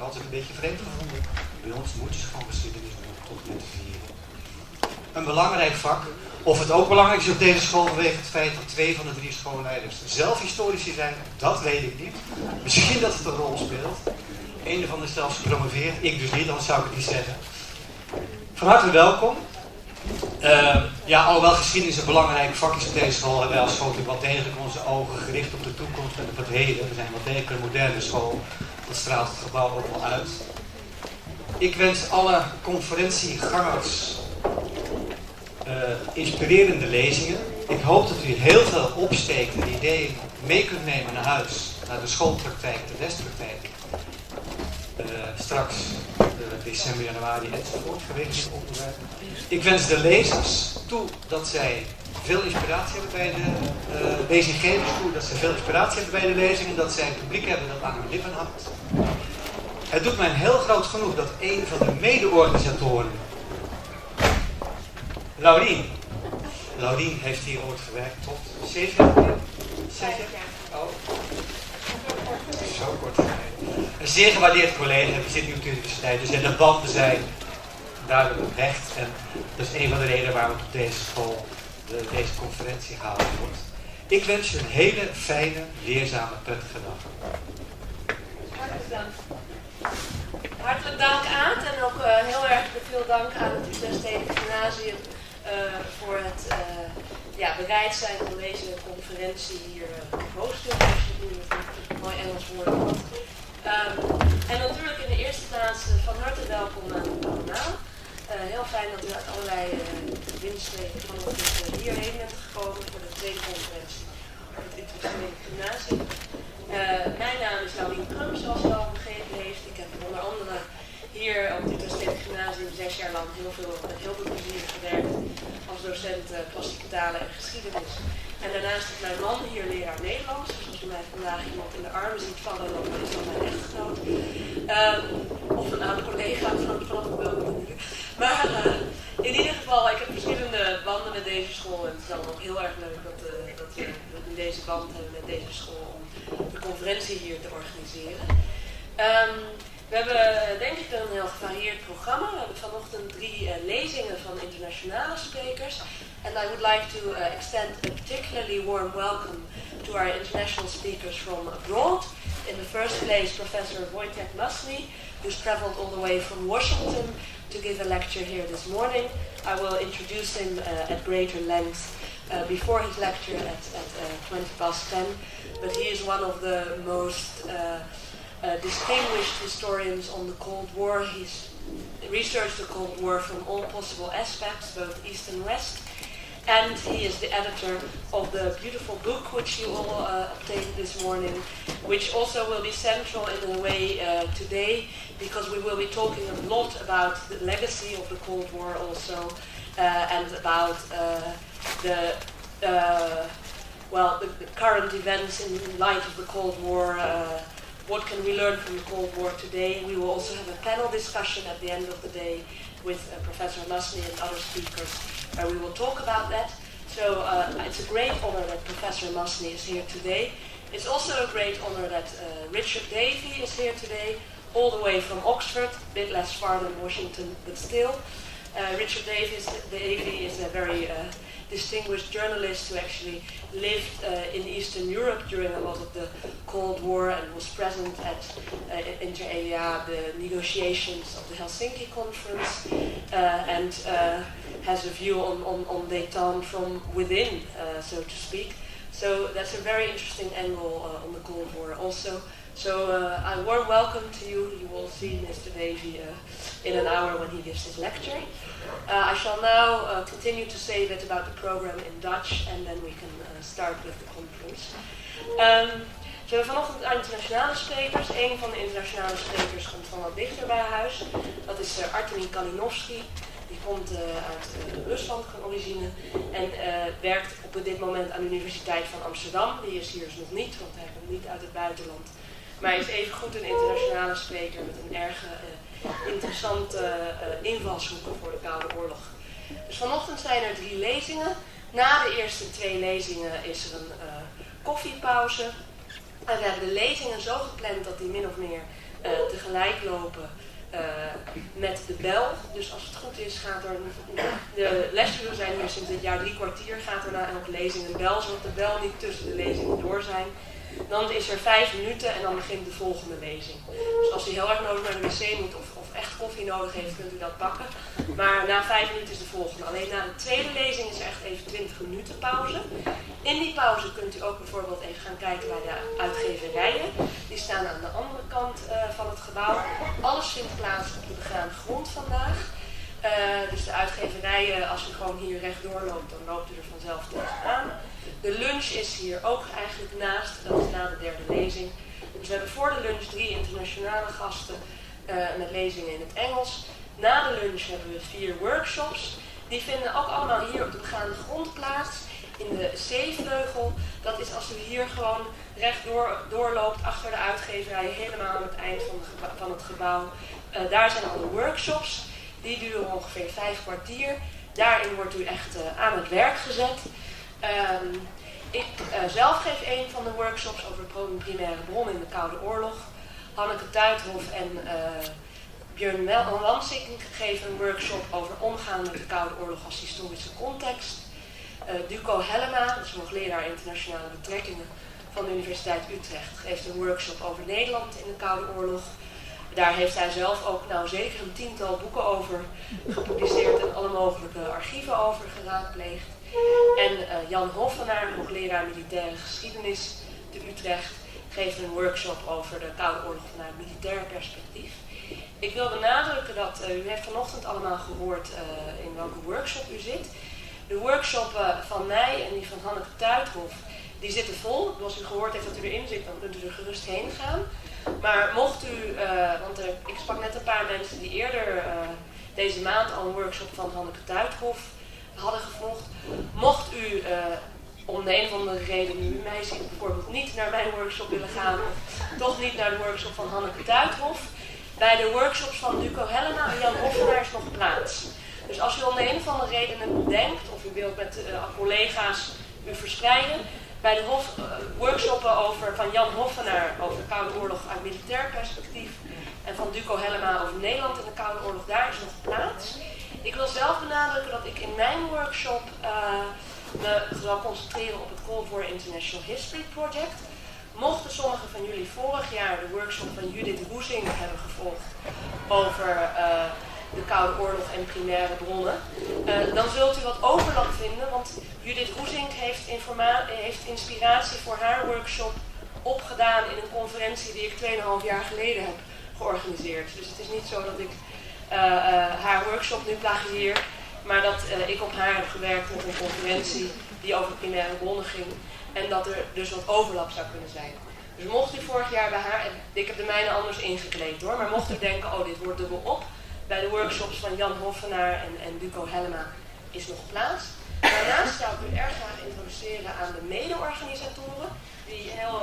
altijd een beetje vreemd gevonden. Bij ons moeten ze gewoon geschiedenis doen tot met de vieren. Een belangrijk vak. Of het ook belangrijk is op deze school vanwege het feit dat 2 van de 3 schoolleiders zelf historici zijn, dat weet ik niet. Misschien dat het een rol speelt. Een ervan is zelfs gepromoveerd, ik dus niet, anders zou ik het niet zeggen. Van harte welkom. Alhoewel geschiedenis een belangrijk vak is op deze school, hebben wij als school natuurlijk wel degelijk onze ogen gericht op de toekomst en op het heden. We zijn wel degelijk een moderne school. Dat straalt het gebouw ook wel uit. Ik wens alle conferentiegangers inspirerende lezingen. Ik hoop dat u heel veel opstekende ideeën mee kunt nemen naar huis, naar de schoolpraktijk, de lespraktijk. Straks december, januari enzovoort geregeld in onderwijs. Ik wens de lezers toe dat zij veel inspiratie hebben bij de lezinggevers toe, dat ze veel inspiratie hebben bij de lezing en dat zij een publiek hebben dat aan hun lippen hangt. Het doet mij een heel groot genoeg dat een van de mede-organisatoren, Laurien heeft hier ooit gewerkt tot 7 jaar? 6 jaar? Oh. Zo kort geleden. Een zeer gewaardeerd collega, die zit nu op de universiteit, dus de banden zijn duidelijk recht. En dat is een van de redenen waarom op deze school deze conferentie gehouden wordt. Ik wens je een hele fijne, leerzame, prettige dag. Hartelijk dank. Hartelijk dank Aad en ook heel erg veel dank aan het Universitaire Gymnasium voor het bereid zijn om deze conferentie hier te hosten. Als je het nu met een mooi Engels woord had. En natuurlijk in de eerste plaats van harte welkom aan allemaal. Heel fijn dat u uit allerlei windstreken vanochtend hierheen bent gekomen voor de tweede conferentie op het Universitaire Gymnasium. Mijn naam is Laurien Krum, zoals u al begrepen heeft. Ik heb onder andere hier op het Universitaire Gymnasium 6 jaar lang met heel veel plezier gewerkt als docent klassieke talen en geschiedenis. En daarnaast is mijn man hier leraar Nederlands. Dus als u mij vandaag iemand in de armen ziet vallen, dan is dat mijn echtgenoot. Of een oude collega vanaf welke manier. Maar in ieder geval, ik heb verschillende banden met deze school. En het is dan ook heel erg leuk dat we nu deze band hebben met deze school om de conferentie hier te organiseren. We hebben denk ik een heel gevarieerd programma. We hebben vanochtend 3 lezingen van internationale sprekers. And I would like to extend a particularly warm welcome to our international speakers from abroad. In the first place, Professor Wojtek Masny, who's traveled all the way from Washington to give a lecture here this morning. I will introduce him at greater length before his lecture at 10:20. But he is one of the most distinguished historians on the Cold War. He's researched the Cold War from all possible aspects, both East and West. And he is the editor of the beautiful book which you all obtained this morning, which also will be central in a way today, because we will be talking a lot about the legacy of the Cold War also, and about the current events in light of the Cold War. What can we learn from the Cold War today? We will also have a panel discussion at the end of the day with Professor Masny and other speakers where we will talk about that. So it's a great honor that Professor Masny is here today. It's also a great honor that Richard Davey is here today, all the way from Oxford, a bit less far than Washington, but still. Richard Davey is a very distinguished journalist who actually lived in Eastern Europe during a lot of the Cold War and was present at inter alia the negotiations of the Helsinki Conference and has a view on détente from within, so to speak. So that's a very interesting angle on the Cold War also. So a warm welcome to you. You will see Mr. Davey in an hour when he gives his lecture. I shall now continue to say a bit about the program in Dutch and then we can start with the conference. We hebben vanochtend internationale sprekers. Een van de internationale sprekers komt van wat dichter bij huis. Dat is Artemi Kalinowski. Die komt uit Rusland van origine en werkt op dit moment aan de Universiteit van Amsterdam. Die is hier dus nog niet, want hij komt niet uit het buitenland. Maar hij is evengoed een internationale spreker met een erg interessante invalshoeken voor de Koude Oorlog. Dus vanochtend zijn er 3 lezingen. Na de eerste 2 lezingen is er een koffiepauze. En we hebben de lezingen zo gepland dat die min of meer gelijk lopen met de bel. Dus als het goed is gaat er, de lesuren zijn hier sinds dit jaar 3 kwartier, gaat er na elke lezing een bel, zodat de bel niet tussen de lezingen door zijn. Dan is er 5 minuten en dan begint de volgende lezing. Dus als u heel erg nodig naar de wc moet of echt koffie nodig heeft, kunt u dat pakken. Maar na 5 minuten is de volgende. Alleen na de tweede lezing is er echt even 20 minuten pauze. In die pauze kunt u ook bijvoorbeeld even gaan kijken bij de uitgeverijen. Die staan aan de andere kant van het gebouw. Alles vindt plaats op de begaande grond vandaag. Dus de uitgeverijen, als u gewoon hier rechtdoor loopt, dan loopt u er vanzelf tegenaan. De lunch is hier ook eigenlijk naast, dat is na de derde lezing. Dus we hebben voor de lunch 3 internationale gasten met lezingen in het Engels. Na de lunch hebben we 4 workshops. Die vinden ook allemaal hier op de begaande grond plaats. In de C-vleugel, dat is als u hier gewoon rechtdoor doorloopt achter de uitgeverij, helemaal aan het eind van het gebouw. Daar zijn alle workshops. Die duren ongeveer 5 kwartier. Daarin wordt u echt aan het werk gezet. Ik zelf geef een van de workshops over primaire bron in de Koude Oorlog. Hanneke Tuithof en Björn Lansing geven een workshop over omgaan met de Koude Oorlog als historische context. Duco Hellema, dat is hoogleraar internationale betrekkingen van de Universiteit Utrecht, geeft een workshop over Nederland in de Koude Oorlog. Daar heeft hij zelf ook zeker een 10-tal boeken over gepubliceerd en alle mogelijke archieven over geraadpleegd. En Jan Hoffenaar, hoogleraar militaire geschiedenis te Utrecht, geeft een workshop over de Koude Oorlog vanuit militair perspectief. Ik wil benadrukken dat u heeft vanochtend allemaal gehoord in welke workshop u zit. De workshoppen van mij en die van Hanneke Tuithof, die zitten vol. Als u gehoord heeft dat u erin zit, dan kunt u er gerust heen gaan. Maar mocht u, want ik sprak net een paar mensen die eerder deze maand al een workshop van Hanneke Tuithof hadden gevolgd. Mocht u om de een of andere reden, nu u mij ziet, bijvoorbeeld niet naar mijn workshop willen gaan, of toch niet naar de workshop van Hanneke Tuithof, bij de workshops van Duco Hellema en Jan Hoffenaar is nog plaats. Dus als u om de een of andere reden bedenkt, of u wilt met collega's u verspreiden, bij de workshoppen van Jan Hoffenaar over de Koude Oorlog uit militair perspectief en van Duco Hellema over Nederland en de Koude Oorlog, daar is nog plaats. Ik wil zelf benadrukken dat ik in mijn workshop me zal concentreren op het Call for International History Project. Mochten sommigen van jullie vorig jaar de workshop van Judith Roesing hebben gevolgd over de Koude Oorlog en primaire bronnen, dan zult u wat overlap vinden, want Judith Roesing heeft inspiratie voor haar workshop opgedaan in een conferentie die ik 2,5 jaar geleden heb georganiseerd. Dus het is niet zo dat ik haar workshop nu plagieer, maar dat ik op haar heb gewerkt met een conferentie die over primaire bronnen ging en dat er dus wat overlap zou kunnen zijn. Dus mocht u vorig jaar bij haar, en ik heb de mijne anders ingekleed hoor, maar mocht u denken, oh dit wordt dubbel op, bij de workshops van Jan Hoffenaar en Duco Hellema is nog plaats. Daarnaast zou ik u erg graag introduceren aan de mede-organisatoren, die heel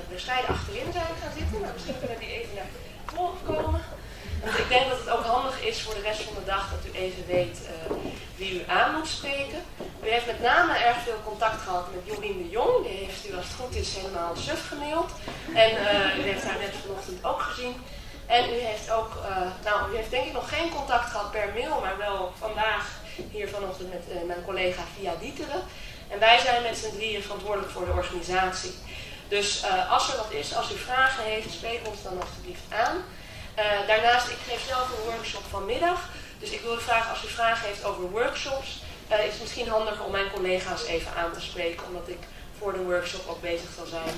bescheiden achterin zijn gaan zitten. Nou, misschien kunnen die even naar voren komen. Want ik denk dat het ook handig is voor de rest van de dag dat u even weet wie u aan moet spreken. U heeft met name erg veel contact gehad met Jorien de Jong. Die heeft u als het goed is helemaal suf gemaild. En u heeft haar net vanochtend ook gezien. En u heeft ook, u heeft denk ik nog geen contact gehad per mail, maar wel vandaag hier vanochtend met mijn collega via Dieteren. En wij zijn met z'n drieën verantwoordelijk voor de organisatie. Dus als er wat is, als u vragen heeft, spreek ons dan alsjeblieft aan. Daarnaast, ik geef zelf een workshop vanmiddag. Dus ik wilde vragen, als u vragen heeft over workshops, is het misschien handiger om mijn collega's even aan te spreken, omdat ik voor de workshop ook bezig zal zijn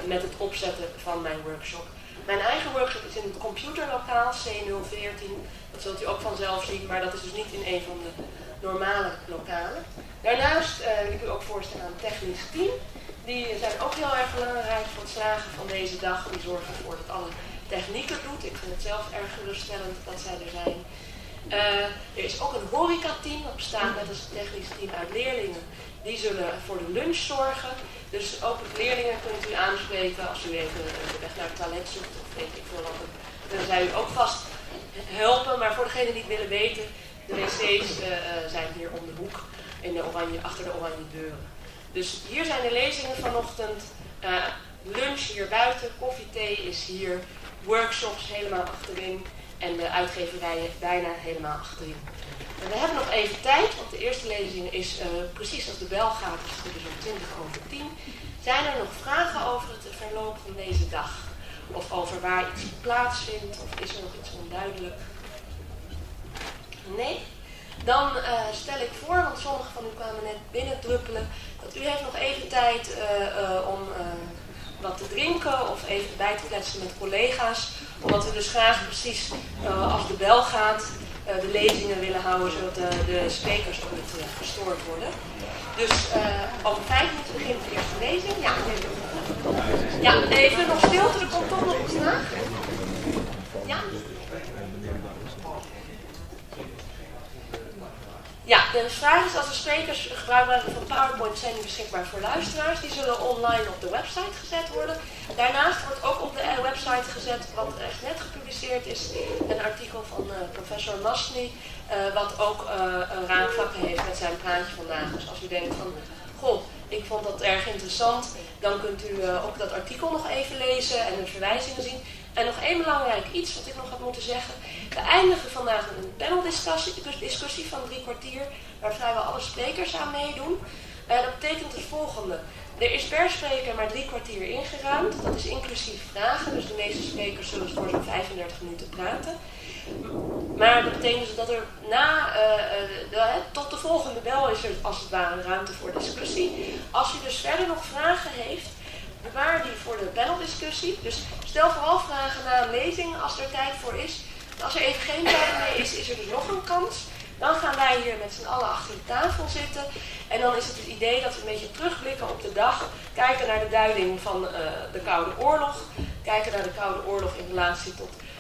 met het opzetten van mijn workshop. Mijn eigen workshop is in het computerlokaal C014. Dat zult u ook vanzelf zien, maar dat is dus niet in een van de normale lokalen. Daarnaast wil ik u ook voorstellen aan het technisch team. Die zijn ook heel erg belangrijk voor het slagen van deze dag. Die zorgen ervoor dat alle techniek het doet. Ik vind het zelf erg geruststellend dat zij er zijn. Er is ook een horecateam, dat bestaat net als het technisch team uit leerlingen. Die zullen voor de lunch zorgen. Dus ook met leerlingen kunt u aanspreken als u even de weg naar het toilet zoekt of weet ik veel wat. Dan zij u ook vast helpen, maar voor degenen die het willen weten, de wc's zijn hier om de hoek achter de oranje deuren. Dus hier zijn de lezingen vanochtend. Lunch hier buiten, koffie, thee is hier. workshops helemaal achterin en de uitgeverijen bijna helemaal achterin. En we hebben nog even tijd, want de eerste lezing is precies als de bel gaat, dus het is om 10:20. Zijn er nog vragen over het verloop van deze dag? Of over waar iets plaatsvindt? Of is er nog iets onduidelijk? Nee? Dan stel ik voor, want sommigen van u kwamen net binnendruppelen, dat u heeft nog even tijd om wat te drinken of even bij te kletsen met collega's. Omdat we dus graag precies als de bel gaat de lezingen willen houden, zodat de sprekers ook niet gestoord worden. Dus over 5 minuten begint de eerste lezing. Ja, ja, even nog stilte, er komt toch nog iets na. Ja? Ja, de vraag is, als de sprekers gebruik maken van PowerPoint, zijn die beschikbaar voor luisteraars. Die zullen online op de website gezet worden. Daarnaast wordt ook op de website gezet, wat echt net gepubliceerd is, een artikel van professor Masny, wat ook raakvlakken heeft met zijn praatje vandaag. Dus als u denkt van, goh, ik vond dat erg interessant, dan kunt u ook dat artikel nog even lezen en de verwijzingen zien. En nog één belangrijk iets wat ik nog had moeten zeggen. We eindigen vandaag een paneldiscussie van 3 kwartier, waar vrijwel alle sprekers aan meedoen. Dat betekent het volgende. Er is per spreker maar 3 kwartier ingeruimd. Dat is inclusief vragen, dus de meeste sprekers zullen voor zo'n 35 minuten praten. Maar dat betekent dus dat er tot de volgende bel is er als het ware ruimte voor discussie. Als u dus verder nog vragen heeft, bewaar die voor de paneldiscussie. Dus stel vooral vragen na een lezing als er tijd voor is. En als er even geen tijd meer is, is er dus nog een kans. Dan gaan wij hier met z'n allen achter de tafel zitten. En dan is het idee dat we een beetje terugblikken op de dag. Kijken naar de duiding van de Koude Oorlog. Kijken naar de Koude Oorlog in relatie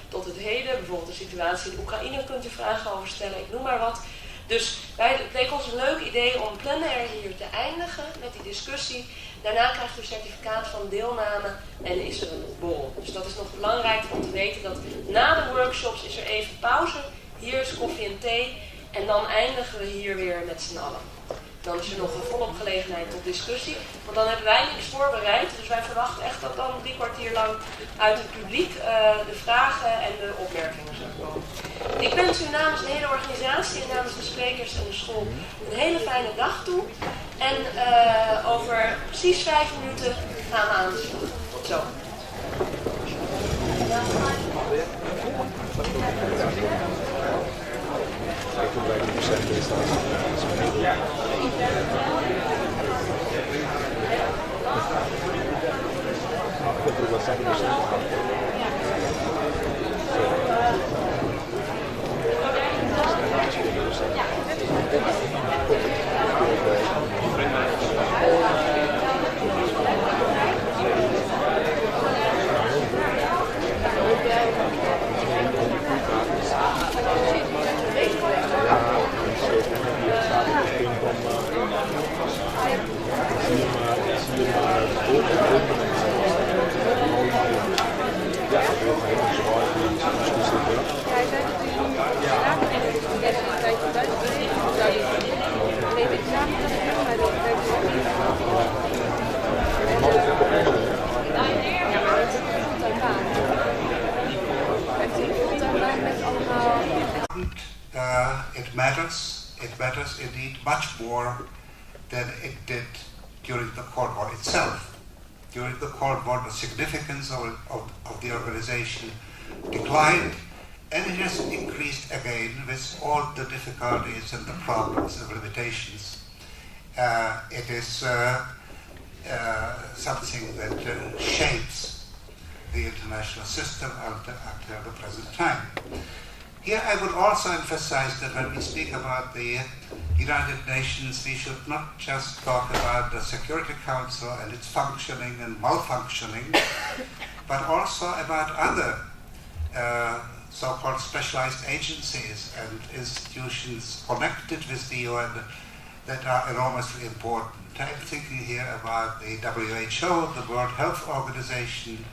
tot het heden. Bijvoorbeeld de situatie in de Oekraïne kunt u vragen over stellen, ik noem maar wat. Dus het leek ons een leuk idee om plenair hier te eindigen met die discussie. Daarna krijgt u een certificaat van deelname en is er een borrel. Dus dat is nog belangrijk om te weten dat na de workshops is er even pauze. Hier is koffie en thee en dan eindigen we hier weer met z'n allen. Dan is er nog een volop gelegenheid tot discussie, want dan hebben wij niks voorbereid. Dus wij verwachten echt dat dan 3 kwartier lang uit het publiek de vragen en de opmerkingen zullen komen. Ik wens u namens de hele organisatie en namens de sprekers en de school een hele fijne dag toe. En over precies 5 minuten gaan we aan de slag. Tot zo. It matters indeed much more than it did during the Cold War itself. During the Cold War, the significance of the organization declined, and it has increased again with all the difficulties and the problems and limitations. It is something that shapes the international system until the present time. Here I would also emphasize that when we speak about the United Nations, we should not just talk about the Security Council and its functioning and malfunctioning, but also about other so-called specialized agencies and institutions connected with the UN that are enormously important. I'm thinking here about the WHO, the World Health Organization,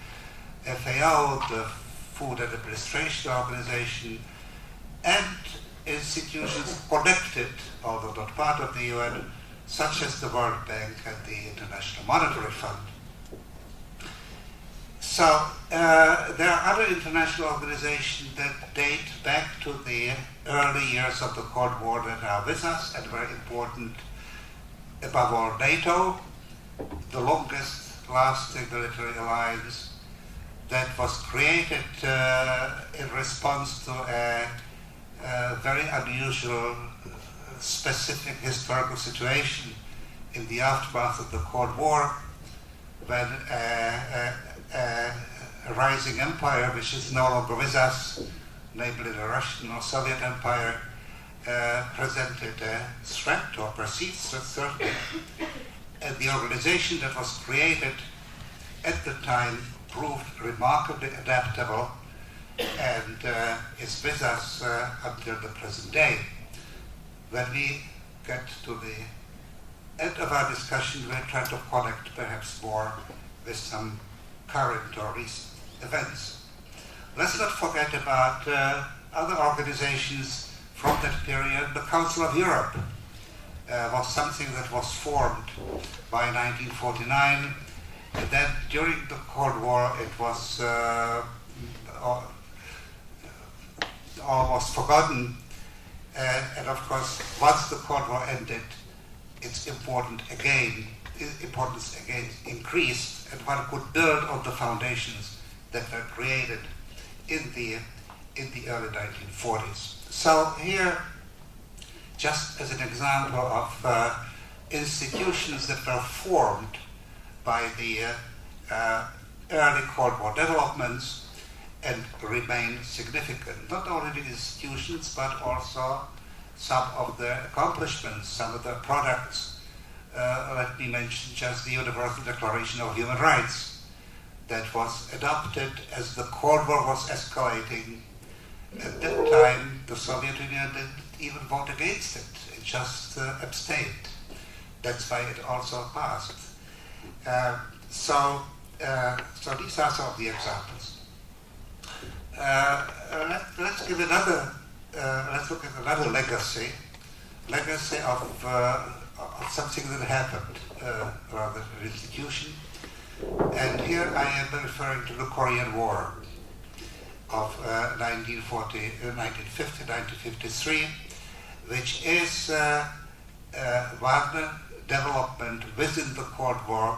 FAO, the Food and Administration Organization, and institutions connected, although not part of the UN, such as the World Bank and the International Monetary Fund. So there are other international organizations that date back to the early years of the Cold War that are with us and very important. Above all, NATO, the longest lasting military alliance that was created in response to a very unusual, specific historical situation in the aftermath of the Cold War, when a rising empire, which is no longer with us, namely the Russian or Soviet Empire, presented a threat, or perceived threat certainly. And the organization that was created at the time proved remarkably adaptable and is with us until the present day. When we get to the end of our discussion, we'll try to connect perhaps more with some current or recent events. Let's not forget about other organizations from that period. The Council of Europe was something that was formed by 1949. And then during the Cold War, it was almost forgotten. And of course, once the Cold War ended, its importance again increased, and one could build on the foundations that were created in the early 1940s. So here, just as an example of institutions that were formed by the early Cold War developments and remain significant. Not only the institutions, but also some of their accomplishments, some of their products. Let me mention just the Universal Declaration of Human Rights that was adopted as the Cold War was escalating. At that time, the Soviet Union didn't even vote against it. It just abstained. That's why it also passed. So these are some of the examples. Let's give another. Let's look at another legacy of something that happened, rather an institution. And here I am referring to the Korean War of 1950-1953, which is one development within the Cold War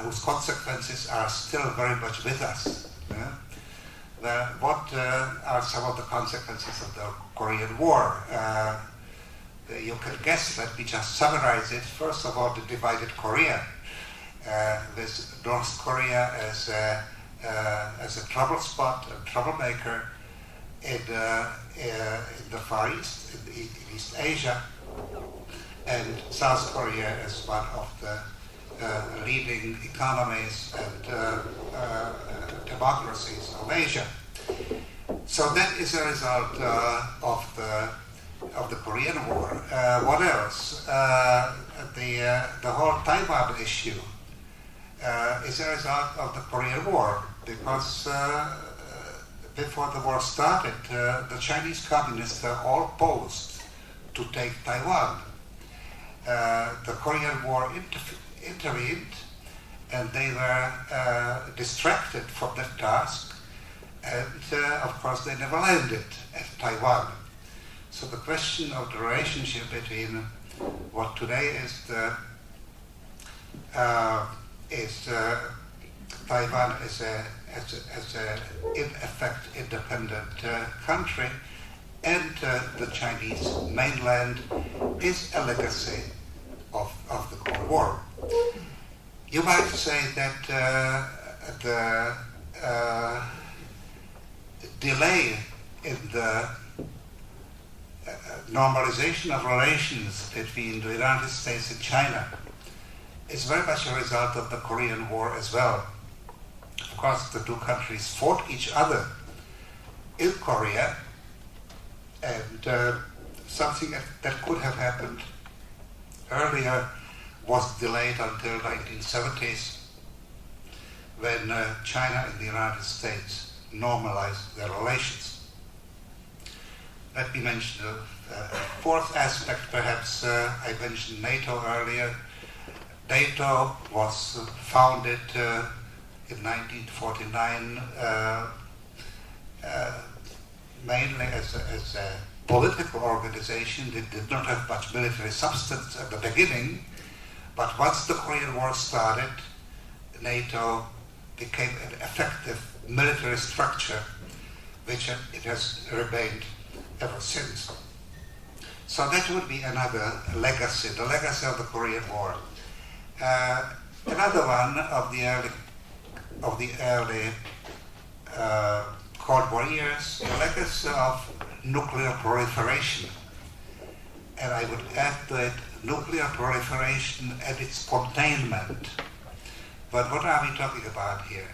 whose consequences are still very much with us. What are some of the consequences of the Korean War? You can guess. Let me just summarize it. First of all, the divided Korea, with North Korea as a trouble spot, a troublemaker in the Far East, in East Asia, and South Korea as one of the leading economies and democracies of Asia. So that is a result of the Korean War. What else? The whole Taiwan issue is a result of the Korean War, because before the war started, the Chinese communists were all posed to take Taiwan. The Korean War intervened, and they were distracted from that task, and of course they never landed at Taiwan. So the question of the relationship between what today is Taiwan as a in effect independent country and the Chinese mainland is a legacy of the Cold War. You might say that the delay in the normalization of relations between the United States and China is very much a result of the Korean War as well. Of course, the two countries fought each other in Korea, and something that could have happened earlier was delayed until 1970s, when China and the United States normalized their relations. Let me mention a fourth aspect, perhaps. I mentioned NATO earlier. NATO was founded in 1949 mainly as a political organization. It did not have much military substance at the beginning, but once the Korean War started, NATO became an effective military structure, which it has remained ever since. So that would be another legacy, the legacy of the Korean War. Another one of the early Cold War years, the legacy of nuclear proliferation. And I would add to it nuclear proliferation and its containment. But what are we talking about here?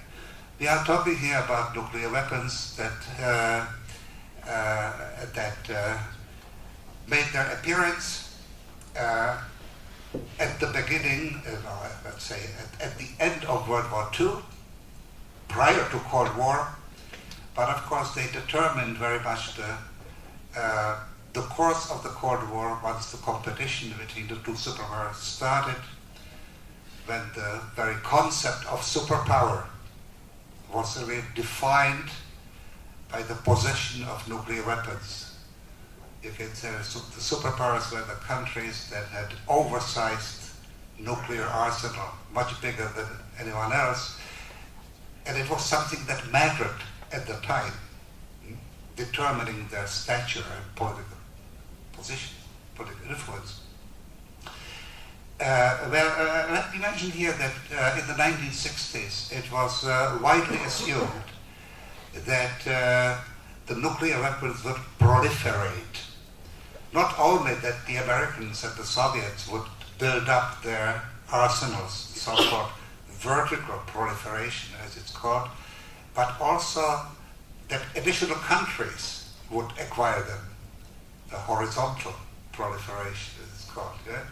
We are talking here about nuclear weapons that made their appearance at the beginning, let's say at the end of World War II, prior to Cold War, but of course they determined very much the course of the Cold War once the competition between the two superpowers started, when the very concept of superpower was really defined by the possession of nuclear weapons. You can say the superpowers were the countries that had oversized nuclear arsenal, much bigger than anyone else, and it was something that mattered at the time, determining their stature and political position, political influence. Let me mention here that in the 1960s it was widely assumed that the nuclear weapons would proliferate. Not only that the Americans and the Soviets would build up their arsenals, so-called vertical proliferation as it's called, but also that additional countries would acquire them, the horizontal proliferation as it's called. Yeah?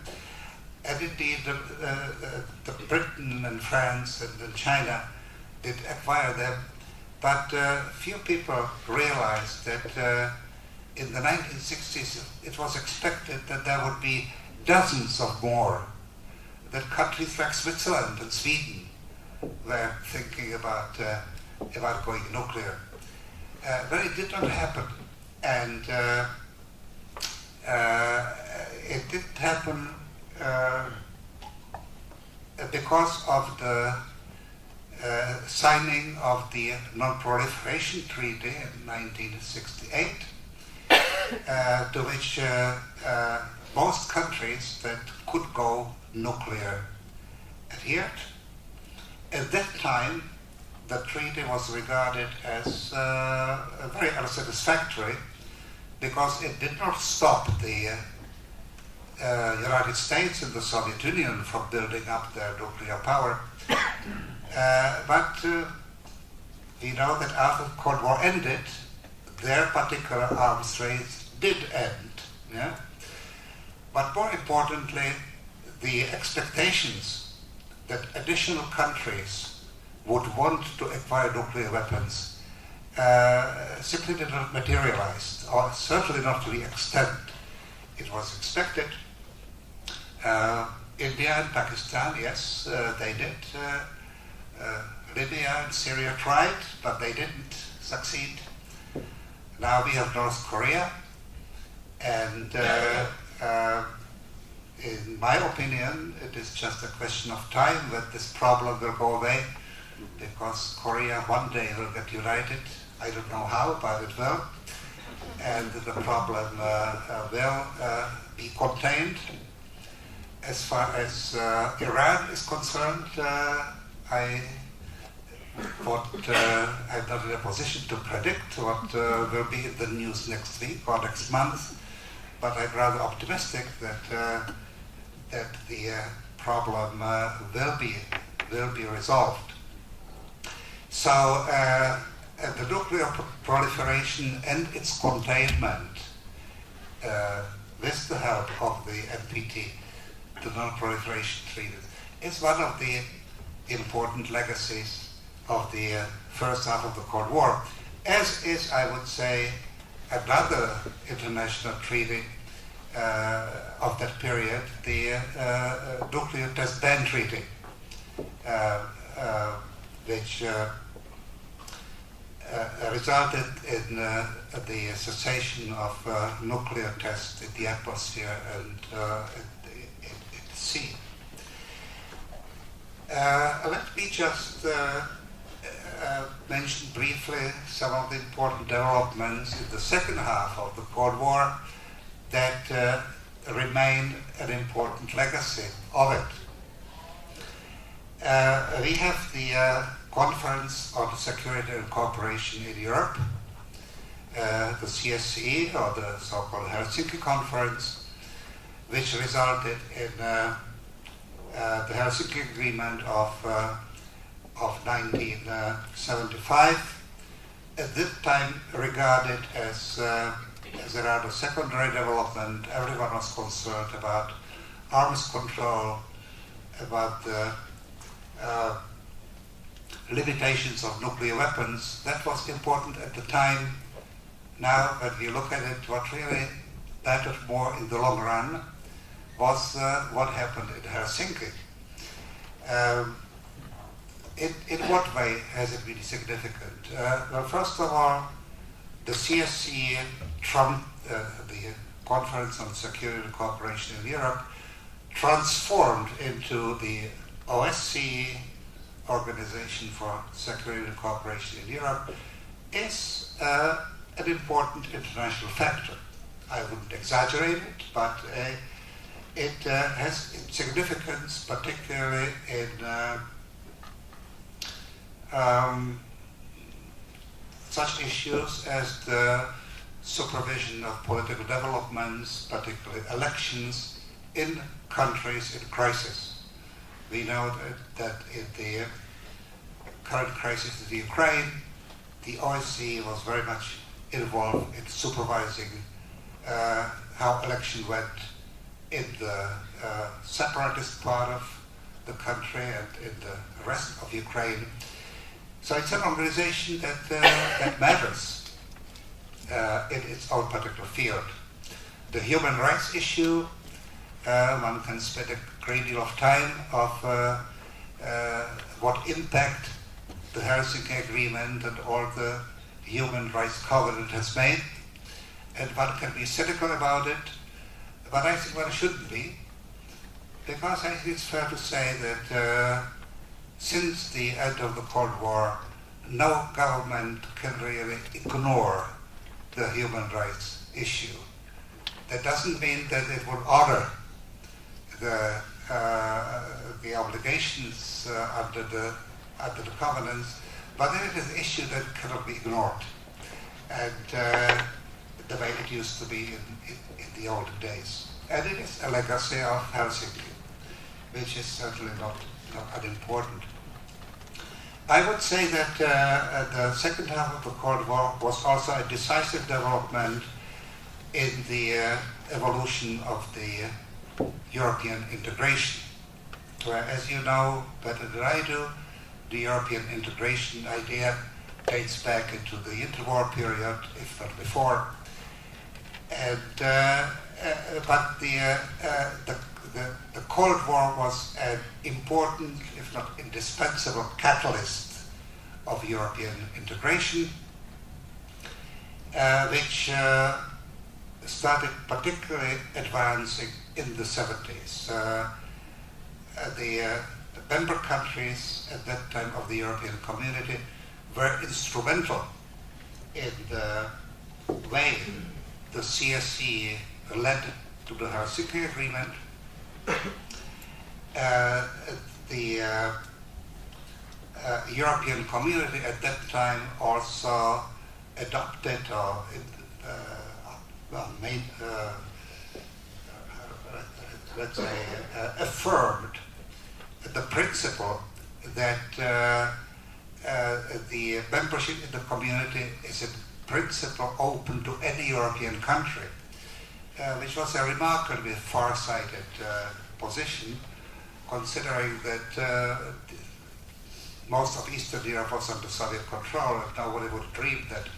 And indeed, the Britain and France and China did acquire them, but few people realized that in the 1960s it was expected that there would be dozens of more, that countries like Switzerland and Sweden were thinking about going nuclear. But it did not happen, and it didn't happen because of the signing of the Non-Proliferation Treaty in 1968, to which most countries that could go nuclear adhered. At that time, the treaty was regarded as very unsatisfactory because it did not stop the United States and the Soviet Union from building up their nuclear power. But we know that after the Cold War ended, their particular arms race did end. Yeah? But more importantly, the expectations that additional countries would want to acquire nuclear weapons simply did not materialize, or certainly not to the extent it was expected. India and Pakistan, yes, they did. Libya and Syria tried, but they didn't succeed. Now we have North Korea, and in my opinion, it is just a question of time that this problem will go away, because Korea one day will get united. I don't know how, but it will. And the problem will be contained. As far as Iran is concerned, I'm not in a position to predict what will be in the news next week or next month, but I'm rather optimistic that the problem will be resolved. So the nuclear proliferation and its containment, with the help of the NPT, the Non-Proliferation Treaty, is one of the important legacies of the first half of the Cold War, as is, I would say, another international treaty of that period, the Nuclear Test Ban Treaty, which resulted in the cessation of nuclear tests in the atmosphere and in the sea. Let me just mention briefly some of the important developments in the second half of the Cold War that remain an important legacy of it. We have the Conference on Security and Cooperation in Europe, the CSCE, or the so-called Helsinki Conference, which resulted in the Helsinki Agreement of 1975, at that time regarded as a rather secondary development. Everyone was concerned about arms control, about the limitations of nuclear weapons. That was important at the time. Now, when we look at it, what really mattered more in the long run was what happened in Helsinki. In what way has it been significant? Well, first of all, the CSC the Conference on Security and Cooperation in Europe, transformed into the OSCE, Organization for Security and Cooperation in Europe, is an important international factor. I wouldn't exaggerate it, but it has significance, particularly in such issues as the supervision of political developments, particularly elections in countries in crisis. We know that in the current crisis in the Ukraine, the OSCE was very much involved in supervising how election went in the separatist part of the country and in the rest of Ukraine. So it's an organization that matters in its own particular field. The human rights issue, one can spend a great deal of time of what impact the Helsinki Agreement and all the human rights covenant has made, and one can be cynical about it, but I think one shouldn't be, because I think it's fair to say that since the end of the Cold War, no government can really ignore the human rights issue. That doesn't mean that it will honor the obligations under the covenants, but it is an issue that cannot be ignored, and the way it used to be in the olden days. And it is a legacy of Helsinki, which is certainly not unimportant. I would say that the second half of the Cold War was also a decisive development in the evolution of the European integration, where, as you know better than I do, the European integration idea dates back into the interwar period, if not before. And but the Cold War was an important, if not indispensable, catalyst of European integration, which started particularly advancing in the 70s. The member countries at that time of the European Community were instrumental in the way the CSC led to the Helsinki Agreement. The European Community at that time also adopted or made, let's say, affirmed the principle that the membership in the community is a principle open to any European country, which was a remarkably far-sighted position, considering that most of Eastern Europe was under Soviet control, and nobody would dream that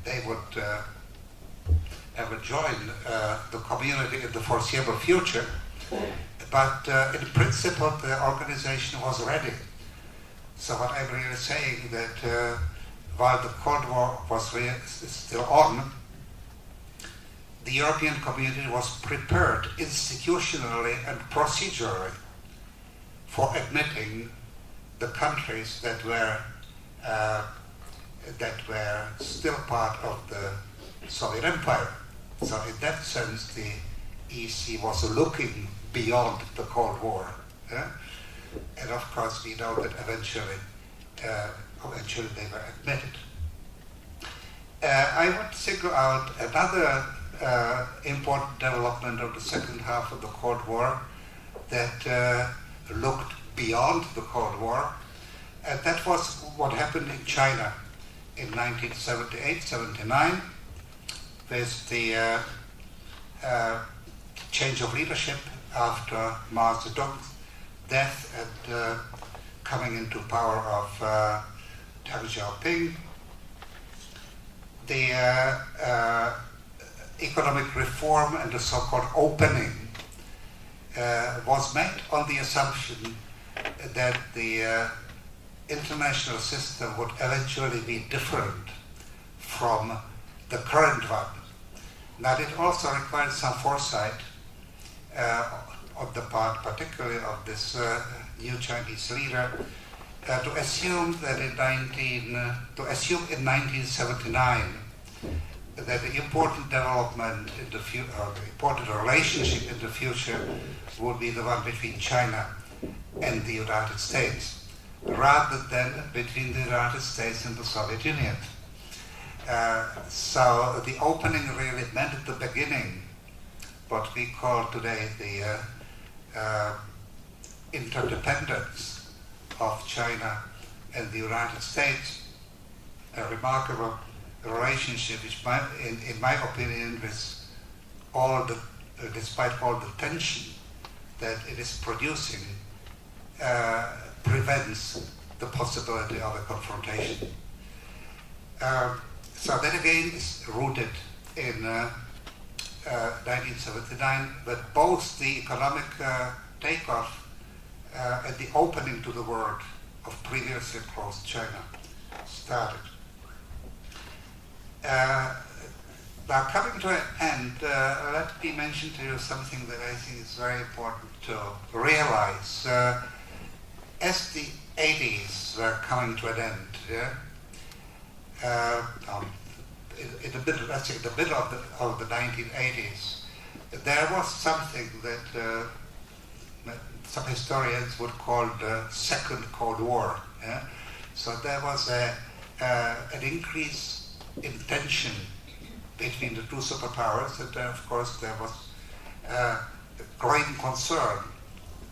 they would ever join the community in the foreseeable future. But in principle, the organization was ready So what I'm really saying that while the Cold War was still on, the European community was prepared institutionally and procedurally for admitting the countries that were still part of the Soviet Empire. So in that sense, the EC was looking beyond the Cold War. And of course, we know that eventually they were admitted. I want to single out another important development of the second half of the Cold War that looked beyond the Cold War, and that was what happened in China in 1978-79 with the change of leadership after Mao Zedong's death and coming into power of Deng Xiaoping. The economic reform and the so-called opening was made on the assumption that the international system would eventually be different from the current one. Now, it also required some foresight on the part, particularly of this new Chinese leader, to assume that in 1979 that the important development in the future, or the important relationship in the future, would be the one between China and the United States, rather than between the United States and the Soviet Union. So the opening really meant at the beginning what we call today the interdependence of China and the United States, a remarkable relationship which, in my opinion, with all the, despite all the tension that it is producing, prevents the possibility of a confrontation. So that again is rooted in 1979, but both the economic takeoff and the opening to the world of previously closed China started. Now, coming to an end, let me mention to you something that I think is very important to realize. As the 80s were coming to an end, in the middle, let's say, the middle of the 1980s, there was something that some historians would call the Second Cold War. So there was an increase in tension between the two superpowers, and then, of course, there was a growing concern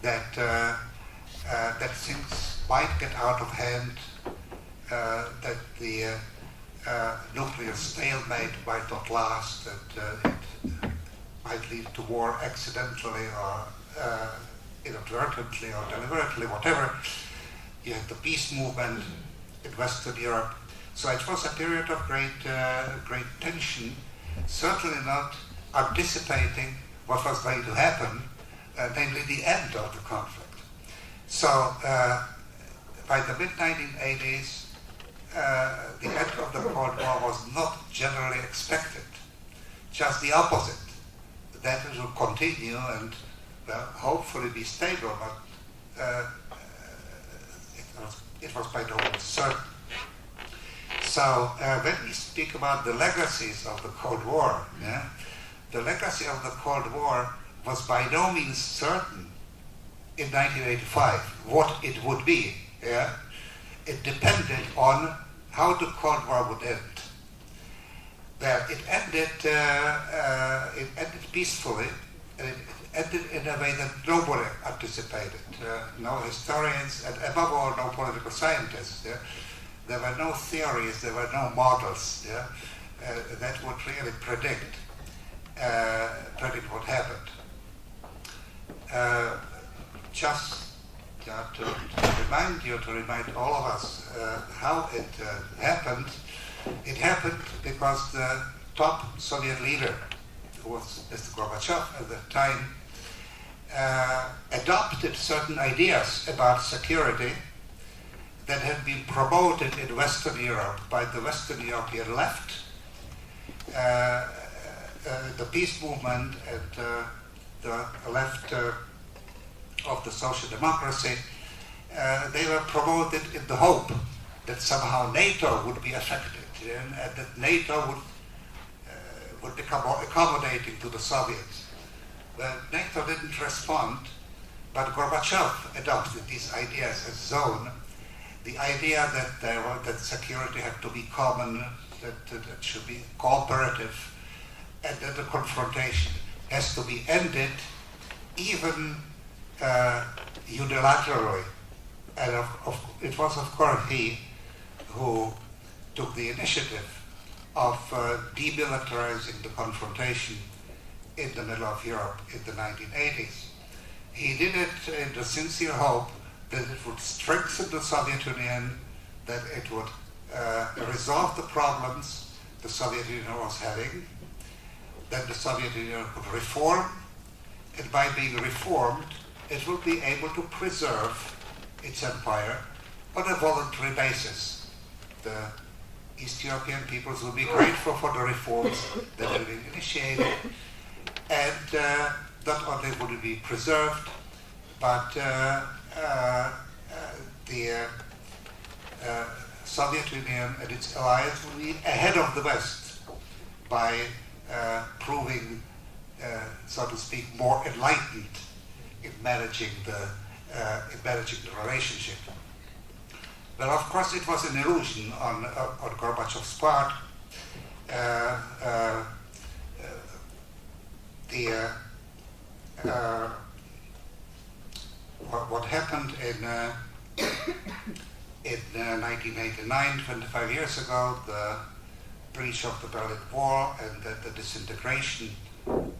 that that things might get out of hand, that the nuclear stalemate might not last, that it might lead to war accidentally or inadvertently or deliberately, whatever. You had the peace movement in Western Europe. So it was a period of great tension, certainly not anticipating what was going to happen, namely the end of the conflict. So by the mid-1980s, the end of the Cold War was not generally expected, just the opposite, that it would continue and hopefully be stable, but it was by no means certain. So when we speak about the legacies of the Cold War, the legacy of the Cold War was by no means certain in 1985 what it would be. It depended on how the Cold War would end. Well, it ended peacefully, and it ended in a way that nobody anticipated. No historians, and above all, no political scientists. There were no theories, there were no models that would really predict what happened. Just to remind all of us how it happened. It happened because the top Soviet leader, who was Mr. Gorbachev at the time, adopted certain ideas about security that had been promoted in Western Europe by the Western European left, the peace movement and the left of the social democracy, they were promoted in the hope that somehow NATO would be affected, and that NATO would become more accommodating to the Soviets. Well, NATO didn't respond, but Gorbachev adopted these ideas as his own. The idea that security had to be common, that it should be cooperative, and that the confrontation has to be ended, even unilaterally. And it was, of course, he who took the initiative of demilitarizing the confrontation in the middle of Europe in the 1980s. He did it in the sincere hope that it would strengthen the Soviet Union, that it would resolve the problems the Soviet Union was having, that the Soviet Union could reform, and by being reformed, it would be able to preserve its empire on a voluntary basis. The East European peoples will be grateful for the reforms that have been initiated, and not only would it be preserved, but the Soviet Union and its allies will be ahead of the West by proving, so to speak, more enlightened in managing the relationship. But of course, it was an illusion on Gorbachev's part. What happened in 1989, 25 years ago, the breach of the Berlin Wall and the disintegration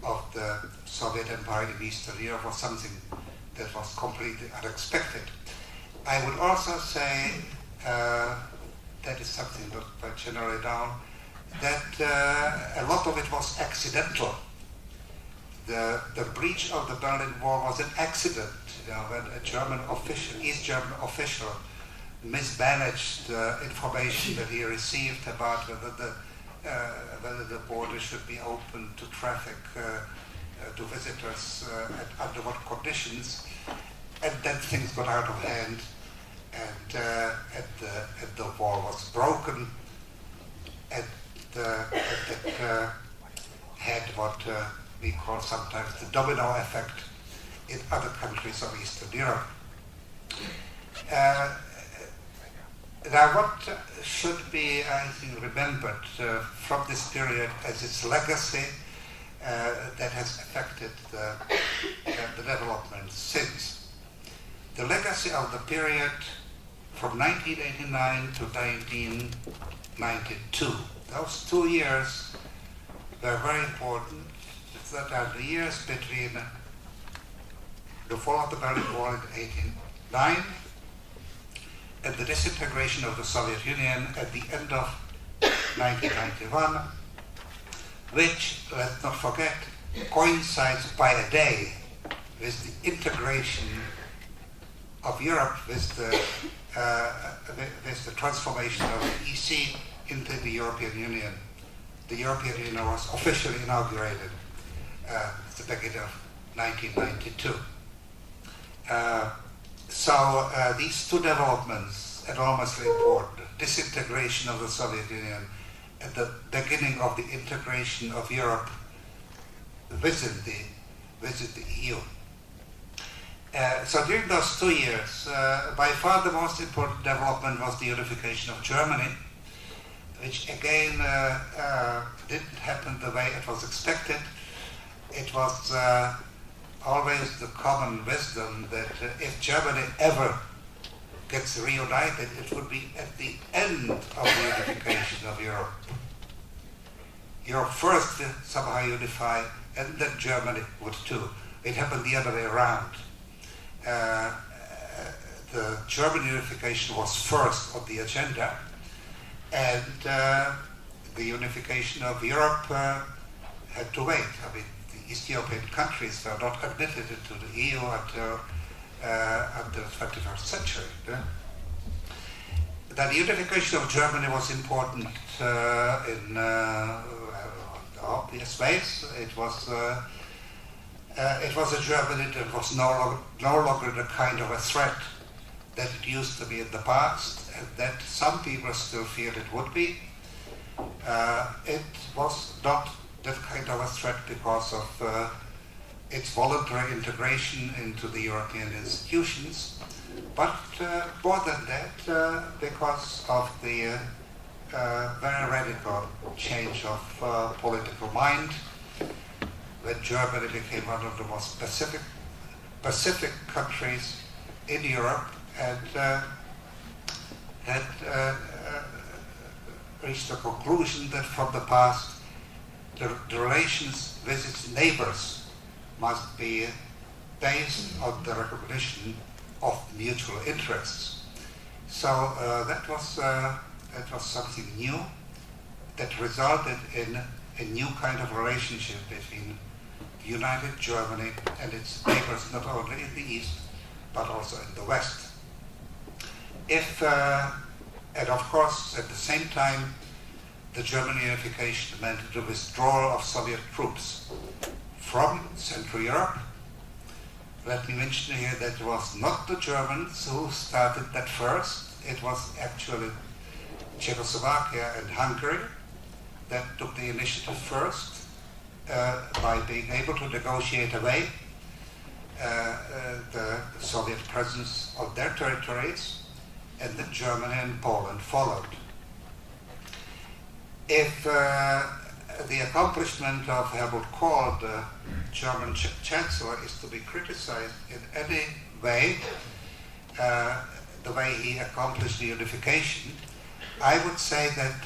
of the Soviet Empire in Eastern Europe was something that was completely unexpected. I would also say, that is something but generally down, that a lot of it was accidental. The breach of the Berlin Wall was an accident, when a German official, East German official, mismanaged information that he received about whether the border should be open to traffic, to visitors, and under what conditions, and then things got out of hand, and the wall was broken, and that had what we call sometimes the domino effect in other countries of Eastern Europe. Now, what should be, I think, remembered from this period as its legacy that has affected the development since. The legacy of the period from 1989 to 1992. Those 2 years were very important. That are the years between the fall of the Berlin Wall in 1989 and the disintegration of the Soviet Union at the end of 1991, which, let's not forget, coincides by a day with the integration of Europe, with the transformation of the EC into the European Union. The European Union was officially inaugurated at the beginning of 1992. So these two developments, enormously important, disintegration of the Soviet Union and the beginning of the integration of Europe within the EU. So during those 2 years, by far the most important development was the unification of Germany, which again didn't happen the way it was expected. It was always the common wisdom that if Germany ever gets reunited, it would be at the end of the unification of Europe. Europe first will somehow unify, and then Germany would too. It happened the other way around. The German unification was first on the agenda, and the unification of Europe had to wait. I mean, the East European countries were not admitted into the EU until the 21st century. that the unification of Germany was important in obvious ways. It was a Germany that was no longer the kind of a threat that it used to be in the past, and that some people still feared it would be. It was not that kind of a threat because of its voluntary integration into the European institutions, but more than that, because of the very radical change of political mind, when Germany became one of the most Pacific countries in Europe and had reached the conclusion that from the past the relations with its neighbors must be based on the recognition of mutual interests. So that was something new that resulted in a new kind of relationship between united Germany and its neighbors, not only in the East, but also in the West. And of course, at the same time, the German unification meant the withdrawal of Soviet troops from Central Europe. Let me mention here that it was not the Germans who started that first. It was actually Czechoslovakia and Hungary that took the initiative first by being able to negotiate away the Soviet presence on their territories, and then Germany and Poland followed. If the accomplishment of Helmut Kohl, the German Chancellor, is to be criticized in any way, the way he accomplished the unification, I would say that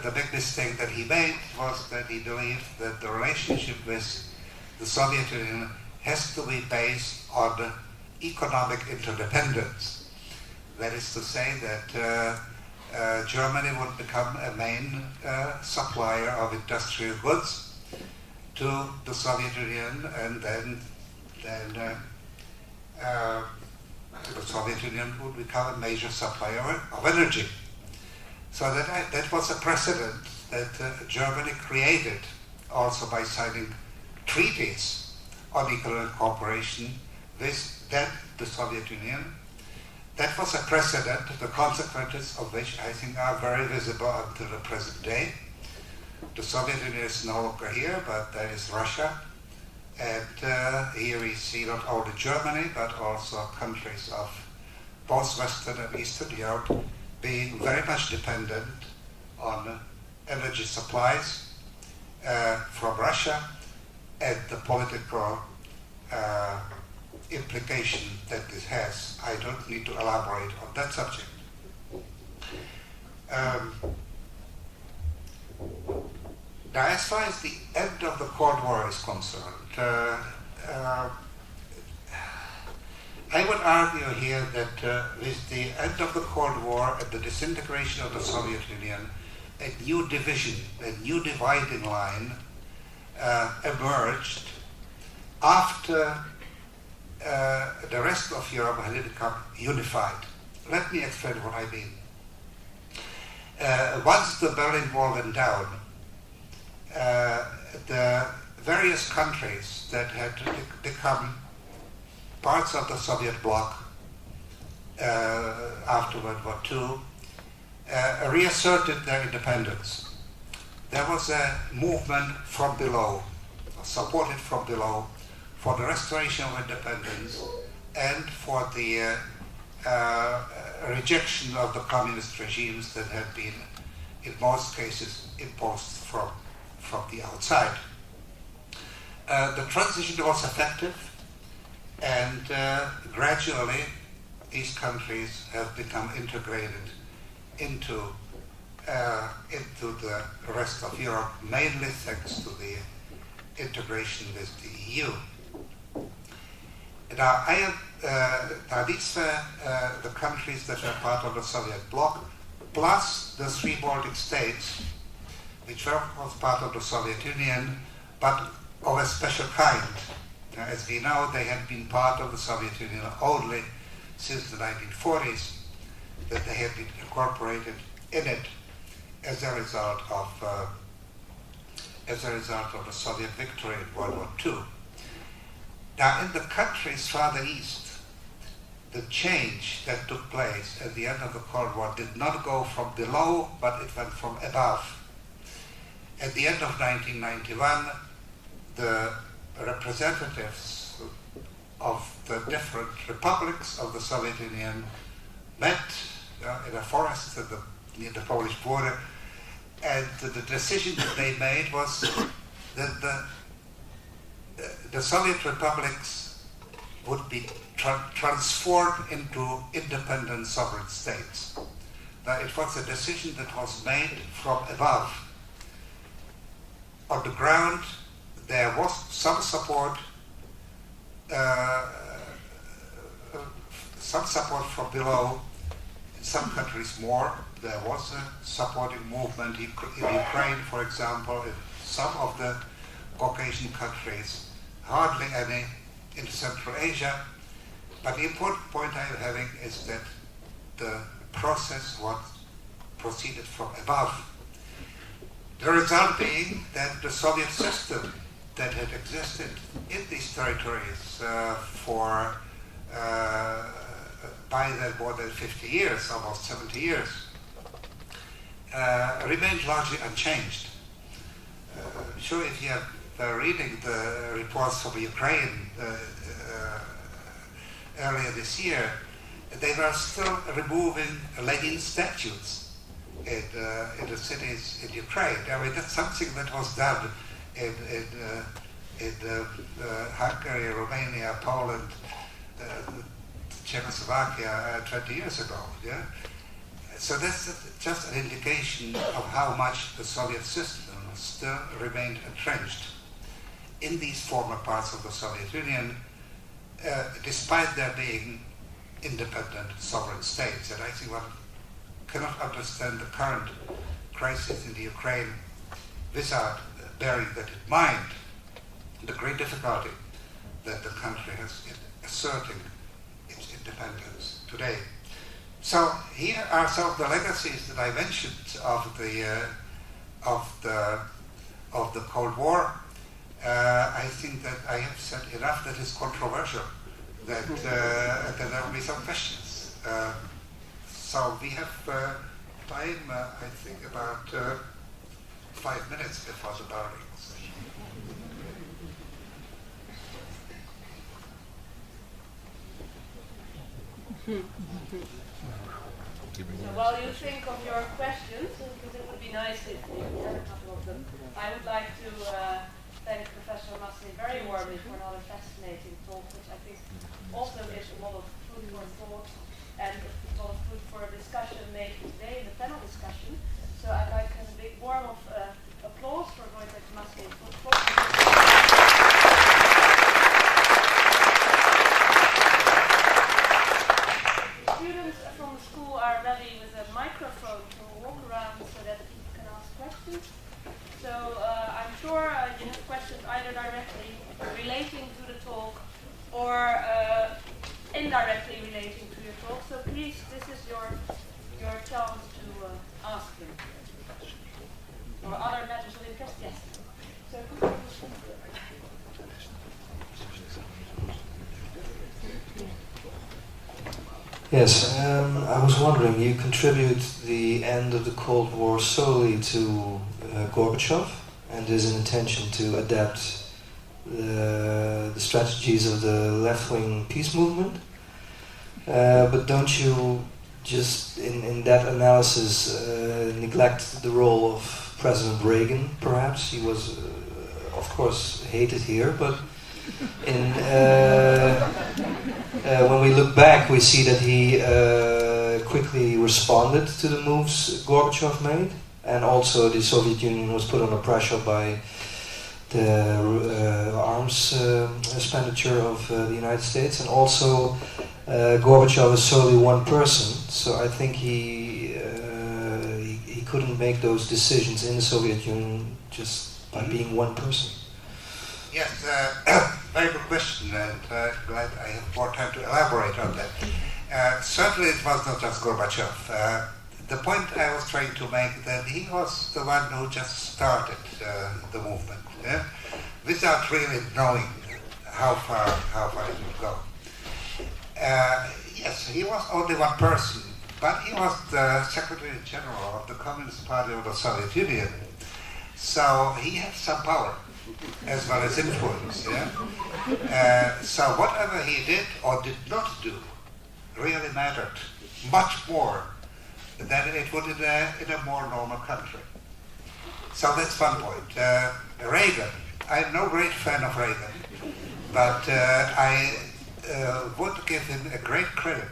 the big mistake that he made was that he believed that the relationship with the Soviet Union has to be based on economic interdependence. That is to say that Germany would become a main supplier of industrial goods to the Soviet Union, and then the Soviet Union would become a major supplier of energy. So that was a precedent that Germany created also by signing treaties on economic cooperation with then the Soviet Union. That was a precedent, the consequences of which I think are very visible until the present day. The Soviet Union is no longer here, but there is Russia. And here we see not only Germany, but also countries of both Western and Eastern Europe being very much dependent on energy supplies from Russia, and the political implication that this has. I don't need to elaborate on that subject. Now, as far as the end of the Cold War is concerned, I would argue here that with the end of the Cold War and the disintegration of the Soviet Union, a new division, a new dividing line emerged after the rest of Europe had become unified. Let me explain what I mean. Once the Berlin Wall went down, the various countries that had become parts of the Soviet bloc after World War II reasserted their independence. There was a movement from below, supported from below, for the restoration of independence and for the rejection of the communist regimes that had been, in most cases, imposed from the outside. The transition was effective, and gradually these countries have become integrated into the rest of Europe, mainly thanks to the integration with the EU. Now, these were the countries that were part of the Soviet bloc, plus the three Baltic states, which were of course part of the Soviet Union, but of a special kind. As we know, they had been part of the Soviet Union only since the 1940s. that they had been incorporated in it as a result of the Soviet victory in World War II. Now, in the countries farther east, the change that took place at the end of the Cold War did not go from below, but it went from above. At the end of 1991, the representatives of the different republics of the Soviet Union met in a forest near the Polish border, and the decision that they made was that the Soviet republics would be transformed into independent sovereign states. Now, it was a decision that was made from above. On the ground, there was some support from below. In some countries more. There was a supporting movement in Ukraine, for example, in some of the Caucasian countries, hardly any in Central Asia. But the important point I'm having is that the process was proceeded from above. The result being that the Soviet system that had existed in these territories by then more than 50 years, almost 70 years, remained largely unchanged. Sure, if you are reading the reports from Ukraine earlier this year, they were still removing Lenin statues in the cities in Ukraine. I mean, that's something that was done in Hungary, Romania, Poland, Czechoslovakia 20 years ago. Yeah? So that's just an indication of how much the Soviet system still remained entrenched in these former parts of the Soviet Union, despite there being independent sovereign states. And I think one cannot understand the current crisis in the Ukraine without bearing that in mind, the great difficulty that the country has in asserting its independence today. So here are some of the legacies that I mentioned of the Cold War. I think that I have said enough that is controversial, that there will be some questions. So we have time, I think, about 5 minutes before the barring session. So while you think of your questions, because it would be nice if you had a couple of them, I would like to thank Professor Masny very warmly for another fascinating talk, which I think also is a lot of food for thought and a lot of food for discussion made today in the panel discussion. So I'd like to have a big warm of applause for Wojtek Masny. Students from the school are ready with a microphone to walk around so that people can ask questions. So I'm sure you have questions either directly relating to the talk or indirectly relating to your talk. So please, this is your chance to ask them. Or other matters of interest, yes. So Yes, I was wondering, you contribute the end of the Cold War solely to Gorbachev and there's an intention to adapt the strategies of the left-wing peace movement. But don't you just, in that analysis, neglect the role of President Reagan, perhaps? He was, of course, hated here, but when we look back, we see that he quickly responded to the moves Gorbachev made, and also the Soviet Union was put under pressure by the arms expenditure of the United States, and also Gorbachev is solely one person, so I think he couldn't make those decisions in the Soviet Union just by being one person. Yes, very good question, and glad I have more time to elaborate on that. Certainly it was not just Gorbachev. The point I was trying to make that he was the one who just started the movement, without really knowing how far it would go. Yes, he was only one person, but he was the Secretary General of the Communist Party of the Soviet Union. So he had some power as well as influence. So whatever he did or did not do really mattered much more than it would in a more normal country. So that's one point. Reagan, I'm no great fan of Reagan, but I would give him a great credit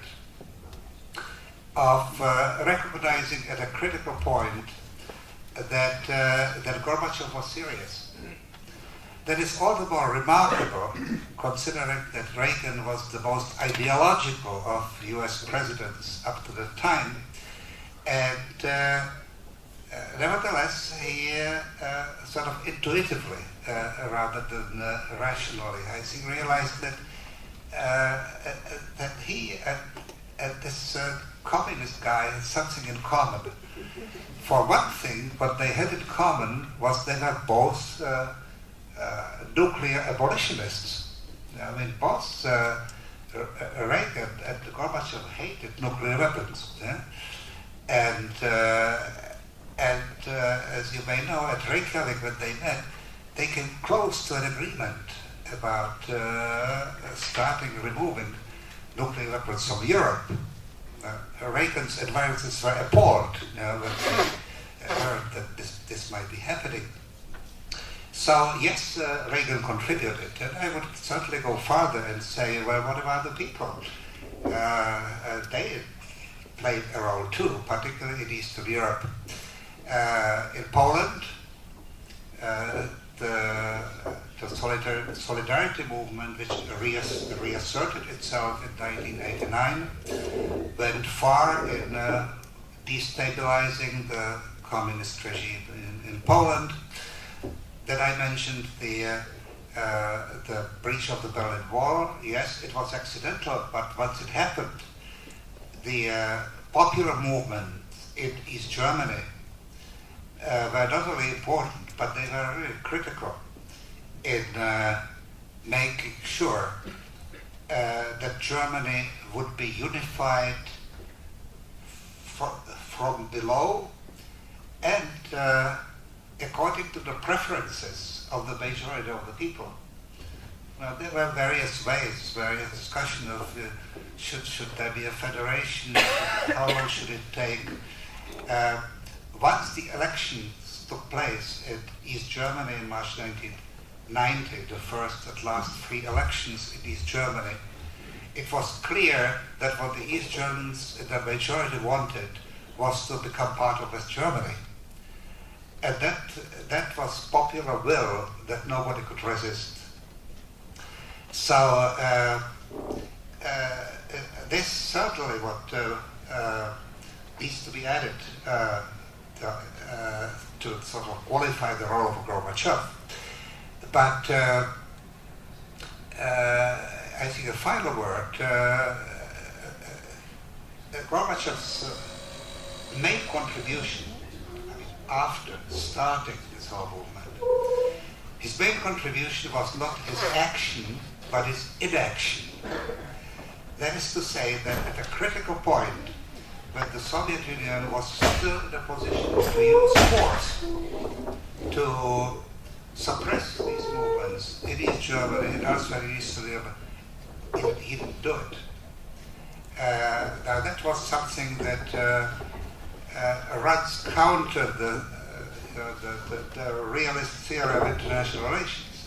of recognizing at a critical point that Gorbachev was serious. That is all the more remarkable considering that Reagan was the most ideological of US presidents up to the time. And nevertheless, he sort of intuitively, rather than rationally, I think realized that that he and this communist guy had something in common. For one thing, what they had in common was they were both nuclear abolitionists. I mean, both Reagan and Gorbachev hated nuclear weapons. And as you may know, at Reykjavik when they met, they came close to an agreement about starting removing nuclear weapons from Europe. Reagan's advisors were appalled when they heard that this might be happening. So yes, Reagan contributed, and I would certainly go farther and say, well, what about the people? They played a role too, particularly in Eastern Europe. In Poland, the solidarity movement, which reasserted itself in 1989, went far in destabilizing the communist regime in Poland. Then I mentioned the breach of the Berlin Wall. Yes, it was accidental, but once it happened, the popular movement in East Germany were not only important, but they were really critical in making sure that Germany would be unified from below and according to the preferences of the majority of the people. Well, there were various ways, various discussion of should there be a federation, how long should it take. Once the elections took place in East Germany in March 1990, the first at last free elections in East Germany, it was clear that what the East Germans in the majority wanted was to become part of West Germany. And that was popular will that nobody could resist. So this certainly what needs to be added to sort of qualify the role of Gorbachev. But I think a final word, Gorbachev's main contribution after starting this whole movement, his main contribution was not his action, but his inaction. That is to say that at a critical point, when the Soviet Union was still in a position to use force to suppress these movements in East Germany and elsewhere in Eastern Europe, he didn't do it. Now that was something that runs counter the realist theory of international relations,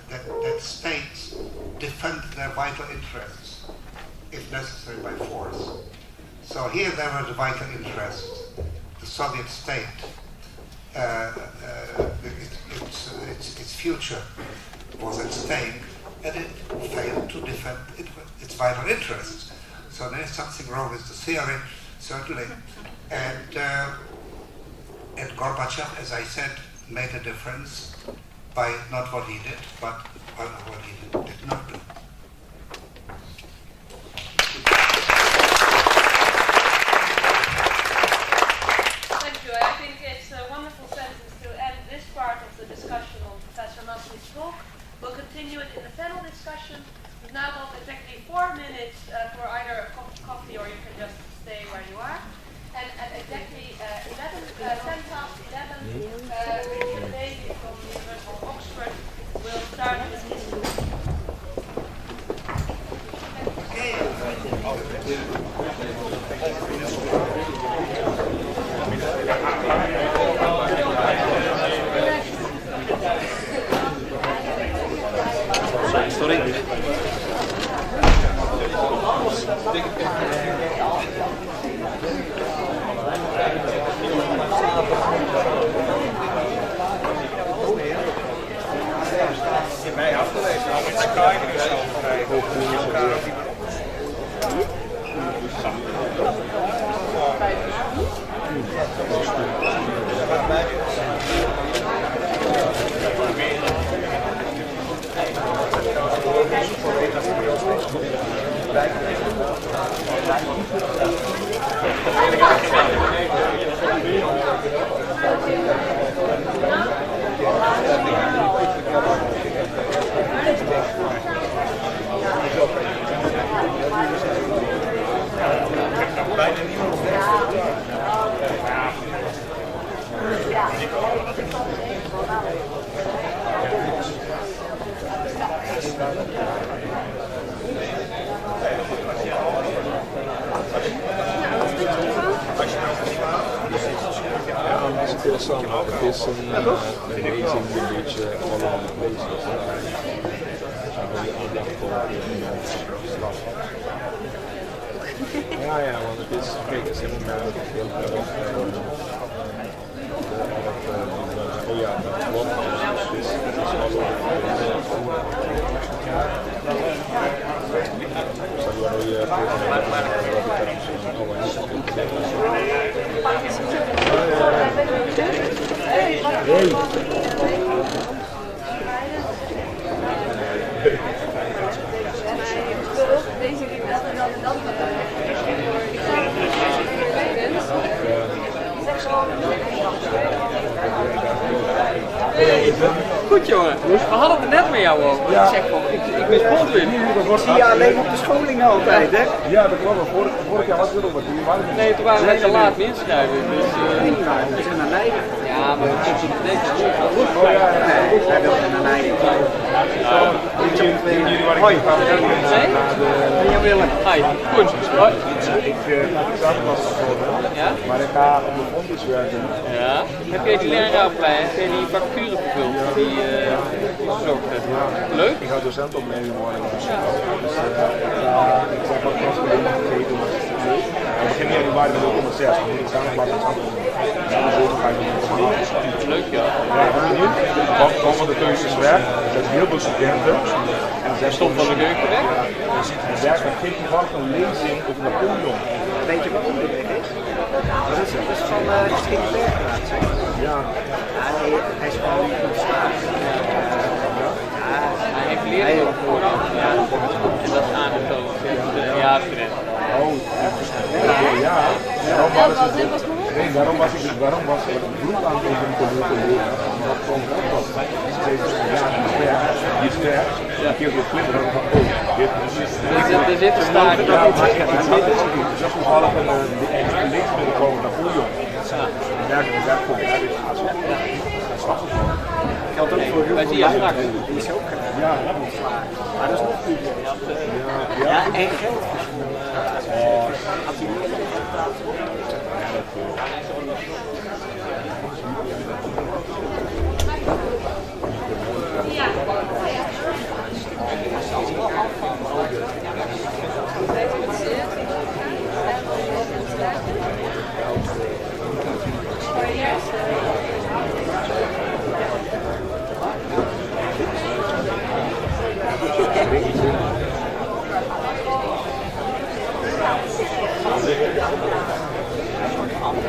that states defend their vital interests, if necessary by force. So here there were the vital interests. The Soviet state, its future was at stake, and it failed to defend its vital interests. So there is something wrong with the theory, certainly. And Gorbachev, as I said, made a difference by not what he did, but what he did not do. his talk. We'll continue it in a panel discussion. We've now got exactly 4 minutes for either a cup of coffee or you can just stay where you are. And at exactly 10 past 11, Richard Davies from the University of Oxford will start with his talk. Sorry. Mij afgelezen, al met Skype en zo. Bijna niemand. Het is interessant. Het is een amazing village all over the place. Die aandacht voor straf. Ja, want het is, kijk, ze hebben mij ook heel erg oh ja, dat klopt. Dus het is allemaal Goed jongen, we hadden het er net met jou over. Ja. Ik zeg van, ik ben Baldwin. Dat zie je alleen op de scholing altijd, hè? Ja, dat klopt. Vorig jaar was het ook wat. Nee, toen waren we te laat met inschrijven. Dus, we zijn naar Leiden. ja, maar dat komt niet netjes. Oh ja, hij wil naar Leiden. Hoi. Nee? En Jan Willem. Hi, goed. Hoi. Ik zat pas geworden, Ja? maar ik ga op de fonds werken. Ja. Heb jij die lerarenopleiding, heb jij die vacature gevuld die gezocht hebt? Leuk? Ik ga docentopleiding worden. Dus ik zeg wat klas voor de gegeven. We beginnen in januari met 0,6. We moeten samen plaatsen van Leuk ja. Van van de keuzes weg. Er zijn heel veel studenten. En zij Stond van de keuken weg? En daar geeft toevallig een lezing over Napoleon. Weet je waarom dit weg is? Dat is van Geschiedenisdag. Ja. Hij is gewoon goed slaap. Hij heeft leren op voorhand. Ja. En dat is aangetoond in de jaartrend. Oh, ja. Daarom was ik het beroep aan het implementeren. Dat komt ook wel. Die is sterk. Die keer door klimmen. Dan van, oh, dit is... Er zit een staartje. Dus dat is toevallig een links binnenkomen naar Napoleon. Daar komt hij. Geldt ook voor heel Wij zien jou straks. Die is ook Ja, maar dat is nog goed. Ja, en geld.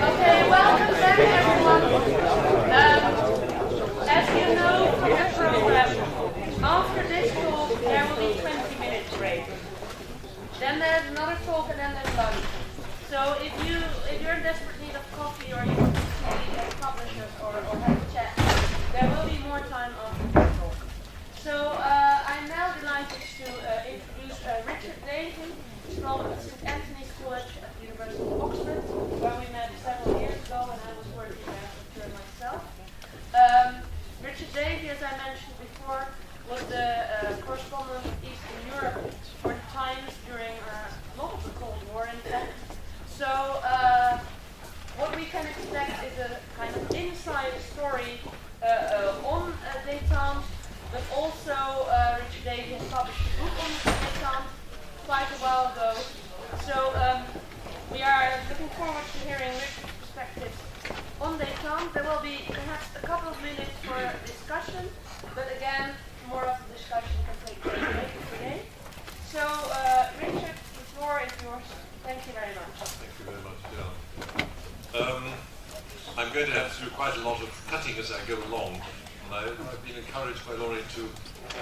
Okay, welcome back everyone. As you know from the program, after this talk there will be 20-minute break. Then there's another talk and then there's lunch. So if you're in desperate need of coffee or you want to see publishers or have a chat, there will be more time after the talk. to introduce Richard Davin from St. Anthony's College at the University of Oxford, where we met several years ago when I was working there myself. Richard Davin, as I mentioned before, was the correspondent of Eastern Europe for the Times during a lot of the Cold War, in fact. So what we can expect is a kind of inside story on détente, but also Richard Davin published a book on détente quite a while ago. So we are looking forward to hearing Richard's perspectives on détente. There will be perhaps a couple of minutes for discussion, but again, more of the discussion can take place later today. So, Richard, the floor is yours. Thank you very much. Thank you very much, Jill. I'm going to have to do quite a lot of cutting as I go along, and I've been encouraged by Laurie to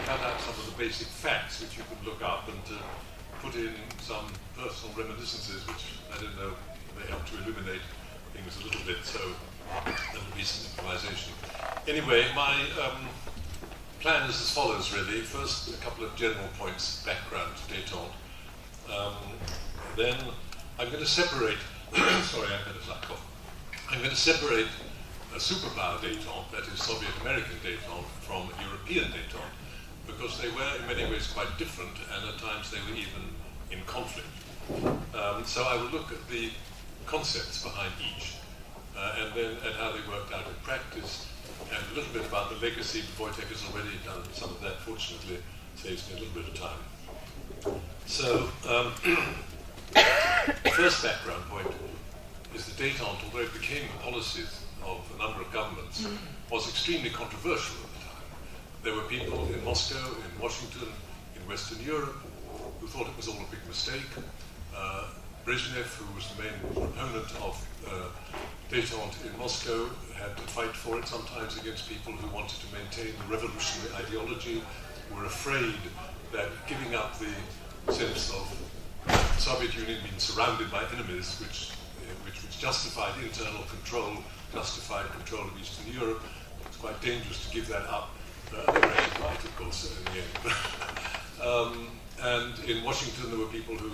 cut out some of the basic facts which you could look up and to put in some personal reminiscences which, I don't know, may help to illuminate things a little bit, so there will be some improvisation. Anyway, my plan is as follows, really. First, a couple of general points, background to détente. Then I'm going to separate, sorry, I've had a slight cough. I'm going to separate a superpower détente, that is Soviet-American détente, from European détente, because they were in many ways quite different, and at times they were even in conflict. So I will look at the concepts behind each, and then at how they worked out in practice, and a little bit about the legacy. Wojtek has already done some of that, fortunately, saves me a little bit of time. So, first background point is that détente, although it became the policies of a number of governments, was extremely controversial at the time. There were people in Moscow, in Washington, in Western Europe, who thought it was all a big mistake. Brezhnev, who was the main proponent of détente in Moscow, had to fight for it sometimes against people who wanted to maintain the revolutionary ideology, who were afraid that giving up the sense of the Soviet Union being surrounded by enemies, which justified internal control, justified control of Eastern Europe, it's quite dangerous to give that up. They were actually right, of course, in the end. And in Washington, there were people who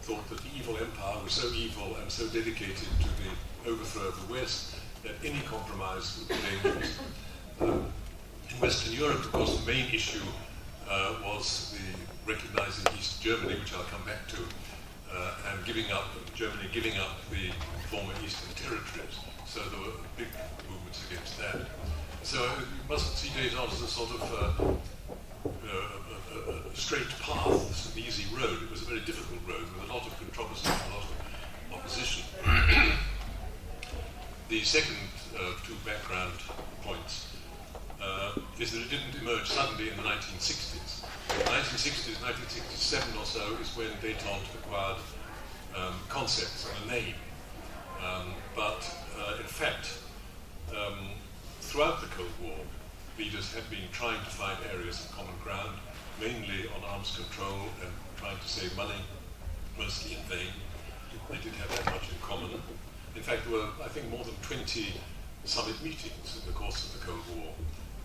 thought that the evil empire was so evil and so dedicated to the overthrow of the West that any compromise would be dangerous. In Western Europe, of course, the main issue was the recognizing East Germany, which I'll come back to, and Germany giving up the former Eastern territories. So there were big movements against that. So you mustn't see détente as a sort of a straight path, an easy road. It was a very difficult road with a lot of controversy and a lot of opposition. The second two background points is that it didn't emerge suddenly in the 1960s. 1960s, 1967 or so is when détente acquired concepts and a name. But in fact, throughout the Cold War, leaders had been trying to find areas of common ground, mainly on arms control and trying to save money, mostly in vain. They didn't have that much in common. In fact, there were, I think, more than 20 summit meetings in the course of the Cold War,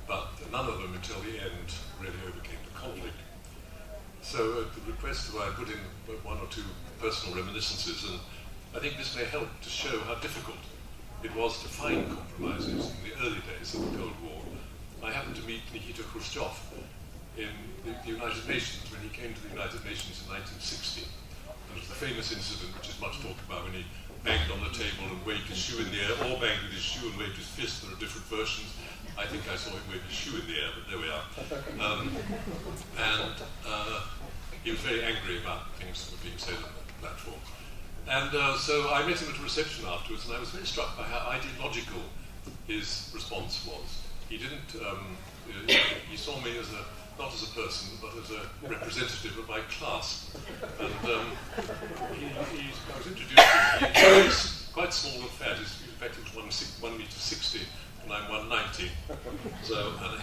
but none of them until the end really overcame the conflict. So at the request of I put in one or two personal reminiscences, and I think this may help to show how difficult it was to find compromises in the early days of the Cold War. I happened to meet Nikita Khrushchev in the United Nations when he came to the United Nations in 1960. There was the famous incident, which is much talked about, when he banged on the table and waved his shoe in the air, or banged with his shoe and waved his fist. There are different versions. I think I saw him wave his shoe in the air, but there we are. He was very angry about things that were being said on the platform. And so I met him at a reception afterwards, and I was very struck by how ideological his response was. He didn't, he saw me as not as a person, but as a representative of my class. And I was introduced to him. He was quite small and fat. In fact, he was 1 meter 60, and I'm 190. So, and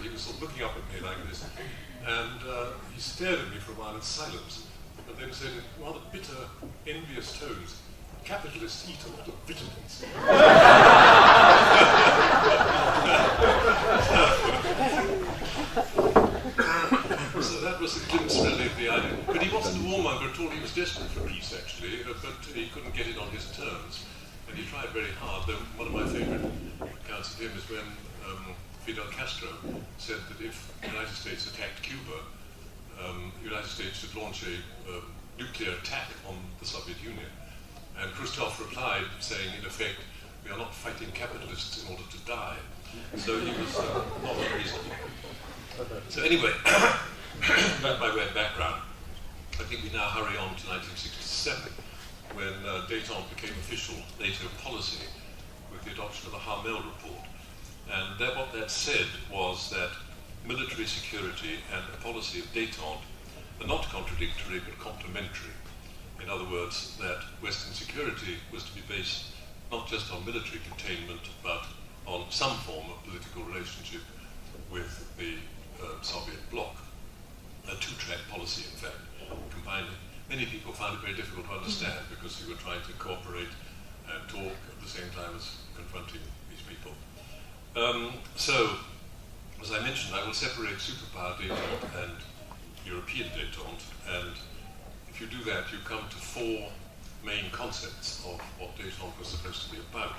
he was sort of looking up at me like this. And he stared at me for a while in silence, and then said in rather bitter, envious tones, "Capitalists eat a lot of vitamins." So that was a glimpse very hard. One of my favorite accounts of him is when Fidel Castro said that if the United States attacked Cuba, the United States should launch a nuclear attack on the Soviet Union. And Khrushchev replied, saying, in effect, we are not fighting capitalists in order to die. So he was not unreasonable. So anyway, that by way of background, I think we now hurry on to 1967, when détente became official NATO policy with the adoption of the Harmel report. And what that said was that military security and a policy of détente are not contradictory but complementary. In other words, that Western security was to be based not just on military containment but on some form of political relationship with the Soviet bloc. A two-track policy, in fact, combining. Many people found it very difficult to understand because you were trying to cooperate and talk at the same time as confronting these people. So, as I mentioned, I will separate superpower détente and European détente, and if you do that, you come to four main concepts of what détente was supposed to be about.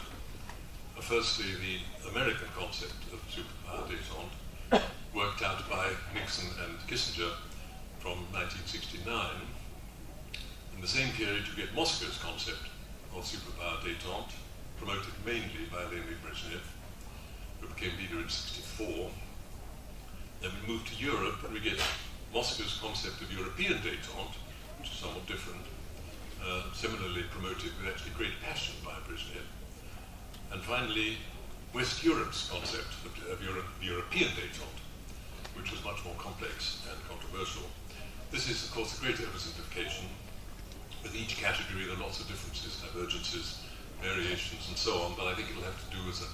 Firstly, the American concept of superpower détente, worked out by Nixon and Kissinger from 1969. In the same period, you get Moscow's concept of superpower détente, promoted mainly by Leonid Brezhnev, who became leader in '64. Then we move to Europe, and we get Moscow's concept of European détente, which is somewhat different, similarly promoted with actually great passion by Brezhnev. And finally, West Europe's concept of European détente, which was much more complex and controversial. This is, of course, a great oversimplification. With each category, there are lots of differences, divergences, variations, and so on, but I think it'll have to do with a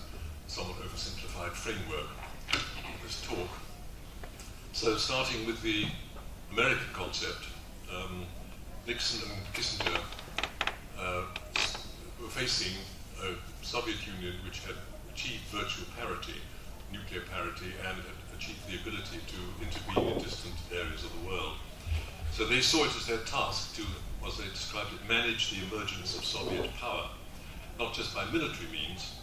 somewhat oversimplified framework of this talk. So, starting with the American concept, Nixon and Kissinger were facing a Soviet Union which had achieved virtual parity, nuclear parity, and had achieved the ability to intervene in distant areas of the world. So they saw it as their task to, as they described it, manage the emergence of Soviet power, not just by military means,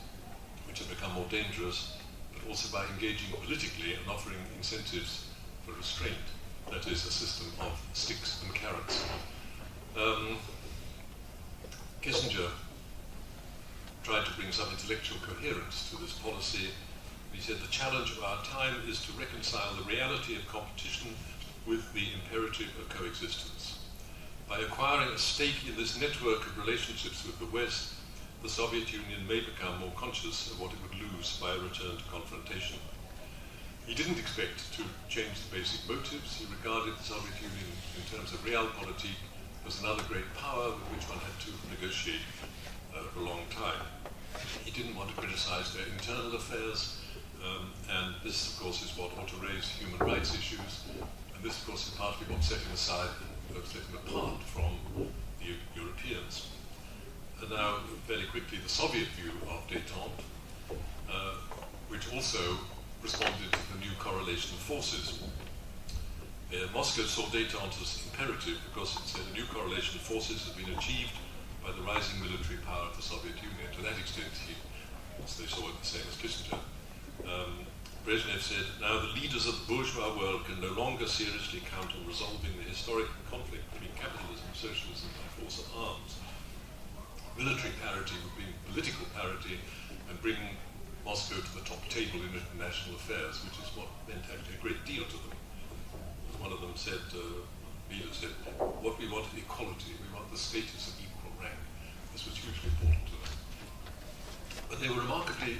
which had become more dangerous, but also by engaging politically and offering incentives for restraint, that is, a system of sticks and carrots. Kissinger tried to bring some intellectual coherence to this policy. He said the challenge of our time is to reconcile the reality of competition with the imperative of coexistence. By acquiring a stake in this network of relationships with the West, the Soviet Union may become more conscious of what it would lose by a return to confrontation. He didn't expect to change the basic motives. He regarded the Soviet Union in terms of realpolitik as another great power with which one had to negotiate for a long time. He didn't want to criticize their internal affairs, and this, of course, is what ought to raise human rights issues, and this, of course, is partly what set him aside, set him apart from the Europeans. And now, very quickly, the Soviet view of détente, which also responded to the new correlation of forces. Moscow saw détente as imperative because it said a new correlation of forces has been achieved by the rising military power of the Soviet Union. To that extent, they saw it the same as Kissinger. Brezhnev said, now the leaders of the bourgeois world can no longer seriously count on resolving the historic conflict between capitalism and socialism by force of arms. Military parity would bring political parity and bring Moscow to the top table in international affairs, which is what meant actually a great deal to them. One of them said, leader said, what we want is equality, we want the status of equal rank. This was hugely important to them. But they were remarkably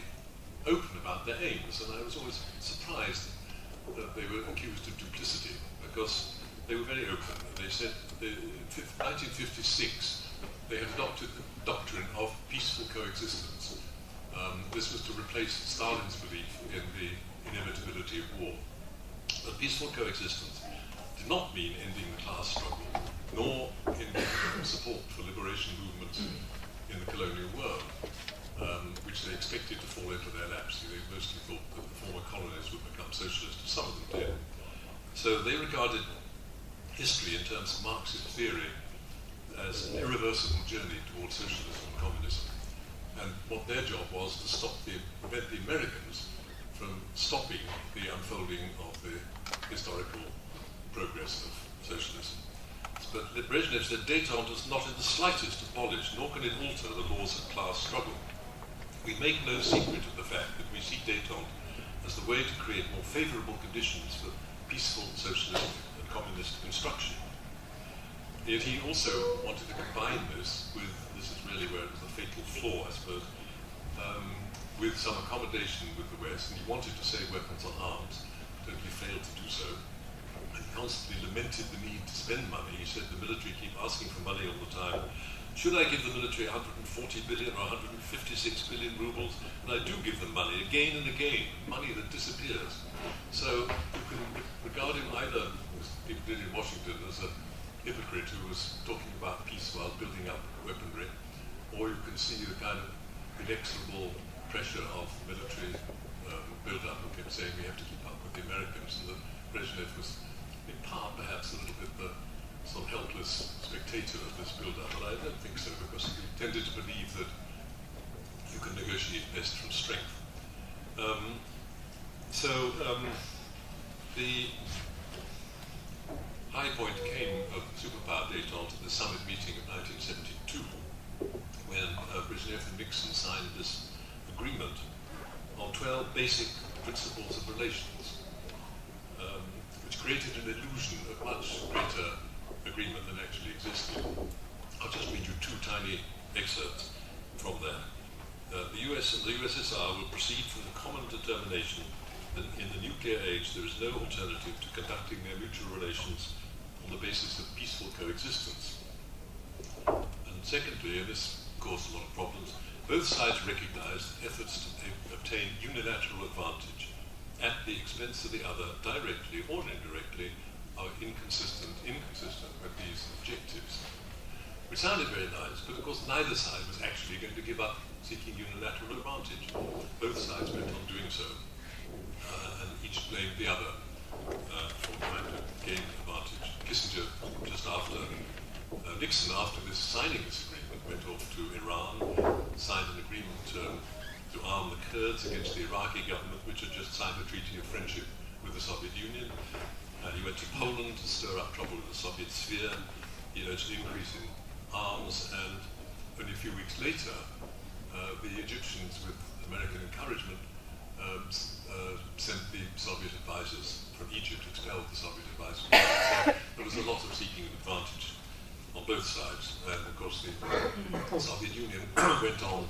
open about their aims, and I was always surprised that they were accused of duplicity, because they were very open. They said in 1956 they had adopted the doctrine of peaceful coexistence. This was to replace Stalin's belief in the inevitability of war. But peaceful coexistence did not mean ending the class struggle, nor ending support for liberation movements in the colonial world, which they expected to fall into their laps. They mostly thought that the former colonies would become socialist, and some of them did. So they regarded history in terms of Marxist theory as an irreversible journey towards socialism and communism. And what their job was to prevent the Americans from stopping the unfolding of the historical progress of socialism. But Brezhnev said détente is not in the slightest abolished, nor can it alter the laws of class struggle. We make no secret of the fact that we see détente as the way to create more favourable conditions for peaceful socialist and communist construction. Yet he also wanted to combine this with, this is really where it was a fatal flaw, I suppose, with some accommodation with the West, and he wanted to save weapons on arms, totally failed to do so, and constantly lamented the need to spend money. He said the military keep asking for money all the time. Should I give the military 140 billion or 156 billion rubles? And I do give them money again and again, money that disappears. So you can regard him either, as people did in Washington, as a hypocrite who was talking about peace while building up weaponry, or you can see the kind of inexorable pressure of military build-up, who kept saying we have to keep up with the Americans, and that Brezhnev was in part perhaps a little bit the sort of helpless spectator of this build-up, but I don't think so, because he tended to believe that you can negotiate best from strength. The high point came of superpower détente at the summit meeting of 1972, when Brezhnev and Nixon signed this agreement on 12 basic principles of relations, which created an illusion of much greater agreement than actually existed. I'll just read you two tiny excerpts from there. The US and the USSR will proceed from the common determination that in the nuclear age there is no alternative to conducting their mutual relations on the basis of peaceful coexistence. And secondly, and this caused a lot of problems, both sides recognize that efforts to obtain unilateral advantage at the expense of the other, directly or indirectly, are inconsistent with these objectives. Which sounded very nice, but of course neither side was actually going to give up seeking unilateral advantage. Both sides went on doing so, and each blamed the other for trying to gain advantage. Kissinger, just after Nixon, after signing this agreement, went off to Iran, signed an agreement to arm the Kurds against the Iraqi government, which had just signed a treaty of friendship with the Soviet Union. He went to Poland to stir up trouble in the Soviet sphere. He urged an increase in arms, and only a few weeks later, the Egyptians, with American encouragement, sent the Soviet advisors from Egypt, expelled the Soviet advisors. So there was a lot of seeking an advantage on both sides, and of course the Soviet Union went on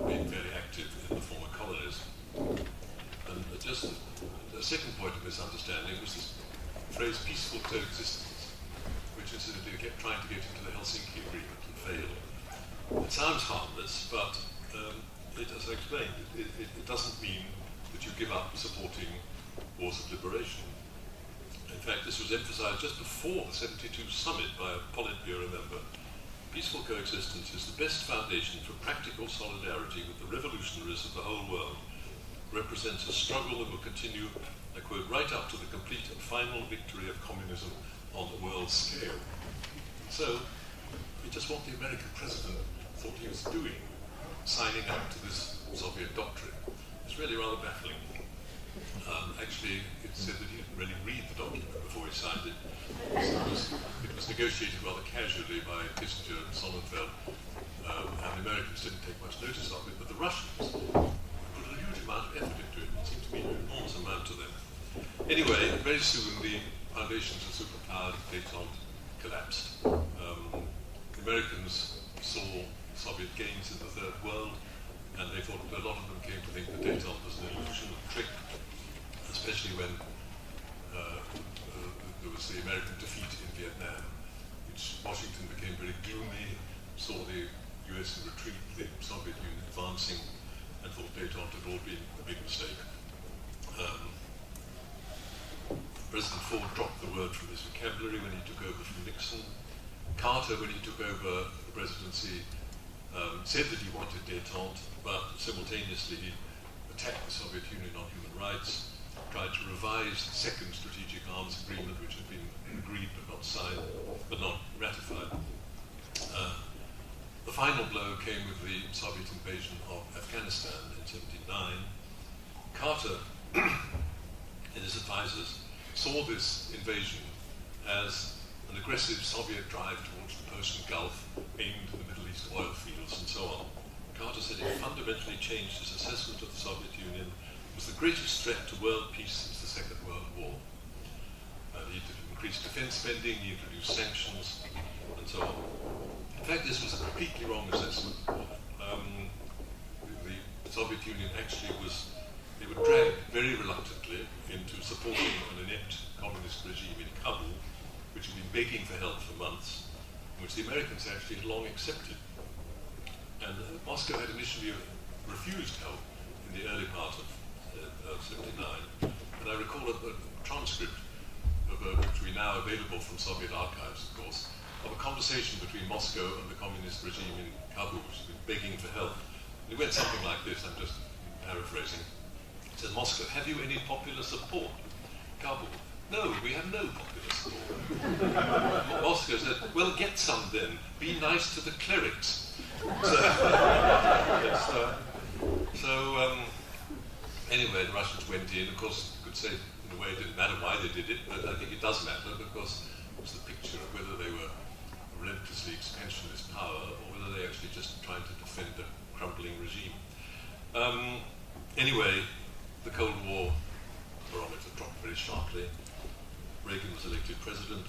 being very active in the former colonies. And just the second point of misunderstanding was this phrase peaceful coexistence, which incidentally kept trying to get into the Helsinki Agreement and failed. It sounds harmless, but as I explained, it doesn't mean that you give up supporting wars of liberation. In fact, this was emphasized just before the 72 summit by a Politburo member. Peaceful coexistence is the best foundation for practical solidarity with the revolutionaries of the whole world. Represents a struggle that will continue, I quote, right up to the complete and final victory of communism on the world scale. So, it's just what the American president thought he was doing, signing up to this Soviet doctrine. It's really rather baffling. Actually, it said that he didn't really read the document before he signed it. So it was negotiated rather casually by Kissinger and Sonnenfeld, and the Americans didn't take much notice of it, but the Russians put a huge amount of effort into it. It seemed to be an enormous amount to them. Anyway, very soon the foundations of superpower détente collapsed. The Americans saw Soviet gains in the Third World, and they thought a lot of them came to think that détente was an illusion, a trick, especially when there was the American defeat in Vietnam, which Washington became very gloomy, saw the US in retreat, the Soviet Union advancing, and thought détente had all been a big mistake. President Ford dropped the word from his vocabulary when he took over from Nixon. Carter, when he took over the presidency, said that he wanted détente, but simultaneously he attacked the Soviet Union on human rights, tried to revise the second strategic arms agreement, which had been agreed but not signed, but not ratified. The final blow came with the Soviet invasion of Afghanistan in '79. Carter and his advisors saw this invasion as an aggressive Soviet drive towards the Persian Gulf aimed at the Middle East oil fields and so on. Carter said it fundamentally changed his assessment of the Soviet Union was the greatest threat to world peace since the Second World War. He increased defense spending, he introduced sanctions, and so on. In fact, this was a completely wrong assessment. The Soviet Union actually was, they were dragged very reluctantly into supporting an inept communist regime in Kabul, which had been begging for help for months, which the Americans actually had long accepted. And Moscow had initially refused help in the early part of '79. And I recall a transcript of which we now available from Soviet archives, of course, of a conversation between Moscow and the communist regime in Kabul, which had been begging for help. And it went something like this, I'm just paraphrasing. It says, Moscow, have you any popular support? Kabul, no, we have no popular support. Moscow said, well, get some then. Be nice to the clerics. Anyway, the Russians went in. Of course, you could say, in a way, it didn't matter why they did it, but I think it does matter because it was the picture of whether they were a relentlessly expansionist power or whether they actually just tried to defend a crumbling regime. Anyway, the Cold War barometer dropped very sharply. Reagan was elected president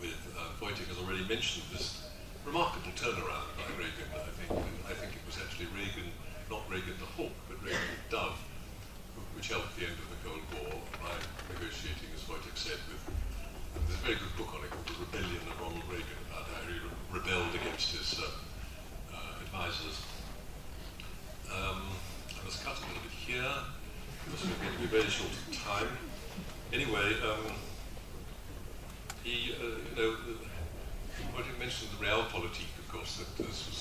with, Wojtek has already mentioned this remarkable turnaround by Reagan, I think it was actually Reagan, not Reagan the Hawk, but Reagan the Dove, which helped the end of the Cold War by negotiating, as Wojtek said, with, there's a very good book on it called The Rebellion of Ronald Reagan, about how he rebelled against his advisors. I must cut a little bit here, because we're going to be very short of time. Anyway, Wojtek mentioned the realpolitik, of course, that this was,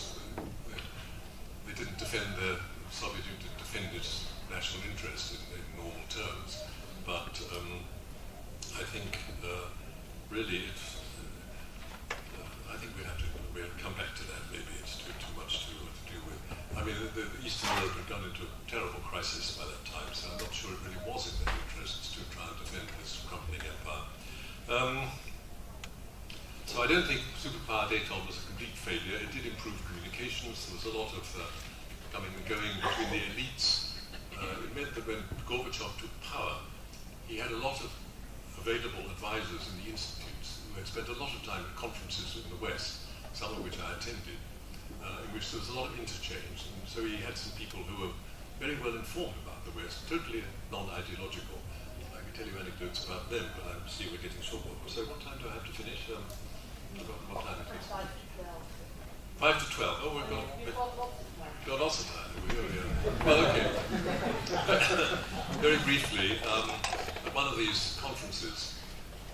they didn't defend the Soviet Union, didn't defend its national interest in normal terms, but I think really it's, I think we'll have to come back to that. Maybe it's too much to do with. I mean, the Eastern Europe had gone into a terrible crisis by that time, so I'm not sure it really was in their interests to try and defend this crumbling empire. So I don't think superpower détente was a complete failure. It did improve communications. There was a lot of coming and going between the elites. It meant that when Gorbachev took power, he had a lot of available advisors in the institutes who had spent a lot of time at conferences in the West, some of which I attended, in which there was a lot of interchange. And so he had some people who were very well informed about the West, totally non-ideological. I can tell you anecdotes about them, but I see we're getting short. So what time do I have to finish? What time it is? 5 to 12. Oh, we've got lots of time. Well, okay. Very briefly, at one of these conferences,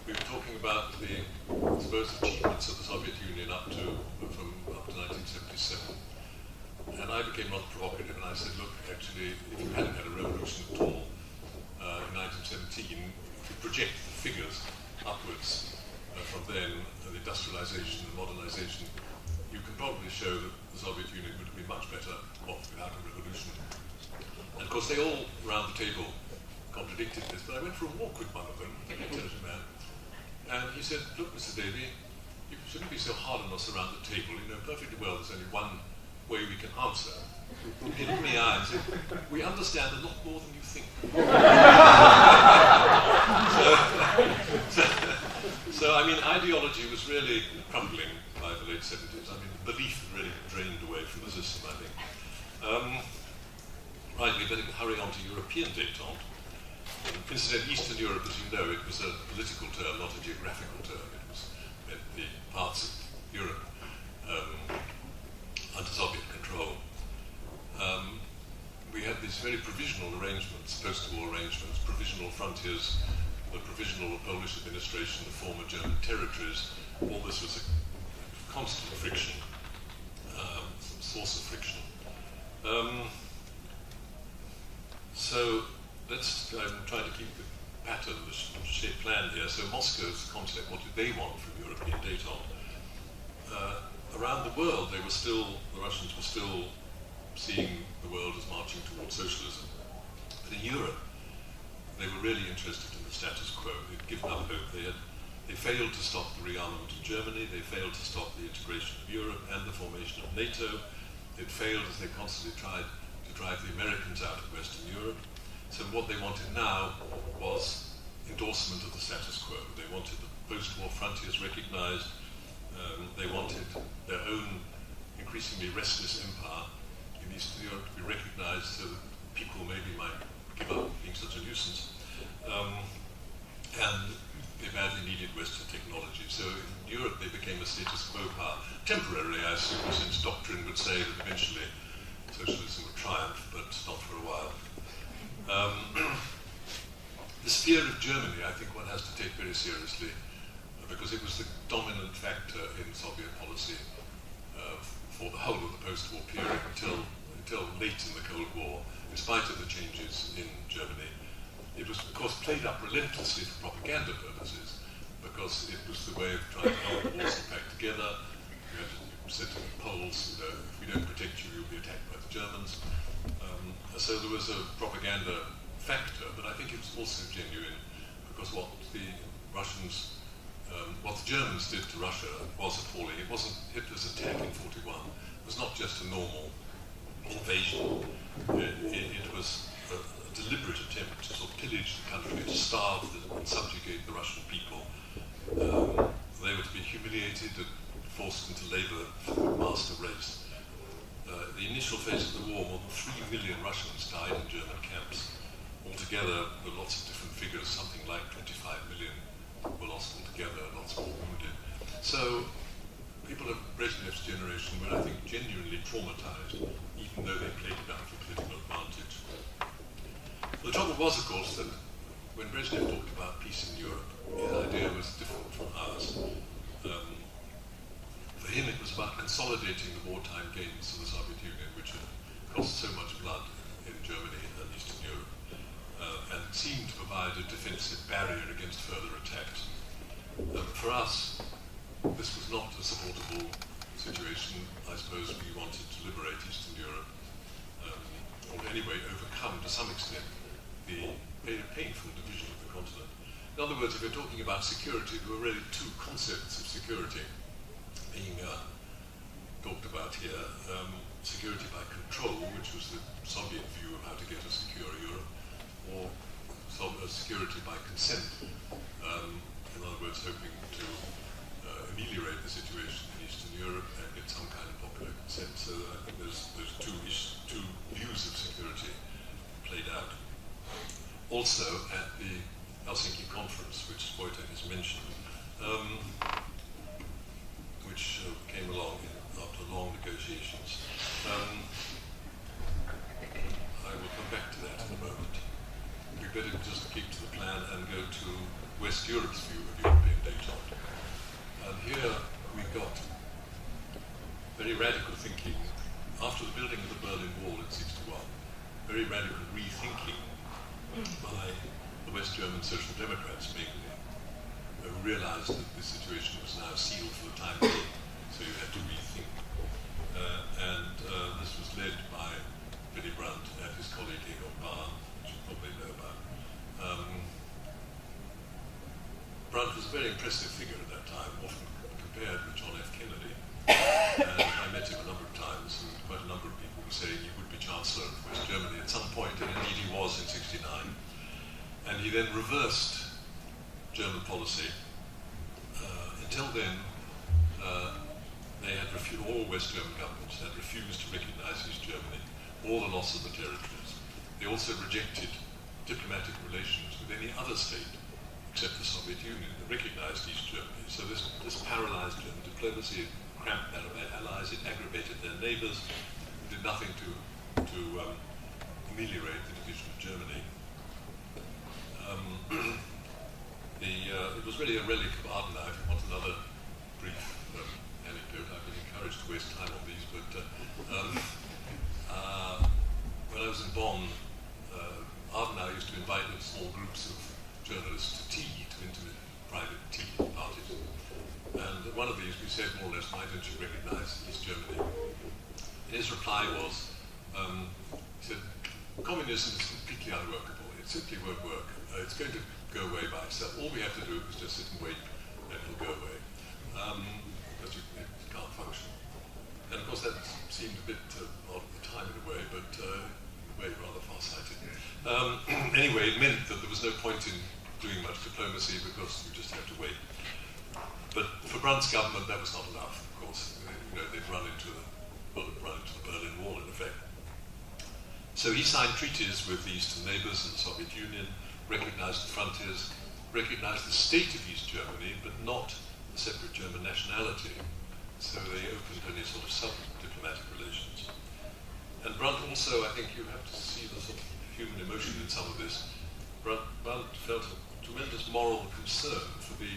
we were talking about the supposed achievements of the Soviet Union up to 1977. And I became rather provocative, and I said, look, actually, if you hadn't had a revolution at all in 1917, if you project the figures upwards from then, the industrialization and modernization, you can probably show that the Soviet Union would have been much better off without a revolution. And of course, they all around the table contradicted this, but I went for a walk with one of them, an intelligent man, and he said, look, Mr. Davey, you shouldn't be so hard on us around the table. You know perfectly well there's only one way we can answer. He looked me in the eye and said, we understand a lot more than you think. So, I mean, ideology was really crumbling by the late 70s. I mean, belief had really drained away from the system, I think. Right, we better hurry on to European détente. Incidentally, Eastern Europe, as you know, it was a political term, not a geographical term. It was meant the parts of Europe under Soviet control. We had these very provisional arrangements, post-war arrangements, provisional frontiers, the provisional Polish administration, the former German territories. All this was a constant friction, source of friction. So let's try to keep the pattern, the shape plan here. So Moscow's concept, what did they want from European détente? around the world, the Russians were still seeing the world as marching towards socialism. But in Europe, they were really interested in the status quo. They'd given up hope. They failed to stop the rearmament of Germany. They failed to stop the integration of Europe and the formation of NATO. It failed as they constantly tried to drive the Americans out of Western Europe. So what they wanted now was endorsement of the status quo. They wanted the post-war frontiers recognized. They wanted their own increasingly restless empire in Eastern Europe to be recognized so that people maybe might give up being such a nuisance. And they badly needed Western technology. So in Europe they became a status quo power. Temporarily, I assume, since doctrine would say that eventually socialism would triumph, but not for a while. This fear of Germany, I think one has to take very seriously, because it was the dominant factor in Soviet policy for the whole of the post-war period until late in the Cold War, in spite of the changes in Germany. It was, of course, played up relentlessly for propaganda purposes, because it was the way of trying to hold the Warsaw Pact together. You had to sit in the polls, if we don't protect you, you'll be attacked by the Germans. So there was a propaganda factor, but I think it was also genuine, because what the Germans did to Russia was appalling. It wasn't Hitler's attack in 1941. It was not just a normal invasion. It was a deliberate attempt to sort of pillage the country, to starve and subjugate the Russian people. They were to be humiliated and forced into labor for the master race. The initial phase of the war, more than 3 million Russians died in German camps. Altogether, there were lots of different figures, something like 25 million were lost altogether, lots more wounded. So, people of Brezhnev's generation were, I think, genuinely traumatized, even though they played it out for political advantage. The trouble was, of course, that when Brezhnev talked about peace in Europe, his idea was different from ours. For him, it was about consolidating the wartime gains of the Soviet Union, which had cost so much blood in Germany and Eastern Europe, and seemed to provide a defensive barrier against further attacks. For us, this was not a supportable situation. I suppose we wanted to liberate Eastern Europe, or anyway overcome to some extent the very painful division of the continent. In other words, if we're talking about security, there were really two concepts of security being talked about here. Security by control, which was the Soviet view of how to get a secure Europe, or security by consent. In other words, hoping to ameliorate the situation in Eastern Europe and get some kind of popular consent. So I think there's two views of security played out. Also at the Helsinki conference, which Wojtek has mentioned, which came along after long negotiations. I will come back to that in a moment. We better just keep to the plan and go to West Europe's view of European detente. And here we got very radical thinking. After the building of the Berlin Wall in '61, very radical rethinking by the West German Social Democrats mainly, who realized that the situation was now sealed for the time being, so you had to rethink. This was led by Willy Brandt and his colleague Egon Bahr, which you probably know about. Brandt was a very impressive figure at that time, often compared with John F. Kennedy. And I met him a number of times, and quite a number of people were saying he would be Chancellor of West Germany at some point, and indeed he was in '69. And he then reversed German policy. Until then, all West German governments had refused to recognize East Germany, or the loss of the territories. They also rejected diplomatic relations with any other state except the Soviet Union that recognized East Germany. So this paralyzed German diplomacy, cramped their allies, it aggravated their neighbors, it did nothing to ameliorate the division of Germany. It was really a relic of Adenauer. If you want another brief anecdote, I've been encouraged to waste time on these, but when I was in Bonn, Adenauer used to invite in small groups of journalists to tea, to intimate private tea parties. And one of these we said more or less, why don't you recognize East Germany? And his reply was, he said, communism is completely unworkable. It simply won't work. It's going to go away by itself. All we have to do is just sit and wait and it'll go away. Because it can't function. And of course that seemed a bit odd at the time in a way, but in a way rather far-sighted. Anyway, it meant that there was no point in doing much diplomacy because you just had to wait. But for Brandt's government that was not enough, of course. You know, they'd run into the Berlin Wall in effect. So he signed treaties with the eastern neighbors and the Soviet Union, recognized the frontiers, recognized the state of East Germany, but not a separate German nationality. So they opened any sort of sub-diplomatic relations. And Brandt also, I think you have to see the sort of human emotion in some of this. Brandt felt a tremendous moral concern for the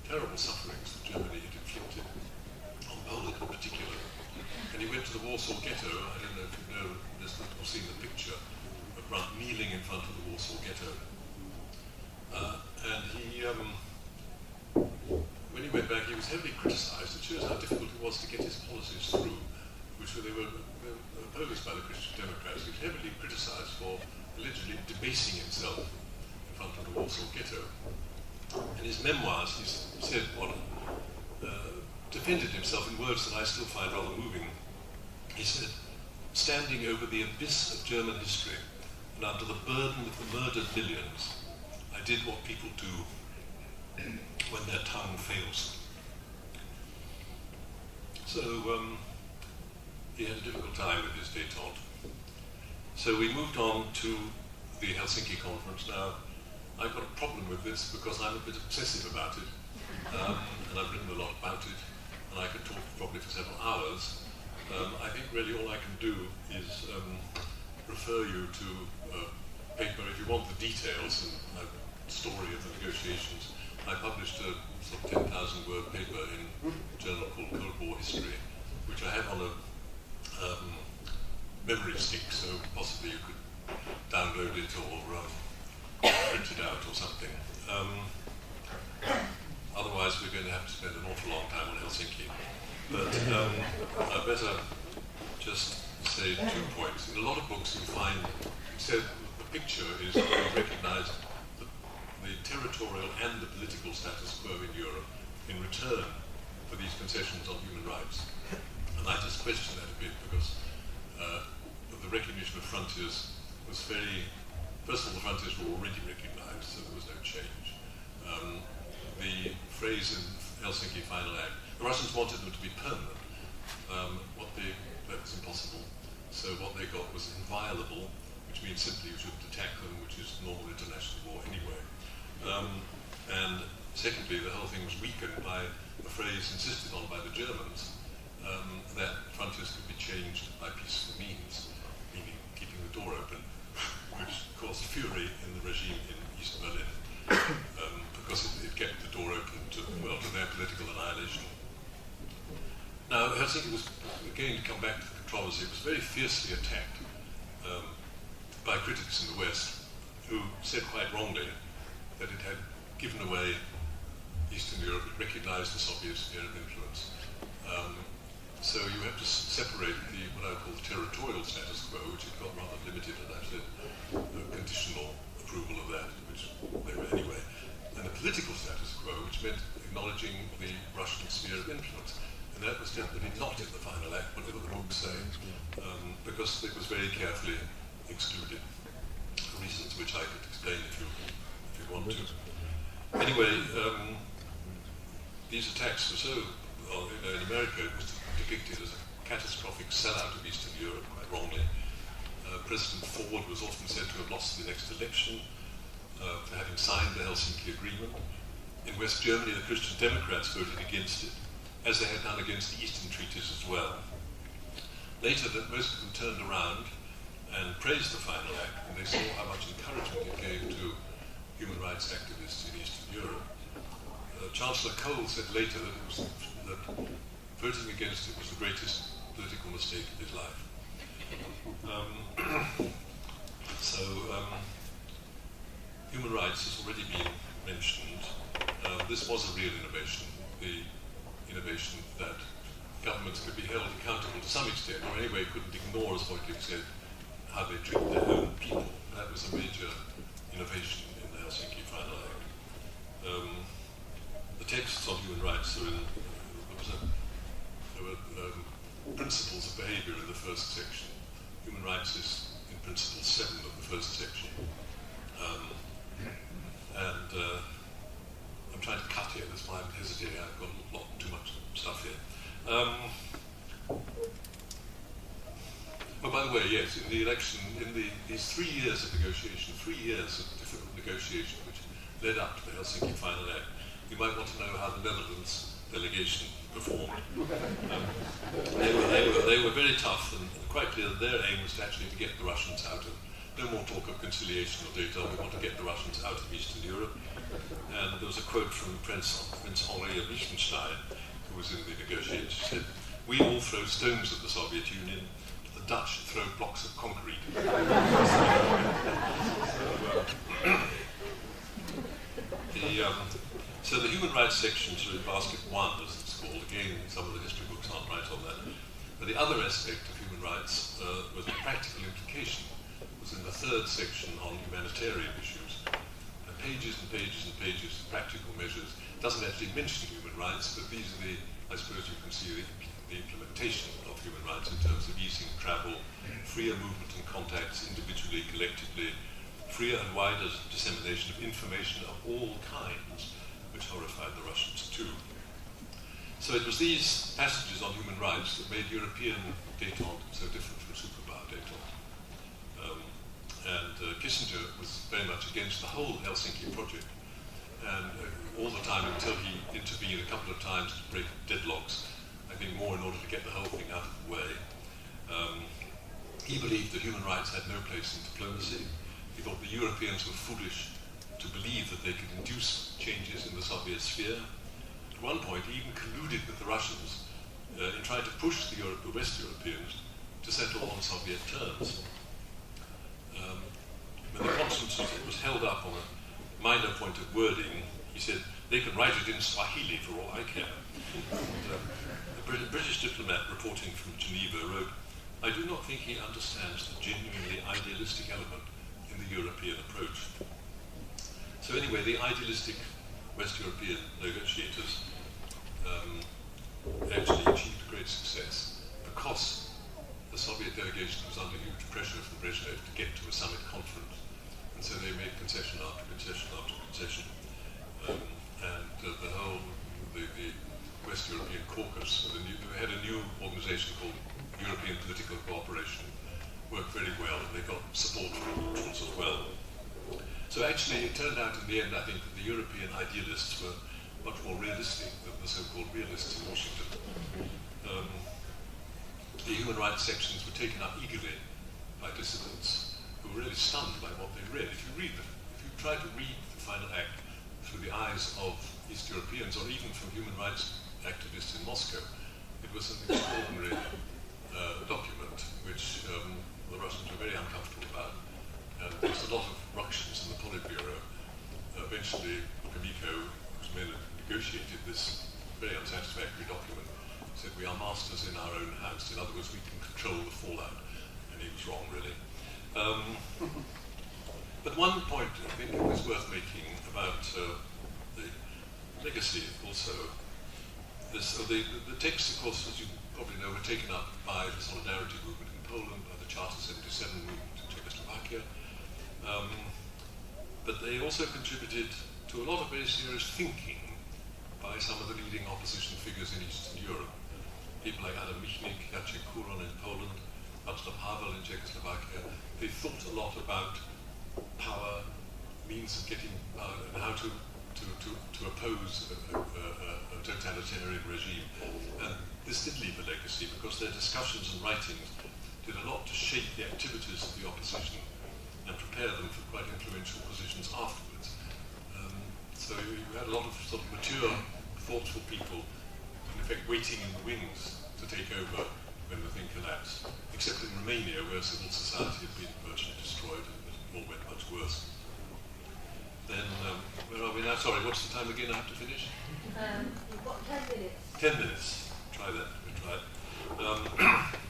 terrible sufferings that Germany had inflicted on Poland in particular. And he went to the Warsaw Ghetto. I don't know if you know this or seen the picture of Brandt kneeling in front of the Warsaw Ghetto. And he, when he went back, he was heavily criticised. It shows how difficult it was to get his policies through, which they were opposed by the Christian Democrats. He was heavily criticised for allegedly debasing himself in front of the Warsaw Ghetto. In his memoirs, he said, defended himself in words that I still find rather moving. He said, standing over the abyss of German history and under the burden of the murdered millions, I did what people do when their tongue fails them. So he had a difficult time with his détente. So we moved on to the Helsinki conference. Now, I've got a problem with this because I'm a bit obsessive about it, and I've written a lot about it, and I could talk probably for several hours. I think really all I can do is refer you to a paper if you want the details and a story of the negotiations. I published a sort of 10,000 word paper in a journal called Cold War History, which I have on a memory stick, so possibly you could download it or print it out or something. Otherwise we're going to have to spend an awful long time on Helsinki. But I better just say 2 points. In a lot of books you find, instead the picture is that we recognise the territorial and the political status quo in Europe in return for these concessions on human rights. And I just question that a bit because the recognition of frontiers was very, first of all the frontiers were already recognised, so there was no change. The phrase in Helsinki Final Act, the Russians wanted them to be permanent. That was impossible. So what they got was inviolable, which means simply you shouldn't attack them, which is normal international law anyway. And secondly, the whole thing was weakened by a phrase insisted on by the Germans, that frontiers could be changed by peaceful means, meaning keeping the door open, which caused fury in the regime in East Berlin, because it kept the door open to their political annihilation. Now, Helsinki was, again, to come back to the controversy, it was very fiercely attacked by critics in the West, who said quite wrongly that it had given away Eastern Europe, it recognized the Soviet sphere of influence. So you have to separate what I call the territorial status quo, which had got rather limited, and I said conditional approval of that, which they were anyway, and the political status quo, which meant acknowledging the Russian sphere of influence. And that was definitely not in the Final Act, whatever the books say, because it was very carefully excluded, for reasons which I could explain if you want to. Anyway, these attacks were so, in America it was depicted as a catastrophic sellout of Eastern Europe, quite wrongly. President Ford was often said to have lost the next election for having signed the Helsinki Agreement. In West Germany, the Christian Democrats voted against it, as they had done against the Eastern treaties as well. Later, that most of them turned around and praised the Final Act, and they saw how much encouragement it gave to human rights activists in Eastern Europe. Chancellor Kohl said later that voting against it was the greatest political mistake of his life. Human rights has already been mentioned. This was a real innovation. The innovation that governments could be held accountable to some extent, or anyway couldn't ignore, as Voigtlich said, how they treat their own people. That was a major innovation in the Helsinki Final Act. The texts on human rights are in, there were principles of behavior in the first section. Human rights is in principle 7 of the first section. I'm trying to cut here, that's why I'm hesitating. I've got too much stuff here. Oh, by the way, yes, in the election, in these 3 years of negotiation, 3 years of difficult negotiation, which led up to the Helsinki Final Act, you might want to know how the Netherlands delegation performed. They were very tough, and quite clear that their aim was to actually get the Russians out of, no more talk of conciliation or data, we want to get the Russians out of Eastern Europe. And there was a quote from Prince Henri of Liechtenstein, who was in the negotiations. He said, "We all throw stones at the Soviet Union, the Dutch throw blocks of concrete." So the human rights sections are in basket 1, as it's called. Again, some of the history books aren't right on that. But the other aspect of human rights was the practical implication, was in the 3rd section on humanitarian issues. Pages and pages and pages of practical measures. It doesn't actually mention human rights, but these are the, I suppose you can see the implementation of human rights in terms of easing travel, freer movement and contacts individually, collectively, freer and wider dissemination of information of all kinds, which horrified the Russians too. So it was these passages on human rights that made European détente so different from superpower détente. Kissinger was very much against the whole Helsinki project, and all the time until he intervened a couple of times to break deadlocks, I think more in order to get the whole thing out of the way. He believed that human rights had no place in diplomacy. He thought the Europeans were foolish to believe that they could induce changes in the Soviet sphere. At one point, he even colluded with the Russians in trying to push the West Europeans to settle on Soviet terms. When the conference was held up on a minor point of wording, he said, "They can write it in Swahili for all I care." And the British diplomat reporting from Geneva wrote, "I do not think he understands the genuinely idealistic element in the European approach." So anyway, the idealistic West European negotiators actually achieved great success because the Soviet delegation was under huge pressure from Brezhnev to get to a summit conference. And so they made concession after concession after concession. The West European Caucus, they had a new organization called European Political Cooperation, worked very well, and they got support from the liberals as well. So actually, it turned out in the end, I think, that the European idealists were much more realistic than the so-called realists in Washington. The human rights sections were taken up eagerly by dissidents who were really stunned by what they read. If you try to read the Final Act through the eyes of East Europeans, or even from human rights activists in Moscow, it was an extraordinary document which the Russians were very uncomfortable about. And there was a lot of ructions in the Politburo. Eventually, Kamiko, whose men had negotiated this very unsatisfactory document, said, "We are masters in our own house. In other words, we can control the fallout." And he was wrong, really. But one point I think it was worth making about the legacy also. The texts, of course, as you probably know, were taken up by the Solidarity movement in Poland, by the Charter 77 movement in Czechoslovakia. But they also contributed to a lot of very serious thinking by some of the leading opposition figures in Eastern Europe. People like Adam Michnik, Jacek Kuron in Poland, Václav Havel in Czechoslovakia. They thought a lot about power, means of getting power, and how to oppose a totalitarian regime. And this did leave a legacy because their discussions and writings did a lot to shape the activities of the opposition and prepare them for quite influential positions afterwards. So you had a lot of sort of mature, thoughtful people, in effect waiting in the wings to take over when the thing collapsed, except in Romania, where civil society had been virtually destroyed and it all went much worse. Then, where are we now? Sorry, what's the time again I have to finish? You've got 10 minutes. 10 minutes. Try that. We tried.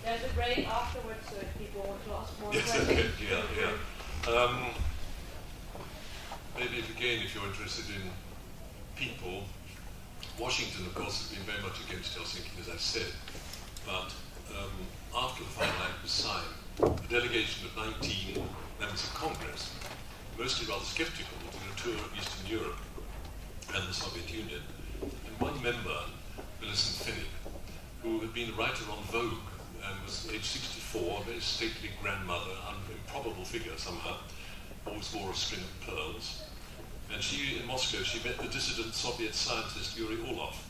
There's a break afterwards, so if people want to ask more Yes, questions. okay, yeah. Maybe if you're interested in people, Washington, of course, has been very much against Helsinki, as I said. But after the final act was signed, a delegation of 19 members of Congress, mostly rather skeptical, did a tour of Eastern Europe and the Soviet Union. And one member, Millicent Finnick, who had been a writer on Vogue and was aged 64, a very stately grandmother, an improbable figure somehow, always wore a string of pearls. And in Moscow, she met the dissident Soviet scientist Yuri Orlov.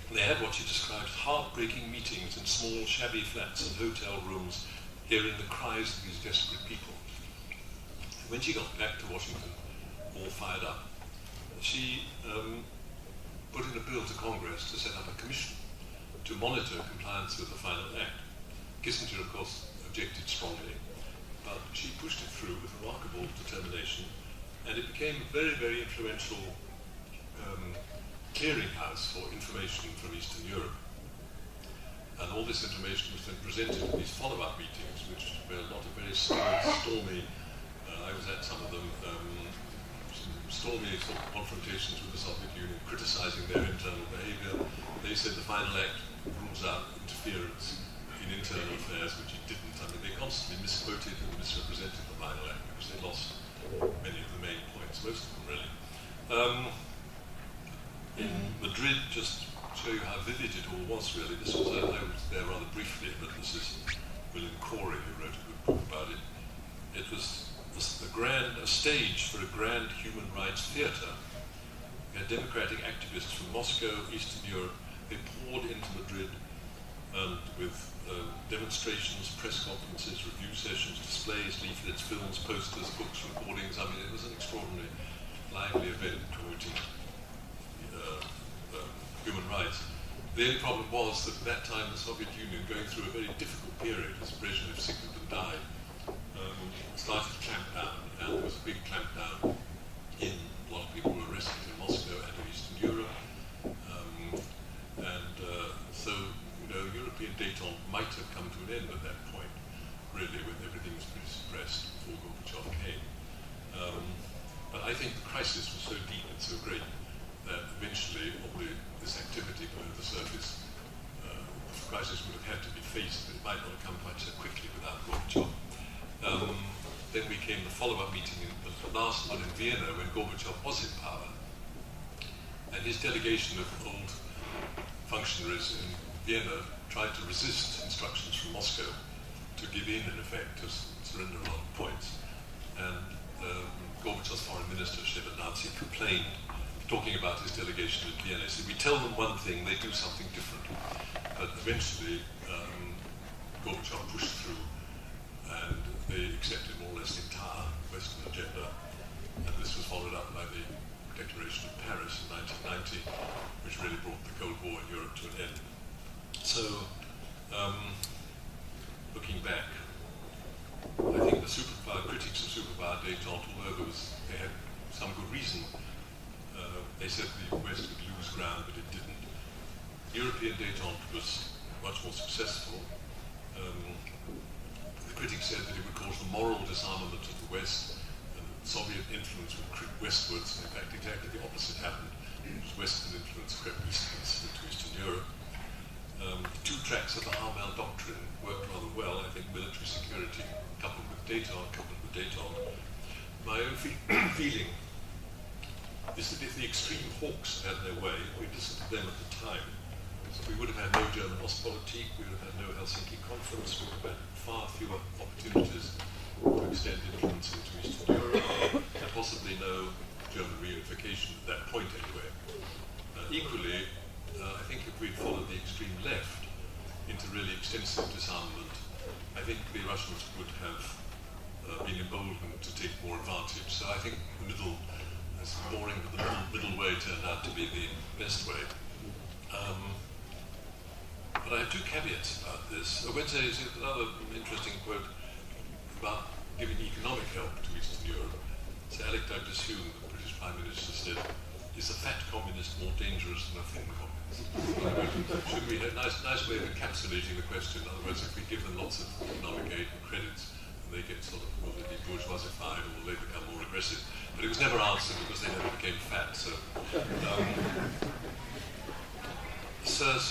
And they had what she described as heartbreaking meetings in small, shabby flats and hotel rooms, hearing the cries of these desperate people. And when she got back to Washington, all fired up, she put in a bill to Congress to set up a commission to monitor compliance with the final act. Kissinger, of course, objected strongly, but she pushed it through with remarkable determination, and it became a very, very influential clearinghouse for information from Eastern Europe. And all this information was then presented in these follow-up meetings, which were a lot of very stormy, I was at some of them, stormy sort of confrontations with the Soviet Union, criticizing their internal behavior. They said the final act rules out interference in internal affairs, which it didn't. I mean, they constantly misquoted and misrepresented the final act because they lost many of the main points, most of them really. In Madrid, just to show you how vivid it all was really, this was, I was there rather briefly, but this is William Corey who wrote a good book about it. It was a stage for a grand human rights theatre. We had democratic activists from Moscow, Eastern Europe. They poured into Madrid and with demonstrations, press conferences, review sessions, displays, leaflets, films, posters, books, recordings. I mean, it was an extraordinary, lively event promoting human rights. The only problem was that at that time the Soviet Union, going through a very difficult period as Brezhnev sickened and died, started to clamp down, and there was a big clampdown in a lot of people were arrested in Moscow and in Eastern Europe. So, you know, European détente might have come to an end at that point, really, when everything was pretty suppressed before Gorbachev came. But I think the crisis was so deep and so great that eventually all this activity below the surface, the crisis would have had to be faced, but it might not have come quite so quickly without Gorbachev. Then we came the follow-up meeting, the last one in Vienna, when Gorbachev was in power. And his delegation of old functionaries in Vienna tried to resist instructions from Moscow to give in effect, to surrender a lot of points. And Gorbachev's foreign minister, Shevardnadze, complained, talking about his delegation in Vienna. He said, we tell them one thing, they do something different. But eventually, Gorbachev pushed through, and they accepted more or less the entire Western agenda. And this was followed up by the Declaration of Paris in 1990, which really brought the Cold War in Europe to an end. So, looking back, I think the critics of superpower détente, although they had some good reason, they said the West would lose ground, but it didn't. European détente was much more successful. The critics said that it would cause the moral disarmament of the West, and Soviet influence would creep westwards. In fact, exactly the opposite happened. Western influence crept eastwards into Eastern Europe. The two tracks of the Harmel Doctrine worked rather well. I think military security coupled with détente. My own feeling is that if the extreme hawks had their way, we listened to them at the time, we would have had no German Ostpolitik, we would have had no Helsinki Conference, we would have had far fewer opportunities to extend influence into Eastern Europe, and possibly no German reunification at that point anyway. Equally, I think if we'd followed the extreme left into really extensive disarmament, I think the Russians would have been emboldened to take more advantage. So I think the middle, as boring, but the middle way turned out to be the best way. But I have two caveats about this. Wednesday is another interesting quote about giving economic help to Eastern Europe. So anecdote assumed that the British Prime Minister said, "Is a fat communist more dangerous than a thin communist?" Should we have a nice way of encapsulating the question? In other words, if we give them lots of economic aid and credits, and they get sort of, will they be bourgeoisified or will they become more aggressive? But it was never answered because they never became fat. So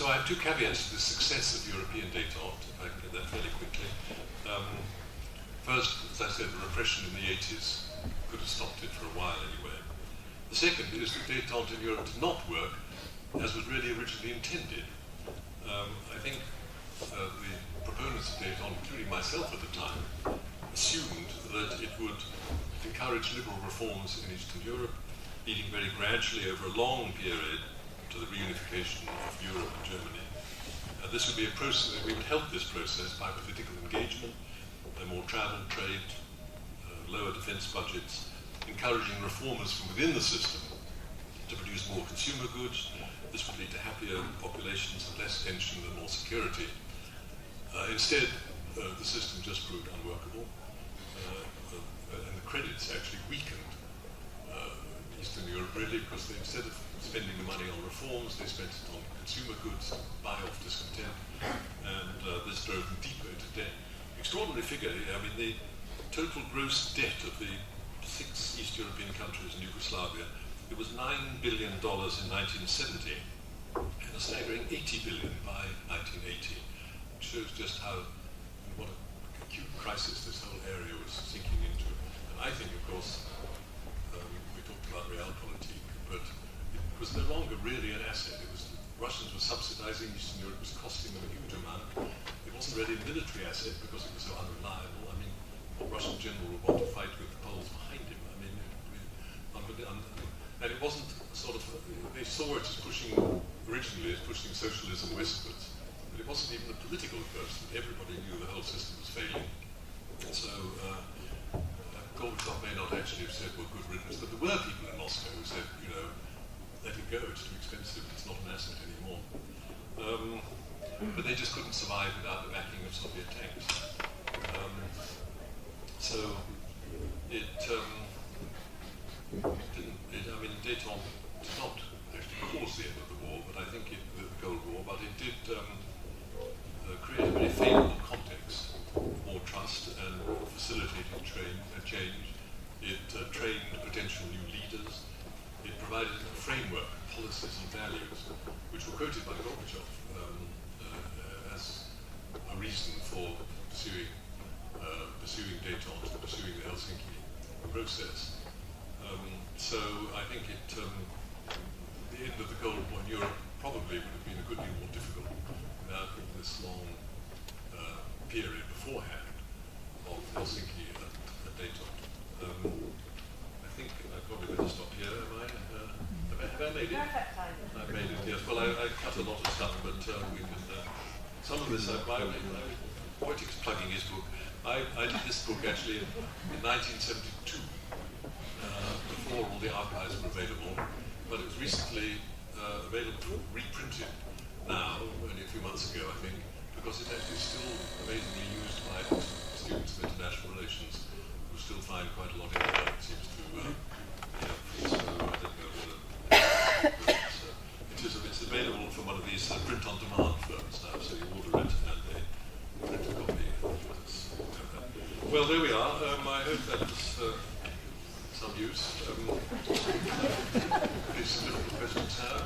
I have two caveats to the success of European détente, if I can get that fairly quickly. First, as I said, the repression in the 80s could have stopped it for a while anyway. The second is that détente in Europe did not work as was really originally intended. I think the proponents of détente, including myself at the time, assumed that it would encourage liberal reforms in Eastern Europe, leading very gradually over a long period to the reunification of Europe and Germany. This would be a process, we would help this process by political engagement, more travel, trade, lower defense budgets, encouraging reformers from within the system to produce more consumer goods. This would lead to happier populations and less tension and more security. Instead, the system just proved unworkable, and the credits actually weakened Eastern Europe really because instead of spending the money on reforms, they spent it on consumer goods, buy off discontent, and this drove them deeper into debt. Extraordinary figure. I mean, the total gross debt of the 6 East European countries in Yugoslavia, it was $9 billion in 1970 and a staggering $80 billion by 1980. It shows just what an acute crisis this whole area was sinking into. And I think, of course, we talked about realpolitik, but it was no longer really an asset. It was Russians were subsidizing Eastern Europe, was costing them a huge amount. It wasn't really a military asset because it was so unreliable. I mean, what Russian general would want to fight with the Poles behind him? I mean, and it wasn't sort of, they saw it as originally as pushing socialism westwards, but it wasn't even a political person. Everybody knew the whole system was failing. So Gorbachev may not actually have said, well, good riddance, but there were people in Moscow who said, you know, let it go, it's too expensive, it's not an asset anymore. But they just couldn't survive without the backing of Soviet tanks. So it détente did not actually cause the end of the war, but I think the Cold War, but it did create a very favourable context, more trust and facilitated change. It trained potential new leaders. It provided a framework, policies and values, which were quoted by Gorbachev as a reason for pursuing détente, pursuing the Helsinki process. So I think the end of the Cold War in Europe probably would have been a good deal more difficult without this long period beforehand of Helsinki and détente. I think I probably better stop here. Am I? Have I made it? Perfect time. I've made it, yes. Well, I cut a lot of stuff, but we can. Some of this, Wojtek's plugging his book. I did this book actually in 1972, before all the archives were available, but it was recently available, reprinted now, only a few months ago, I think, because it's actually still amazingly used by students of international relations who still find quite a lot in it. It seems to, so I don't know whether it's available from one of these print-on-demand firms now, so you order it and they print a copy. Well, there we are. I hope that was some use. Please, some difficult questions now.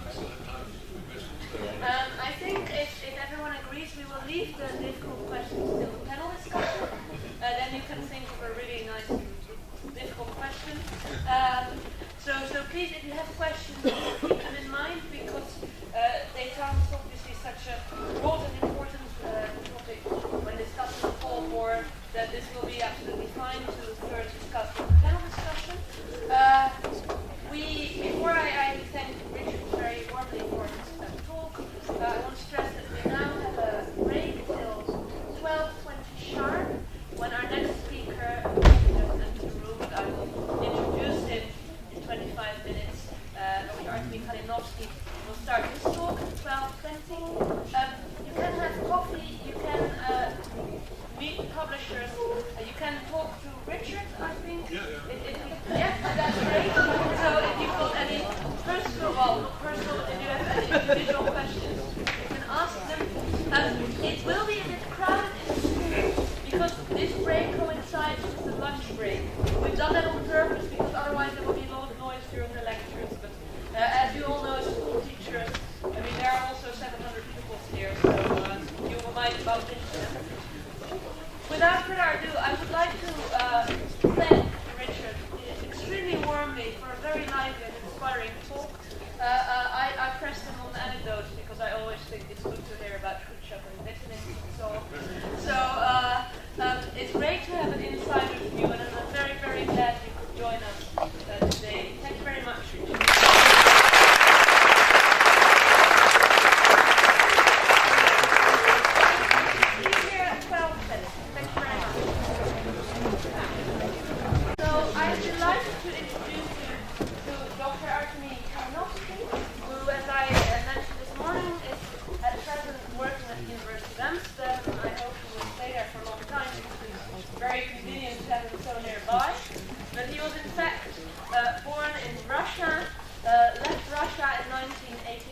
I think if everyone agrees, we will leave the difficult questions till the panel discussion. Then you can think of a really nice, difficult question. So please, if you have questions, keep them in mind, because détente is obviously such a broad and important topic when discussing the Cold War, that this will be absolutely fine to first discuss in the panel discussion. Before I thank Richard very warmly for his talk, I want to stress that we now have a break till 12:20 sharp, when our next speaker just entered the room. I will introduce him in 25 minutes. Dr. Artemi Kalinowski will start his talk at 12:20. You can have coffee, you can meet publishers, you can talk to Richard, I think. Yeah. Yeah, today. We've done that on purpose because otherwise there will be a lot of noise during the lectures. But as you all know, as school teachers, I mean, there are also 700 pupils here, so you might bump into them. Without further ado, I would like to thank Richard extremely warmly for a very lively and inspiring talk. I pressed him on anecdotes because I always think it's good to hear about Khrushchev and vitamins and so on. So it's great to have an insider's view, and I'm very, very glad you could join us today. Thank you very much, Richard.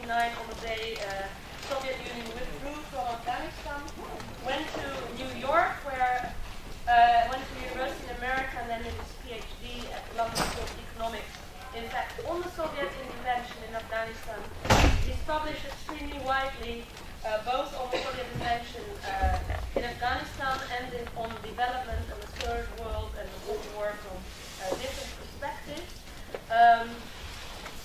On the day Soviet Union withdrew from Afghanistan, went to New York, where went to university in America, and then did his PhD at London School of Economics. In fact, on the Soviet intervention in Afghanistan, he's published extremely widely, both on the Soviet intervention in Afghanistan and on development and the Third World and the Cold War from different perspectives.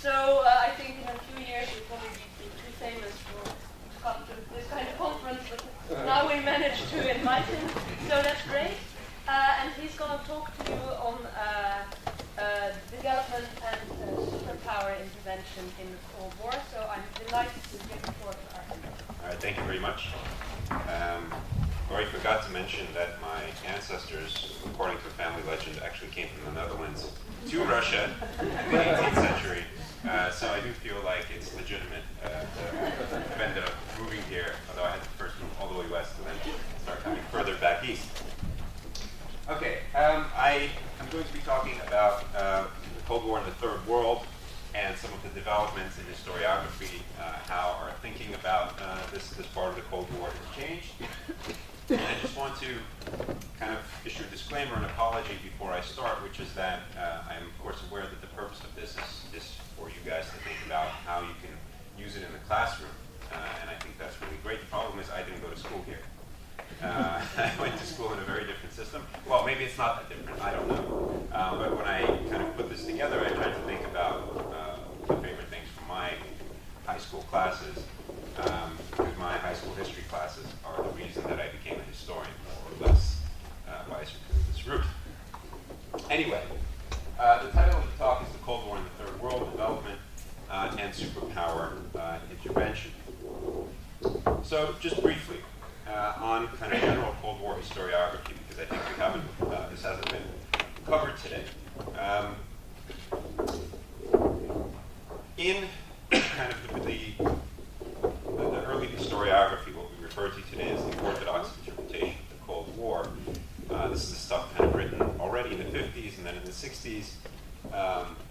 So I think in a few years we'll probably be too famous to come to this kind of conference, but now we managed to invite him, so that's great. And he's going to talk to you on development and superpower intervention in the Cold War, so I'm delighted to give the floor to Arthur. All right, thank you very much. I forgot to mention that my ancestors, according to family legend, actually came from the Netherlands to Russia in the 18th century. So I do feel like it's legitimate to end up moving here, although I had to first move all the way west and then start coming further back east. Okay, I'm going to be talking about the Cold War in the Third World and some of the developments in historiography, how our thinking about this part of the Cold War has changed. And I just want to kind of issue a disclaimer and apology before I start, which is that I am, of course, aware that the purpose of this is for you guys to think about how you can use it in the classroom. And I think that's really great. The problem is I didn't go to school here. I went to school in a very different system. Well, maybe it's not that different. I don't know. But when I kind of put this together, I tried to think about the favorite things from my high school classes. Because my high school history classes are the reason that I became a historian, more or less, by a circuitous route. Anyway, the title of the talk is The Cold War in the Third World, Development and Superpower Intervention. So, just briefly, on kind of general Cold War historiography, because I think we haven't, this hasn't been covered today. In kind of the early historiography, what we refer to today as the orthodox interpretation of the Cold War, this is the stuff kind of written already in the 50s and then in the 60s,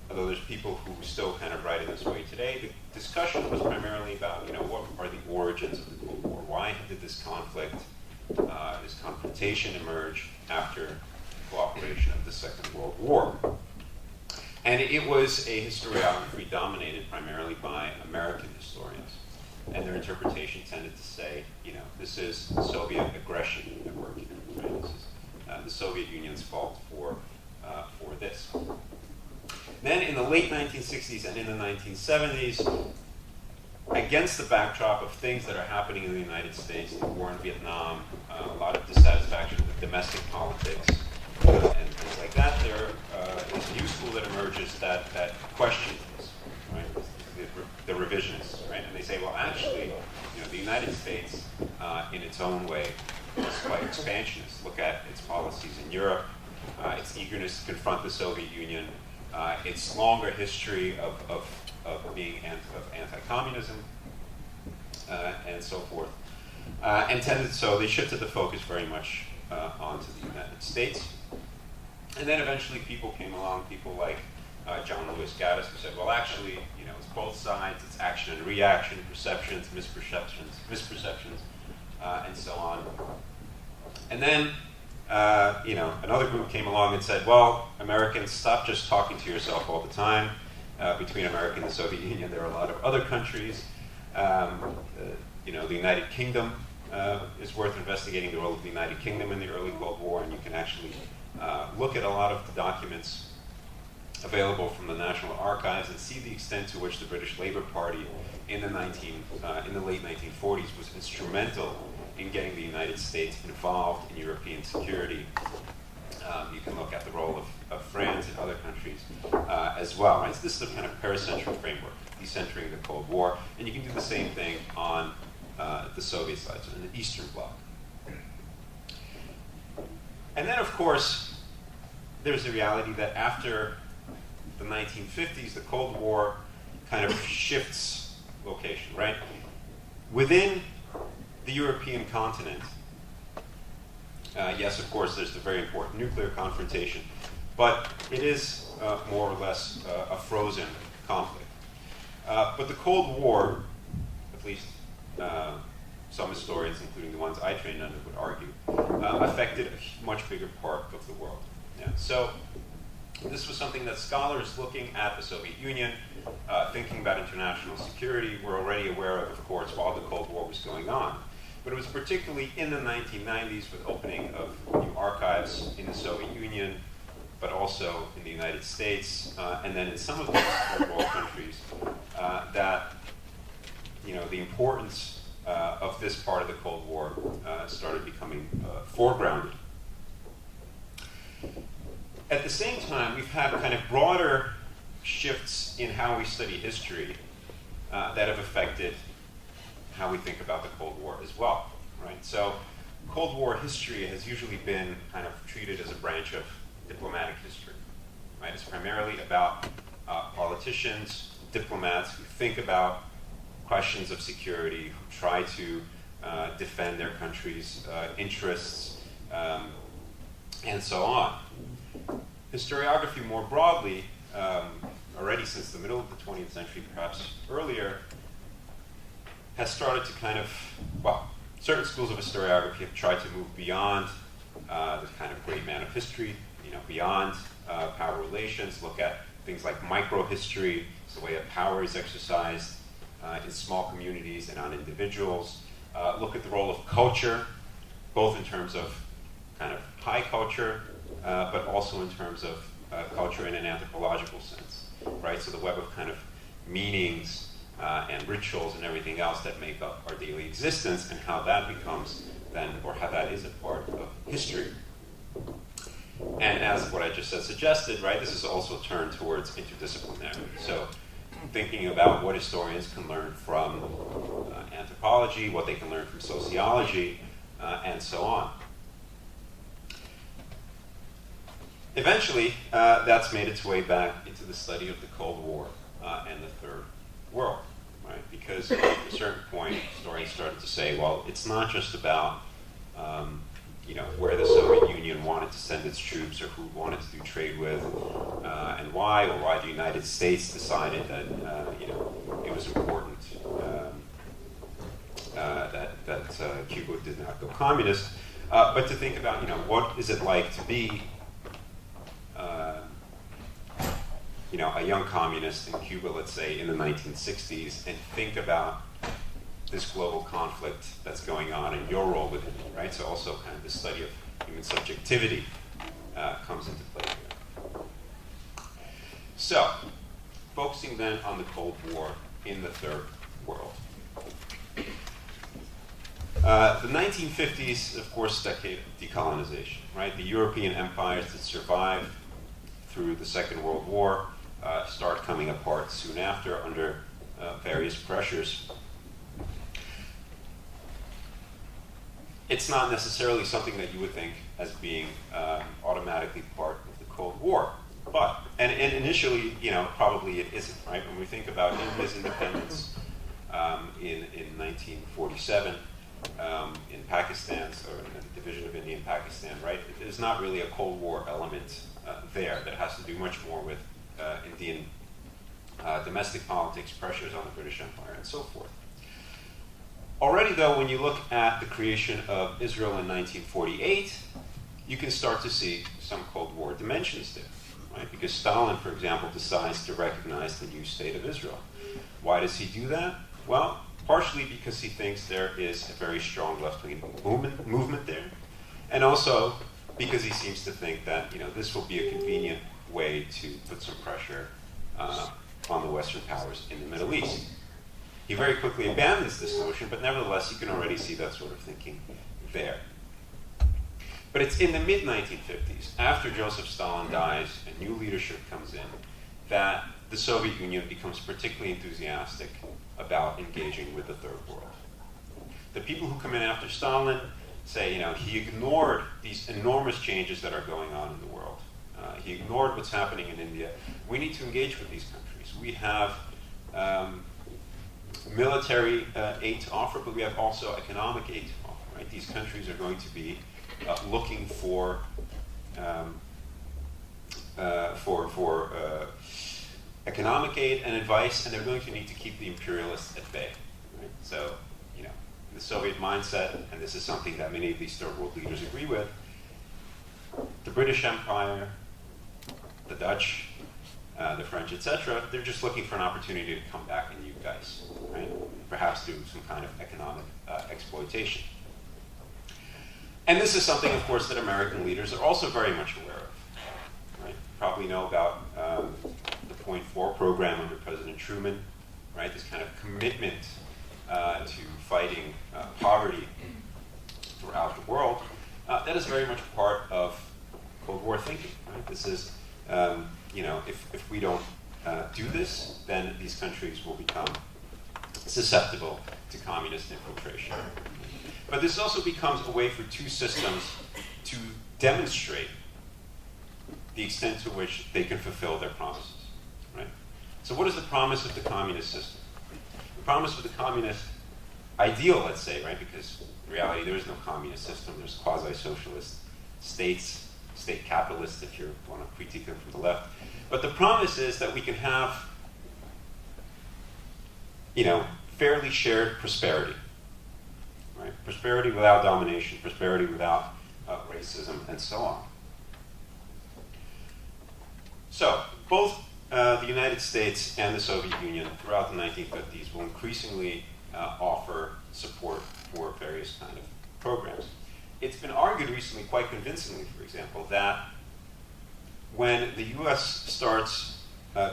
although there's people who still kind of write in this way today. The discussion was primarily about, what are the origins of the Cold War? Why did this conflict, this confrontation emerge after the cooperation of the Second World War? And it was a historiography dominated primarily by American historians. And their interpretation tended to say, this is Soviet aggression at work here, right? This is the Soviet Union's fault for this. Then in the late 1960s and in the 1970s, against the backdrop of things that are happening in the United States, the war in Vietnam, a lot of dissatisfaction with domestic politics, and things like that, there is a new school that emerges that questions this, right? The revisionists, right? And they say, well, actually, the United States, in its own way, is quite expansionist. Look at its policies in Europe, its eagerness to confront the Soviet Union, its longer history of being anti-communism, and so forth. So they shifted the focus very much onto the United States. And then eventually people came along, people like John Lewis Gaddis, who said, well, actually, it's both sides, it's action and reaction, perceptions, misperceptions, and so on. And then another group came along and said, well, Americans, stop just talking to yourself all the time. Between America and the Soviet Union, there are a lot of other countries. The United Kingdom is worth investigating, the role of the United Kingdom in the early Cold War, and you can actually look at a lot of the documents available from the National Archives and see the extent to which the British Labour Party in the late 1940s was instrumental in getting the United States involved in European security. You can look at the role of France and other countries as well. Right? So this is a kind of paracentric framework, decentering the Cold War, and you can do the same thing on the Soviet side, so in the Eastern Bloc. And then, of course, there's the reality that after the 1950s, the Cold War kind of shifts location, right? Within the European continent, yes, of course, there's the very important nuclear confrontation, but it is more or less a frozen conflict. But the Cold War, at least some historians, including the ones I trained under, would argue, affected a much bigger part of the world. Yeah. So this was something that scholars looking at the Soviet Union, thinking about international security, were already aware of course, while the Cold War was going on. But it was particularly in the 1990s with opening of new archives in the Soviet Union, but also in the United States, and then in some of these Third World countries, that the importance of this part of the Cold War started becoming foregrounded. At the same time, we've had kind of broader shifts in how we study history that have affected how we think about the Cold War as well, right? So Cold War history has usually been kind of treated as a branch of diplomatic history, right? It's primarily about politicians, diplomats who think about questions of security, who try to defend their country's interests, and so on. Historiography more broadly, already since the middle of the 20th century, perhaps earlier, has started to kind of, certain schools of historiography have tried to move beyond the kind of great man of history, beyond power relations, look at things like microhistory, the way that power is exercised in small communities and on individuals, look at the role of culture, both in terms of kind of high culture, but also in terms of culture in an anthropological sense, right? So the web of kind of meanings and rituals and everything else that make up our daily existence, and how that becomes then, or how that is a part of history. And as what I just said suggested, right, this is also turned towards interdisciplinary. So thinking about what historians can learn from anthropology, what they can learn from sociology, and so on. Eventually, that's made its way back into the study of the Cold War and the Third World, right? Because at a certain point, historians started to say, well, it's not just about where the Soviet Union wanted to send its troops, or who wanted to do trade with, and why, or why the United States decided that it was important that Cuba did not go communist, but to think about what is it like to be a young communist in Cuba, let's say, in the 1960s, and think about this global conflict that's going on and your role within it, right? So also kind of the study of human subjectivity comes into play here. So, focusing then on the Cold War in the Third World. The 1950s, of course, decade of decolonization, right? The European empires that survived through the Second World War start coming apart soon after under various pressures. It's not necessarily something that you would think as being automatically part of the Cold War, but and initially, probably it isn't, right? When we think about India's independence in 1947, in Pakistan, or in the division of India and Pakistan, right? There's not really a Cold War element there that has to do much more with Indian domestic politics, pressures on the British Empire, and so forth. Already, though, when you look at the creation of Israel in 1948, you can start to see some Cold War dimensions there, right? Because Stalin, for example, decides to recognize the new state of Israel. Why does he do that? Well, partially because he thinks there is a very strong left-wing movement there, and also because he seems to think that this will be a convenient way to put some pressure on the Western powers in the Middle East. He very quickly abandons this notion, but nevertheless, you can already see that sort of thinking there. But it's in the mid-1950s, after Joseph Stalin dies and new leadership comes in, that the Soviet Union becomes particularly enthusiastic about engaging with the Third World. The people who come in after Stalin say, he ignored these enormous changes that are going on in the world. He ignored what's happening in India. We need to engage with these countries. We have military aid to offer, but we have also economic aid to offer. Right? These countries are going to be looking for economic aid and advice, and they're going to need to keep the imperialists at bay. Right? So, the Soviet mindset, and this is something that many of these third world leaders agree with, the British Empire, the Dutch, the French, etc., they're just looking for an opportunity to come back and you guys, right? Perhaps do some kind of economic exploitation. And this is something, of course, that American leaders are also very much aware of. Right? You probably know about the Point 4 program under President Truman, right? This kind of commitment to fighting poverty throughout the world. That is very much part of Cold War thinking. Right? This is, if we don't do this, then these countries will become susceptible to communist infiltration. But this also becomes a way for two systems to demonstrate the extent to which they can fulfill their promises. Right? So what is the promise of the communist system? The promise of the communist ideal, let's say, right? Because in reality, there is no communist system. There's quasi-socialist states, state capitalists, if you want to critique them from the left. But the promise is that we can have, fairly shared prosperity. Right? Prosperity without domination, prosperity without racism, and so on. So, both the United States and the Soviet Union throughout the 1950s will increasingly offer support for various kind of programs. It's been argued recently, quite convincingly, for example, that when the US starts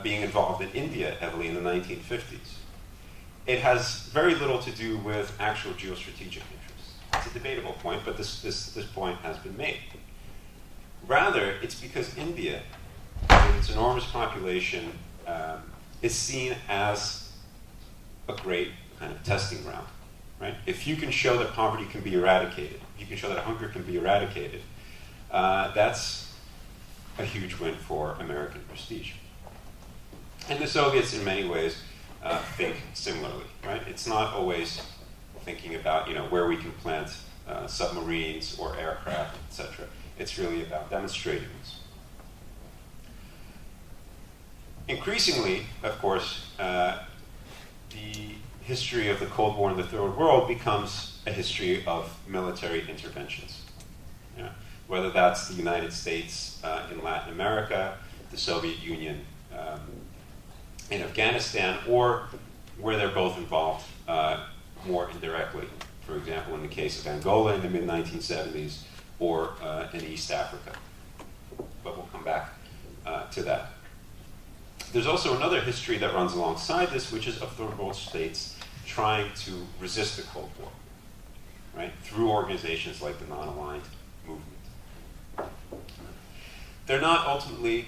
being involved in India heavily in the 1950s, it has very little to do with actual geostrategic interests. It's a debatable point, but this point has been made. Rather, it's because India, with its enormous population, is seen as a great kind of testing ground. Right? If you can show that poverty can be eradicated, if you can show that hunger can be eradicated, that's a huge win for American prestige. And the Soviets, in many ways, think similarly. Right? It's not always thinking about where we can plant submarines or aircraft, etc. It's really about demonstrating this. Increasingly, of course, the history of the Cold War in the Third World becomes a history of military interventions. Whether that's the United States in Latin America, the Soviet Union in Afghanistan, or where they're both involved more indirectly. For example, in the case of Angola in the mid-1970s, or in East Africa. But we'll come back to that. There's also another history that runs alongside this, which is of third world states trying to resist the Cold War, right? Through organizations like the Non-Aligned Movement. They're not ultimately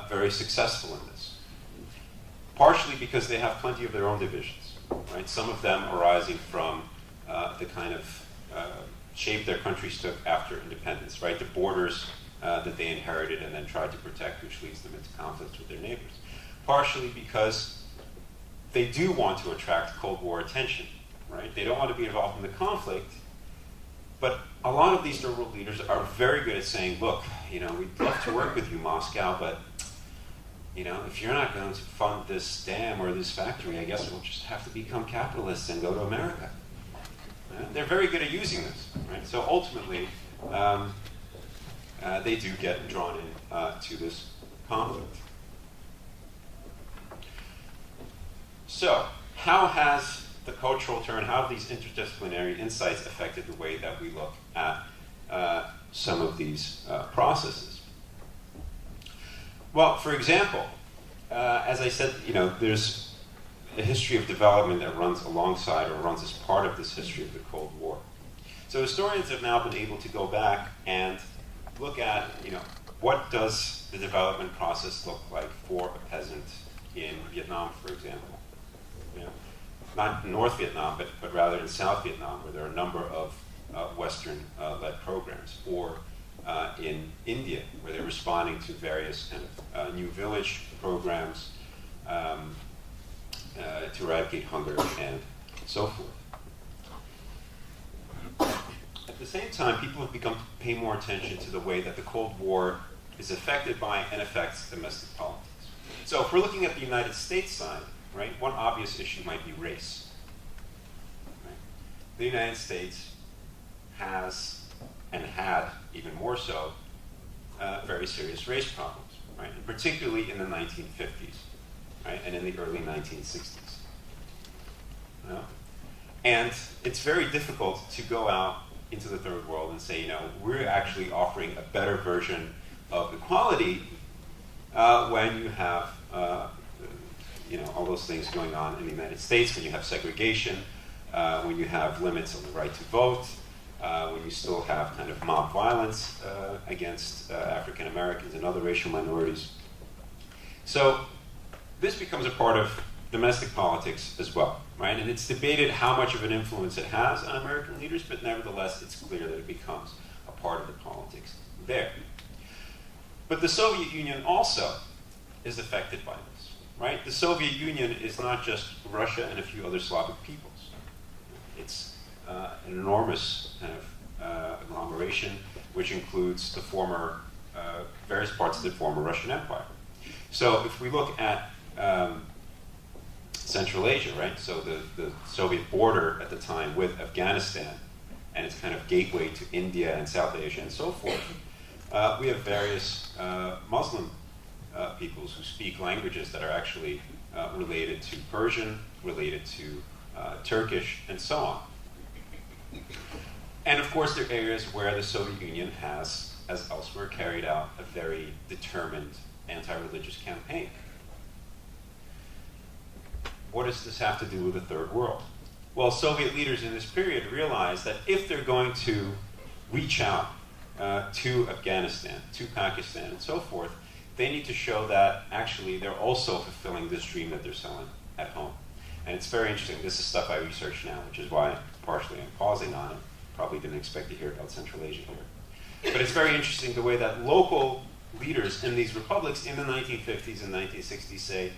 very successful in this, partially because they have plenty of their own divisions, right? Some of them arising from the kind of shape their countries took after independence, right? The borders that they inherited and then tried to protect, which leads them into conflicts with their neighbors. Partially because they do want to attract Cold War attention, right? They don't want to be involved in the conflict, but a lot of these third world leaders are very good at saying, look, we'd love to work with you, Moscow, but if you're not going to fund this dam or this factory, I guess we'll just have to become capitalists and go to America. Right? They're very good at using this, right? So ultimately, they do get drawn in to this conflict. So, how has the cultural turn, how have these interdisciplinary insights affected the way that we look at some of these processes? Well, for example, as I said, there's a history of development that runs alongside or runs as part of this history of the Cold War. So historians have now been able to go back and look at, what does the development process look like for a peasant in Vietnam, for example? Not in North Vietnam, but rather in South Vietnam, where there are a number of Western-led programs, or in India, where they're responding to various kind of new village programs to eradicate hunger and so forth. At the same time, people have begun to pay more attention to the way that the Cold War is affected by and affects domestic politics. So if we're looking at the United States side, right, one obvious issue might be race. Right? The United States has, and had even more so, very serious race problems, right? And particularly in the 1950s, right, and in the early 1960s. And it's very difficult to go out into the third world and say, we're actually offering a better version of equality when you have, all those things going on in the United States, when you have segregation, when you have limits on the right to vote, when you still have kind of mob violence against African Americans and other racial minorities. So this becomes a part of domestic politics as well, right? And it's debated how much of an influence it has on American leaders, but nevertheless, it's clear that it becomes a part of the politics there. But the Soviet Union also is affected by this, right? The Soviet Union is not just Russia and a few other Slavic peoples. It's an enormous kind of agglomeration, which includes the former, various parts of the former Russian Empire. So if we look at Central Asia, right? So the Soviet border at the time with Afghanistan and its kind of gateway to India and South Asia and so forth, we have various Muslim peoples who speak languages that are actually related to Persian, related to Turkish, and so on. And of course, there are areas where the Soviet Union has, as elsewhere, carried out a very determined anti-religious campaign. What does this have to do with the Third World? Well, Soviet leaders in this period realized that if they're going to reach out to Afghanistan, to Pakistan, and so forth, they need to show that actually they're also fulfilling this dream that they're selling at home. And it's very interesting. This is stuff I research now, which is why partially I'm pausing on it. Probably didn't expect to hear about Central Asia here. But it's very interesting the way that local leaders in these republics in the 1950s and 1960s say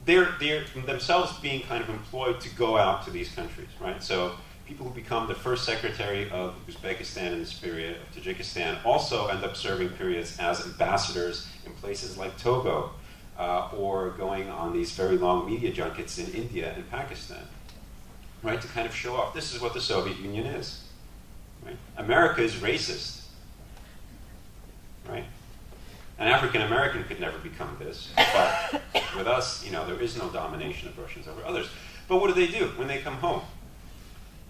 they're themselves being kind of employed to go out to these countries, right? So people who become the first secretary of Uzbekistan in this period, of Tajikistan, also end up serving periods as ambassadors in places like Togo, or going on these very long media junkets in India and Pakistan, right? To kind of show off, this is what the Soviet Union is, right? America is racist, right? An African American could never become this, but with us, there is no domination of Russians over others. But what do when they come home?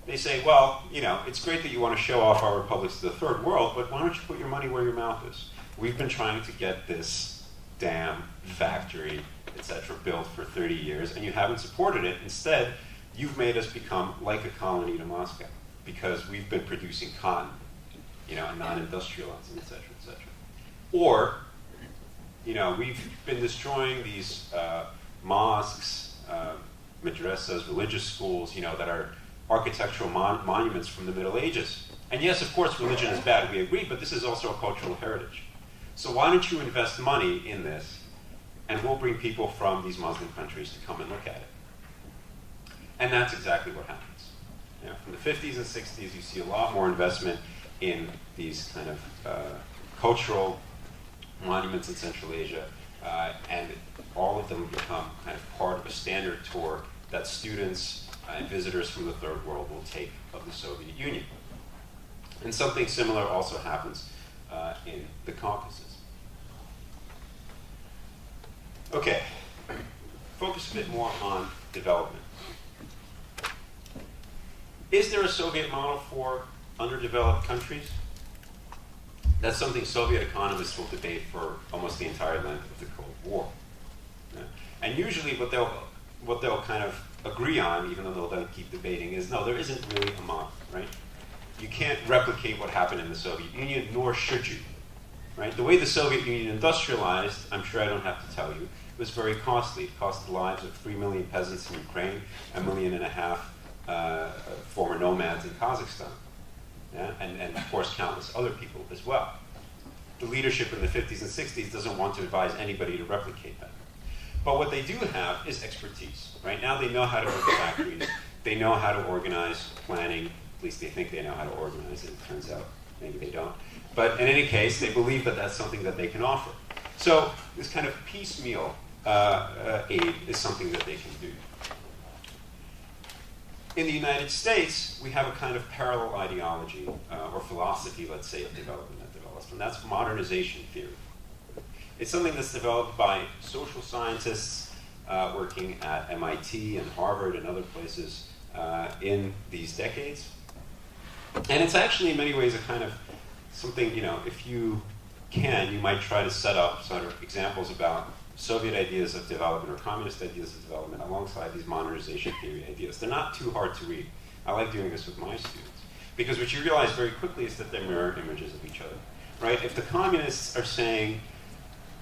They say, well, it's great that you want to show off our republics to the third world, but why don't you put your money where your mouth is? We've been trying to get this dam, factory, etc., built for 30 years, and you haven't supported it. Instead, you've made us become like a colony to Moscow because we've been producing cotton, and non-industrializing, etc., etc. Or, we've been destroying these mosques, madrasas, religious schools, that are architectural monuments from the Middle Ages. And yes, of course, religion is bad, we agree, but this is also a cultural heritage. So why don't you invest money in this, and we'll bring people from these Muslim countries to come and look at it. And that's exactly what happens. From the 50s and 60s, you see a lot more investment in these kind of cultural monuments in Central Asia, and all of them become kind of part of a standard tour that students and visitors from the third world will take of the Soviet Union. And something similar also happens in the Caucasus. Okay, focus a bit more on development. Is there a Soviet model for underdeveloped countries? That's something Soviet economists will debate for almost the entire length of the Cold War. Yeah. And usually what they'll kind of agree on, even though they'll keep debating, is no, there isn't really a model, right? You can't replicate what happened in the Soviet Union, nor should you, right? The way the Soviet Union industrialized, I'm sure I don't have to tell you, was very costly. It cost the lives of 3 million peasants in Ukraine, 1.5 million former nomads in Kazakhstan, yeah? and of course countless other people as well. The leadership in the 50s and 60s doesn't want to advise anybody to replicate that. But what they do have is expertise. Right now they know how to build factories, they know how to organize planning, at least they think they know how to organize it. It turns out maybe they don't. But in any case, they believe that that's something that they can offer. So this kind of piecemeal aid is something that they can do. In the United States, we have a kind of parallel ideology or philosophy, let's say, of development that develops, and that's modernization theory. It's something that's developed by social scientists working at MIT and Harvard and other places in these decades. And it's actually in many ways a kind of something, if you can, you might try to set up sort of examples about Soviet ideas of development or communist ideas of development alongside these modernization theory ideas. They're not too hard to read. I like doing this with my students. Because what you realize very quickly is that they're mirror images of each other, right? If the communists are saying,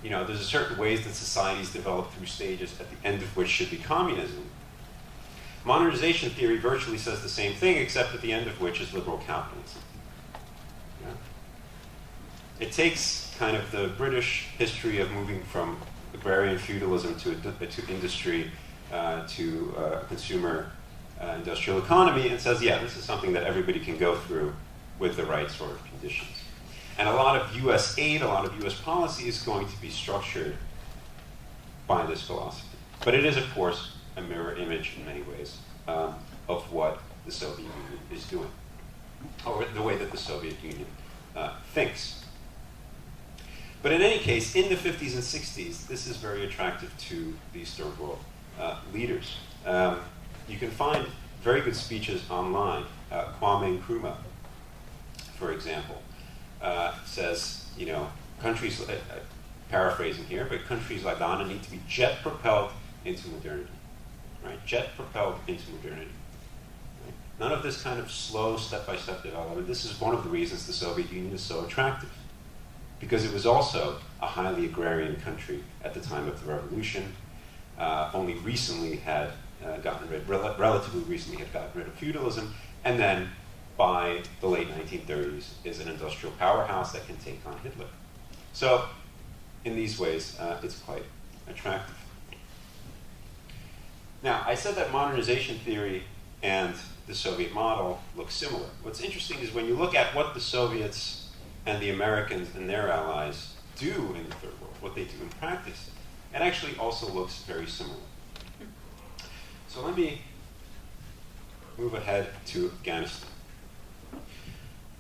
there's a certain ways that societies develop through stages at the end of which should be communism, modernization theory virtually says the same thing, except at the end of which is liberal capitalism. Yeah? It takes kind of the British history of moving from agrarian feudalism to industry to consumer industrial economy and says, yeah, this is something that everybody can go through with the right sort of conditions. And a lot of US aid, a lot of US policy is going to be structured by this philosophy. But it is, of course, a mirror image in many ways of what the Soviet Union is doing, or the way that the Soviet Union thinks. But in any case, in the 50s and 60s, this is very attractive to these third world leaders. You can find very good speeches online. Kwame Nkrumah, for example, says, countries, paraphrasing here, but countries like Ghana need to be jet-propelled into modernity, right? Jet-propelled into modernity. Right? None of this kind of slow, step-by-step development. This is one of the reasons the Soviet Union is so attractive, because it was also a highly agrarian country at the time of the revolution. Only recently had relatively recently had gotten rid of feudalism, and then by the late 1930s is an industrial powerhouse that can take on Hitler. So in these ways, it's quite attractive. Now, I said that modernization theory and the Soviet model look similar. What's interesting is when you look at what the Soviets and the Americans and their allies do in the third world, what they do in practice, it actually also looks very similar. So let me move ahead to Afghanistan.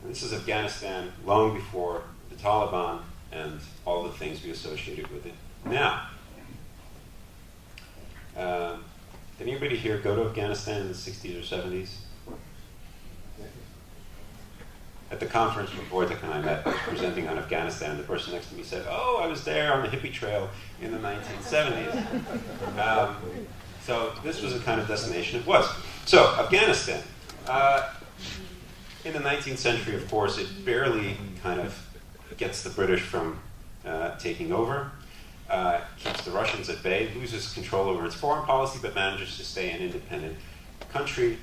And this is Afghanistan long before the Taliban and all the things we associated with it now. Did anybody here go to Afghanistan in the 60s or 70s? At the conference when Wojtek and I met, I was presenting on Afghanistan, and the person next to me said, "Oh, I was there on the hippie trail in the 1970s." So this was a kind of destination it was. So Afghanistan. In the 19th century, of course, it barely kind of gets the British from taking over, keeps the Russians at bay, loses control over its foreign policy, but manages to stay an independent country,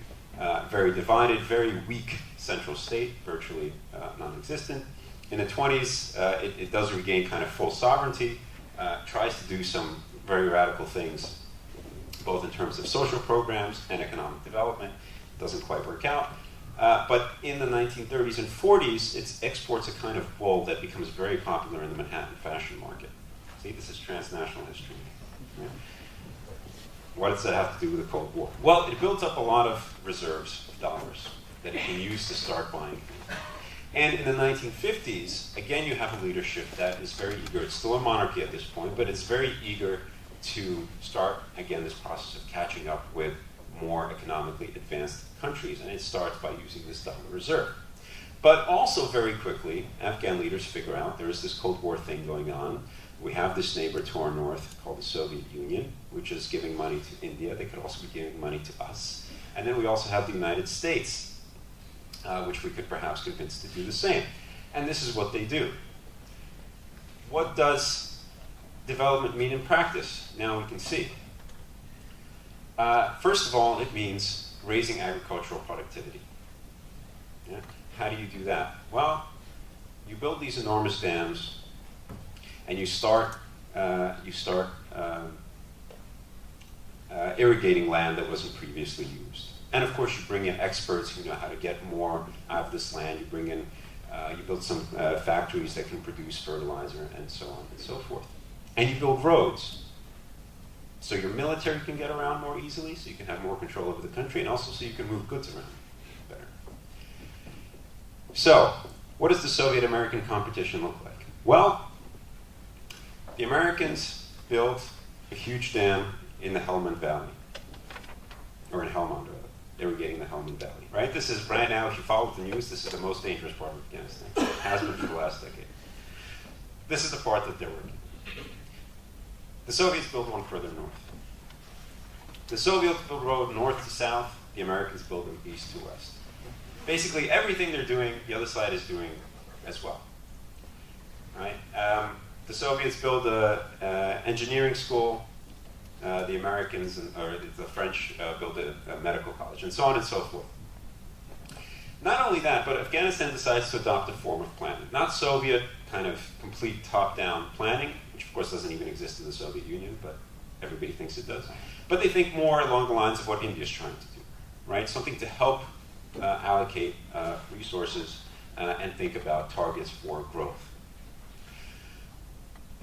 very divided, very weak central state, virtually non-existent. In the 20s, it does regain kind of full sovereignty, tries to do some very radical things, both in terms of social programs and economic development. It doesn't quite work out. But in the 1930s and 40s, it exports a kind of wool that becomes very popular in the Manhattan fashion market. See, this is transnational history. Yeah. What does that have to do with the Cold War? Well, it builds up a lot of reserves of dollars that it can use to start buying things. And in the 1950s, again, you have a leadership that is very eager. It's still a monarchy at this point, but it's very eager to start, again, this process of catching up with more economically advanced countries. And it starts by using this dollar reserve. But also very quickly, Afghan leaders figure out there is this Cold War thing going on. We have this neighbor to our north called the Soviet Union, which is giving money to India. They could also be giving money to us. And then we also have the United States, which we could perhaps convince to do the same. And this is what they do. What does development mean in practice? Now we can see. First of all, it means raising agricultural productivity. Yeah? How do you do that? Well, you build these enormous dams, and you start irrigating land that wasn't previously used. And of course, you bring in experts who know how to get more out of this land. You bring in, you build some factories that can produce fertilizer, and so on and so forth. And you build roads, so your military can get around more easily, so you can have more control over the country, and also so you can move goods around better. So, what does the Soviet-American competition look like? Well, the Americans built a huge dam in the Helmand Valley, or in Helmand, rather, irrigating the Helmand Valley, right? This is, right now, if you follow the news, this is the most dangerous part of Afghanistan. It has been for the last decade. This is the part that they're working. The Soviets build one further north. The Soviets build a road north to south, the Americans build them east to west. Basically, everything they're doing, the other side is doing as well, right? The Soviets build an engineering school, the Americans or the French build a medical college, and so on and so forth. Not only that, but Afghanistan decides to adopt a form of planning. Not Soviet kind of complete top-down planning, which of course doesn't even exist in the Soviet Union, but everybody thinks it does. But they think more along the lines of what India's trying to do, right? Something to help allocate resources and think about targets for growth.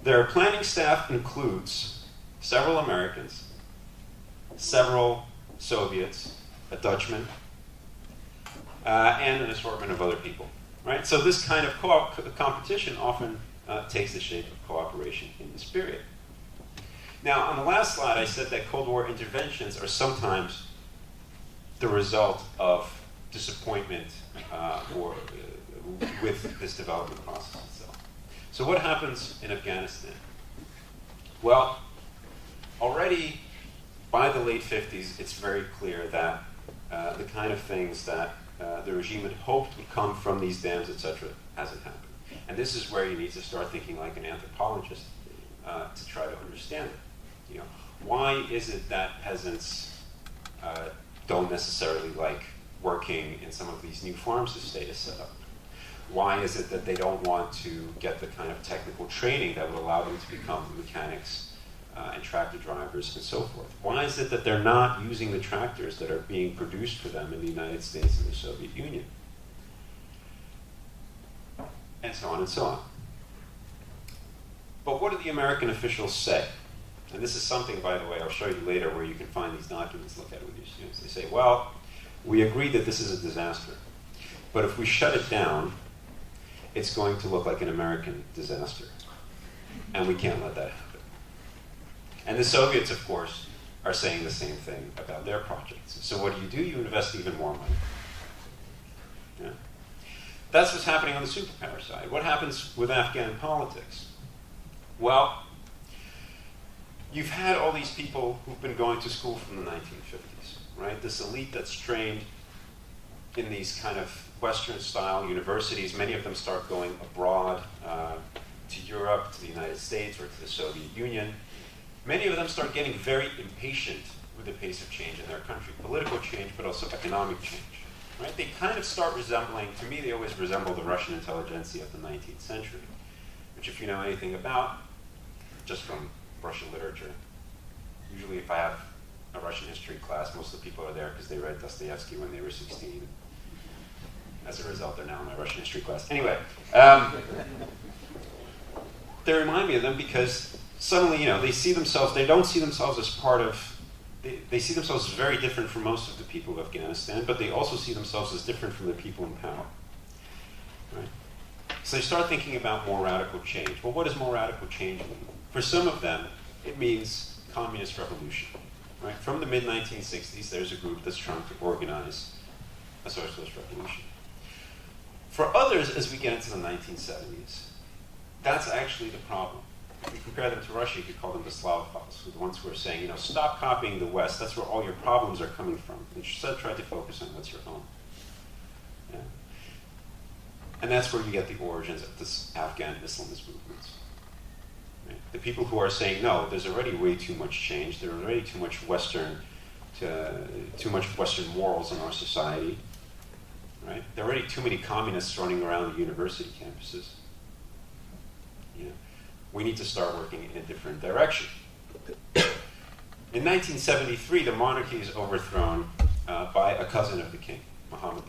Their planning staff includes several Americans, several Soviets, a Dutchman, and an assortment of other people, right? So this kind of competition often takes the shape of cooperation in this period. Now, on the last slide, I said that Cold War interventions are sometimes the result of disappointment with this development process itself. So what happens in Afghanistan? Well, already by the late 50s, it's very clear that the kind of things that the regime had hoped would come from these dams, etc., hasn't happened. And this is where you need to start thinking like an anthropologist to try to understand it. You know, why is it that peasants don't necessarily like working in some of these new farms the state has set up? Why is it that they don't want to get the kind of technical training that would allow them to become mechanics and tractor drivers and so forth? Why is it that they're not using the tractors that are being produced for them in the United States and the Soviet Union? And so on and so on. But what do the American officials say? And this is something, by the way, I'll show you later where you can find these documents, look at it with your students. They say, well, we agree that this is a disaster, but if we shut it down, it's going to look like an American disaster. And we can't let that happen. And the Soviets, of course, are saying the same thing about their projects. So what do? You invest even more money. Yeah. That's what's happening on the superpower side. What happens with Afghan politics? Well, you've had all these people who've been going to school from the 1950s, right? This elite that's trained in these kind of Western-style universities. Many of them start going abroad to Europe, to the United States, or to the Soviet Union. Many of them start getting very impatient with the pace of change in their country, political change, but also economic change. Right? They kind of start resembling, to me, they always resemble the Russian intelligentsia of the 19th century, which if you know anything about, just from Russian literature, usually if I have a Russian history class, most of the people are there because they read Dostoevsky when they were 16. As a result, they're now in my Russian history class. Anyway, they remind me of them because suddenly, you know, they see themselves, they don't see themselves as part of, they see themselves as very different from most of the people of Afghanistan, but they also see themselves as different from the people in power. Right? So they start thinking about more radical change. Well, what does more radical change mean? For some of them, it means communist revolution. Right? From the mid-1960s, there's a group that's trying to organize a socialist revolution. For others, as we get into the 1970s, that's actually the problem. If you compare them to Russia, you could call them the Slavophiles, the ones who are saying, stop copying the West. That's where all your problems are coming from. Instead, try to focus on what's your own. Yeah. And that's where you get the origins of this Afghan Islamist movements. Right? The people who are saying, no, there's already way too much change. There's already too much Western morals in our society. Right? There are already too many communists running around the university campuses. We need to start working in a different direction. In 1973, the monarchy is overthrown by a cousin of the king, Muhammad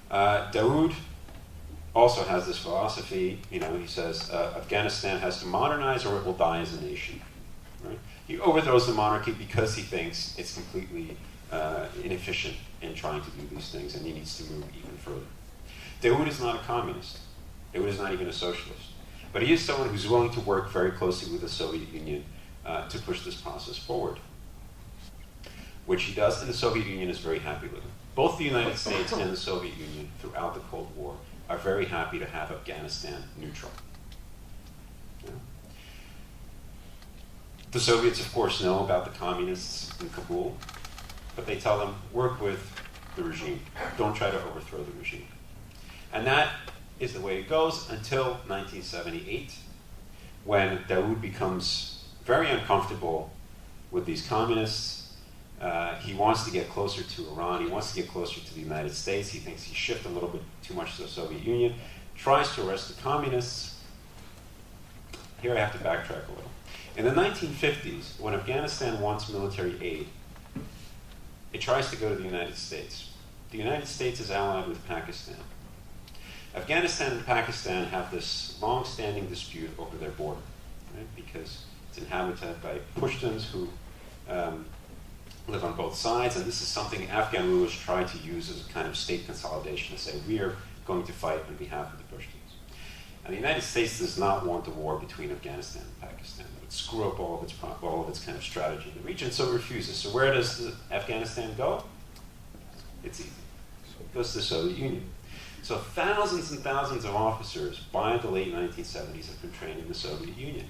Dawood. Dawood also has this philosophy. He says Afghanistan has to modernize or it will die as a nation. Right? He overthrows the monarchy because he thinks it's completely inefficient in trying to do these things, and he needs to move even further. Dawood is not a communist. Dawood is not even a socialist. But he is someone who's willing to work very closely with the Soviet Union to push this process forward, which he does, and the Soviet Union is very happy with him. Both the United States and the Soviet Union, throughout the Cold War, are very happy to have Afghanistan neutral. Yeah. The Soviets, of course, know about the communists in Kabul, but they tell them, work with the regime. Don't try to overthrow the regime. And that is the way it goes until 1978, when Dawood becomes very uncomfortable with these communists. He wants to get closer to Iran. He wants to get closer to the United States. He thinks he shifted a little bit too much to the Soviet Union. Tries to arrest the communists. Here I have to backtrack a little. In the 1950s, when Afghanistan wants military aid, it tries to go to the United States. The United States is allied with Pakistan. Afghanistan and Pakistan have this long-standing dispute over their border, right? Because it's inhabited by Pashtuns who live on both sides, and this is something Afghan rulers try to use as a kind of state consolidation to say, we are going to fight on behalf of the Pashtuns. And the United States does not want a war between Afghanistan and Pakistan. It would screw up all of its kind of strategy in the region, so it refuses. So where does Afghanistan go? It's easy. It goes to the Soviet Union. So thousands and thousands of officers by the late 1970s have been trained in the Soviet Union.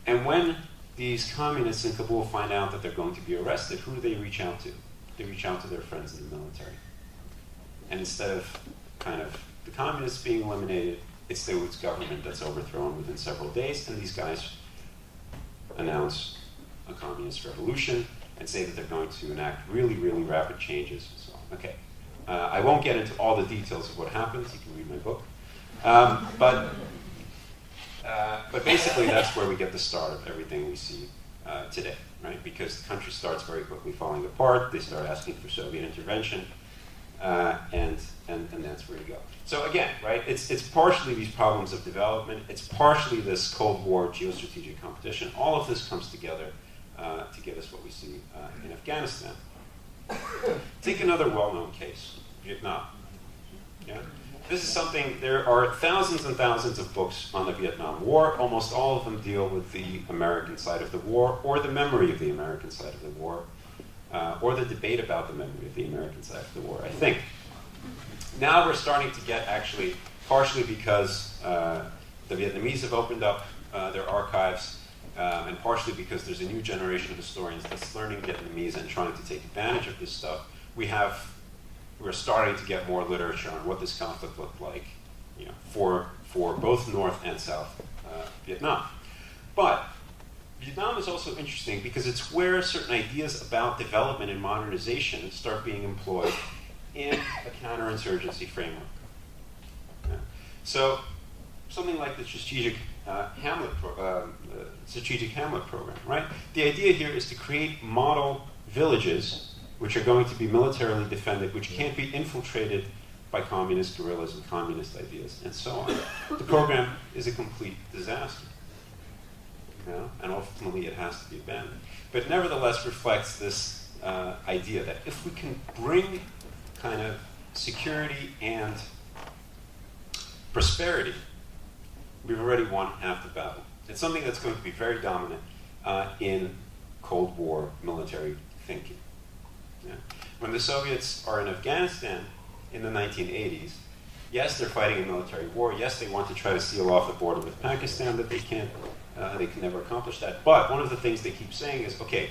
And when these communists in Kabul find out that they're going to be arrested, who do they reach out to? They reach out to their friends in the military. And instead of kind of the communists being eliminated, it's Dawood's government that's overthrown within several days, and these guys announce a communist revolution and say that they're going to enact really, really rapid changes and so on. Okay. I won't get into all the details of what happens. You can read my book. But basically, that's where we get the start of everything we see today, right? Because the country starts very quickly falling apart. They start asking for Soviet intervention, and that's where you go. So again, right? It's partially these problems of development. It's partially this Cold War geostrategic competition. All of this comes together to give us what we see in Afghanistan. Take another well-known case, Vietnam. Yeah? This is something, there are thousands and thousands of books on the Vietnam War. Almost all of them deal with the American side of the war, or the memory of the American side of the war, or the debate about the memory of the American side of the war, I think. Now we're starting to get, actually, partially because the Vietnamese have opened up their archives, and partially because there's a new generation of historians that's learning Vietnamese and trying to take advantage of this stuff, we're starting to get more literature on what this conflict looked like, for both North and South Vietnam. But Vietnam is also interesting because it's where certain ideas about development and modernization start being employed in a counterinsurgency framework. Yeah. So something like the Strategic Hamlet program, right? The idea here is to create model villages which are going to be militarily defended, which can't be infiltrated by communist guerrillas and communist ideas, and so on. The program is a complete disaster, and ultimately it has to be abandoned. But nevertheless reflects this idea that if we can bring kind of security and prosperity, we've already won half the battle. It's something that's going to be very dominant in Cold War military thinking. Yeah. When the Soviets are in Afghanistan in the 1980s, yes, they're fighting a military war. Yes, they want to try to seal off the border with Pakistan, but they can never accomplish that. But one of the things they keep saying is, okay,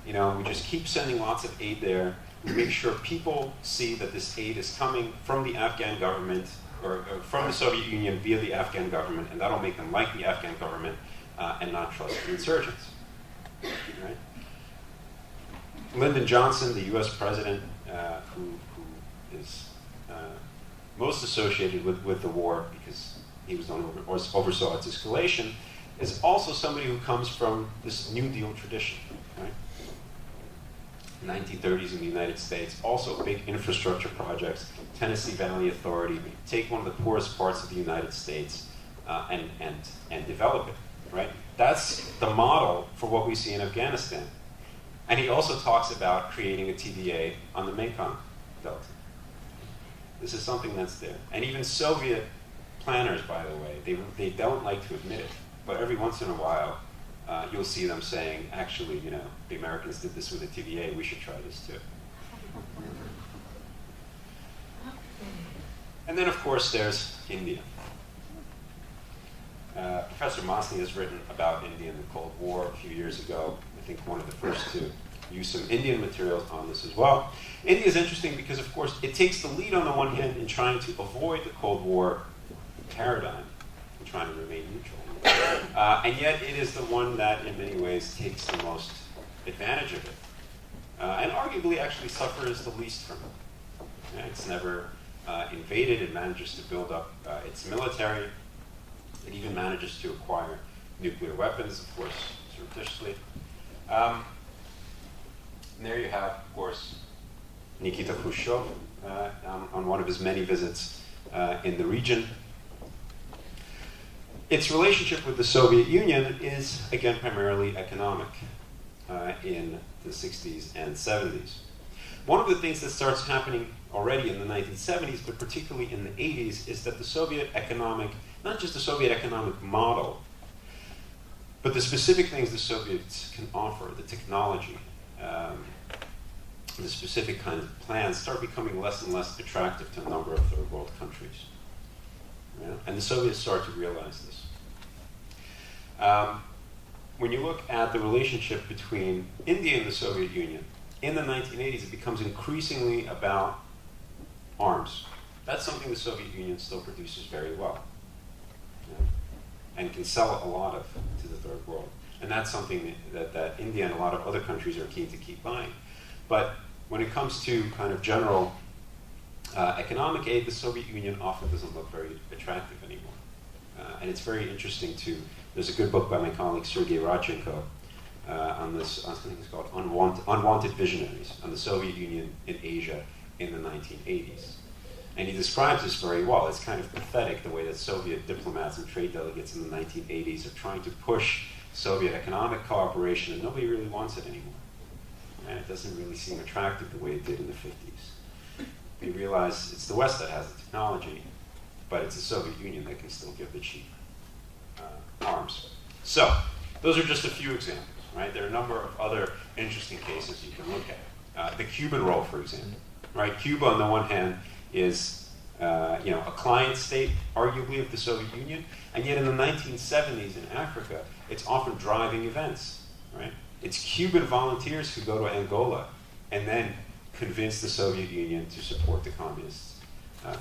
we just keep sending lots of aid there. We make sure people see that this aid is coming from the Afghan government or from the Soviet Union via the Afghan government, and that'll make them like the Afghan government and not trust the insurgents. Right? Lyndon Johnson, the U.S. president, who is most associated with the war because he was the one who oversaw its escalation, is also somebody who comes from this New Deal tradition. Right? 1930s in the United States, also big infrastructure projects, Tennessee Valley Authority, take one of the poorest parts of the United States and develop it, right? That's the model for what we see in Afghanistan. And he also talks about creating a TVA on the Mekong Delta. This is something that's there. And even Soviet planners, by the way, they don't like to admit it, but every once in a while, you'll see them saying, actually, you know, the Americans did this with the TVA, we should try this too. And then, of course, there's India. Professor Masni has written about India in the Cold War a few years ago. I think one of the first to use some Indian materials on this as well. India is interesting because, of course, it takes the lead on the one hand in trying to avoid the Cold War paradigm and trying to remain neutral. And yet it is the one that, in many ways, takes the most advantage of it. And arguably actually suffers the least from it. It's never invaded. It manages to build up its military. It even manages to acquire nuclear weapons, of course, surreptitiously. And there you have, of course, Nikita Khrushchev on one of his many visits in the region. Its relationship with the Soviet Union is, again, primarily economic in the 60s and 70s. One of the things that starts happening already in the 1970s, but particularly in the 80s, is that the Soviet economic, not just the Soviet economic model, but the specific things the Soviets can offer, the technology, the specific kinds of plans, start becoming less and less attractive to a number of third world countries. Yeah? And the Soviets start to realize this. When you look at the relationship between India and the Soviet Union, in the 1980s, it becomes increasingly about arms. That's something the Soviet Union still produces very well, and can sell a lot of to the third world. And that's something that India and a lot of other countries are keen to keep buying. But when it comes to kind of general economic aid, the Soviet Union often doesn't look very attractive anymore. And it's very interesting to, there's a good book by my colleague Sergei Radchenko on this, I think it's called Unwanted Visionaries, on the Soviet Union in Asia in the 1980s. And he describes this very well. It's kind of pathetic the way that Soviet diplomats and trade delegates in the 1980s are trying to push Soviet economic cooperation, and nobody really wants it anymore. And it doesn't really seem attractive the way it did in the 50s. We realize it's the West that has the technology, but it's the Soviet Union that can still give the cheap arms. So, those are just a few examples, right? There are a number of other interesting cases you can look at. The Cuban role, for example, right? Cuba, on the one hand, is a client state, arguably, of the Soviet Union, and yet in the 1970s in Africa, it's often driving events, right? It's Cuban volunteers who go to Angola and then convince the Soviet Union to support the communists.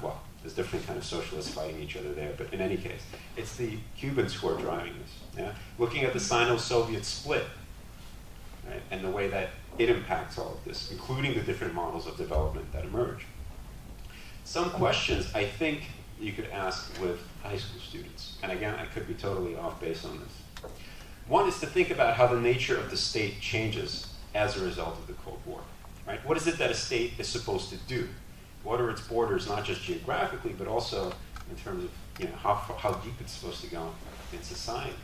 Well, there's different kind of socialists fighting each other there, but in any case, it's the Cubans who are driving this. Yeah? Looking at the Sino-Soviet split, right, and the way that it impacts all of this, including the different models of development that emerge. Some questions I think you could ask with high school students, and again, I could be totally off base on this. One is to think about how the nature of the state changes as a result of the Cold War. Right? What is it that a state is supposed to do? What are its borders, not just geographically, but also in terms of how deep it's supposed to go in society?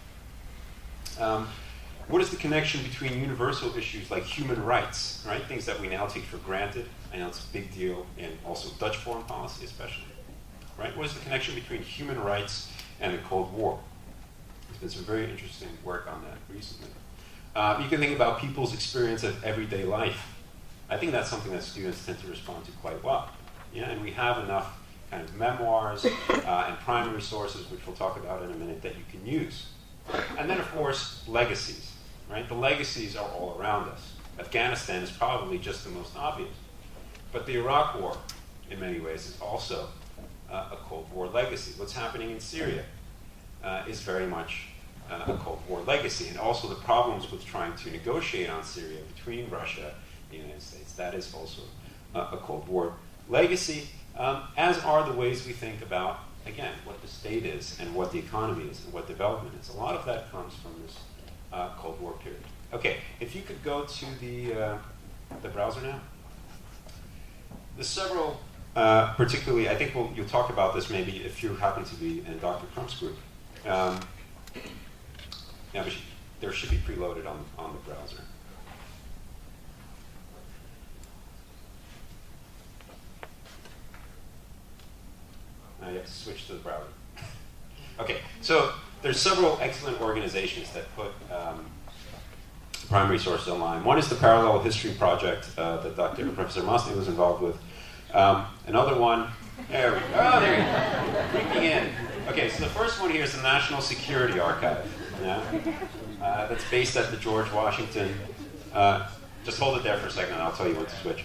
What is the connection between universal issues like human rights, right? Things that we now take for granted. I know it's a big deal in also Dutch foreign policy especially, right? What is the connection between human rights and the Cold War? There's been some very interesting work on that recently. You can think about people's experience of everyday life. I think that's something that students tend to respond to quite well. Yeah, and we have enough kind of memoirs and primary sources, which we'll talk about in a minute, that you can use. And then, of course, legacies, right? The legacies are all around us. Afghanistan is probably just the most obvious. But the Iraq War, in many ways, is also a Cold War legacy. What's happening in Syria is very much a Cold War legacy. And also the problems with trying to negotiate on Syria between Russia and the United States, that is also a Cold War legacy, as are the ways we think about, again, what the state is and what the economy is and what development is. A lot of that comes from this Cold War period. Okay, if you could go to the browser now. There's several, particularly, I think you'll talk about this maybe if you happen to be in Dr. Crump's group. Yeah, but there should be preloaded on the browser. Now you have to switch to the browser. Okay, so there's several excellent organizations that put primary sources online. One is the Parallel History Project that Professor Masni was involved with. Another one, there we go. Oh, there we go. Creeping in. Okay, so the first one here is the National Security Archive. Yeah? That's based at the George Washington. Just hold it there for a second, and I'll tell you when to switch.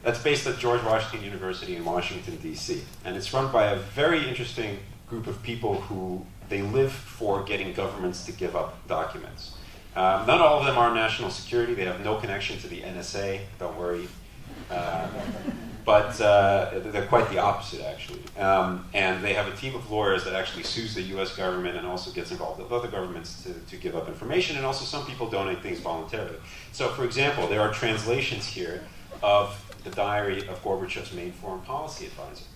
That's based at George Washington University in Washington, D.C. And it's run by a very interesting group of people who they live for getting governments to give up documents. Not all of them are national security. They have no connection to the NSA. Don't worry. But they're quite the opposite, actually. And they have a team of lawyers that actually sues the U.S. government and also gets involved with other governments to give up information. And also some people donate things voluntarily. So, for example, there are translations here of the diary of Gorbachev's main foreign policy advisor.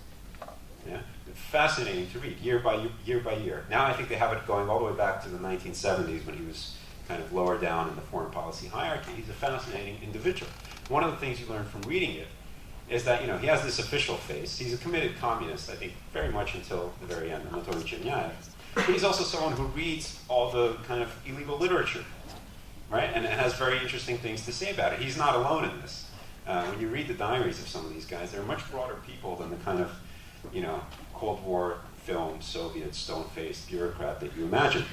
Yeah? Fascinating to read, year by year. Now I think they have it going all the way back to the 1970s when he was kind of lower down in the foreign policy hierarchy. He's a fascinating individual. One of the things you learn from reading it is that, he has this official face. He's a committed communist, I think, very much until the very end, Anatoly Chernyayev. But he's also someone who reads all the kind of illegal literature, right? And has very interesting things to say about it. He's not alone in this. When you read the diaries of some of these guys, they're much broader people than the kind of, Cold War film, Soviet, stone-faced bureaucrat that you imagine.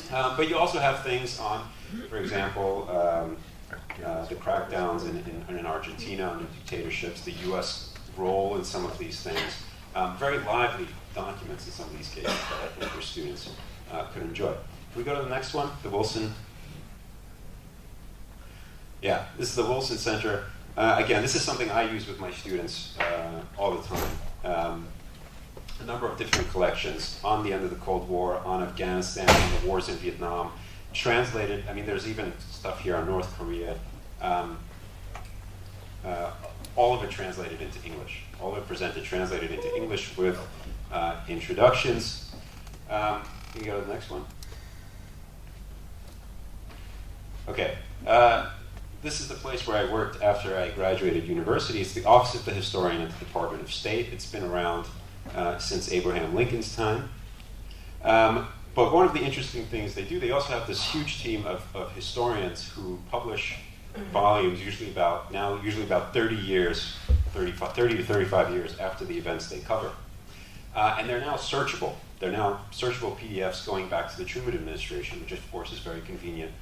But you also have things on, for example, the crackdowns in Argentina under dictatorships, the U.S. role in some of these things. Very lively documents in some of these cases that I think your students could enjoy. Can we go to the next one? The Wilson. Yeah, this is the Wilson Center. Again, this is something I use with my students all the time. A number of different collections on the end of the Cold War, on Afghanistan, on the wars in Vietnam, translated. I mean, there's even stuff here on North Korea. All of it translated into English. All of it presented translated into English with introductions. Can you go to the next one? Okay. This is the place where I worked after I graduated university. It's the Office of the Historian at the Department of State. It's been around since Abraham Lincoln's time. But one of the interesting things they do, they also have this huge team of historians who publish volumes, usually about 30 years, 30 to 35 years after the events they cover. And they're now searchable. They're now searchable PDFs going back to the Truman administration, which of course is very convenient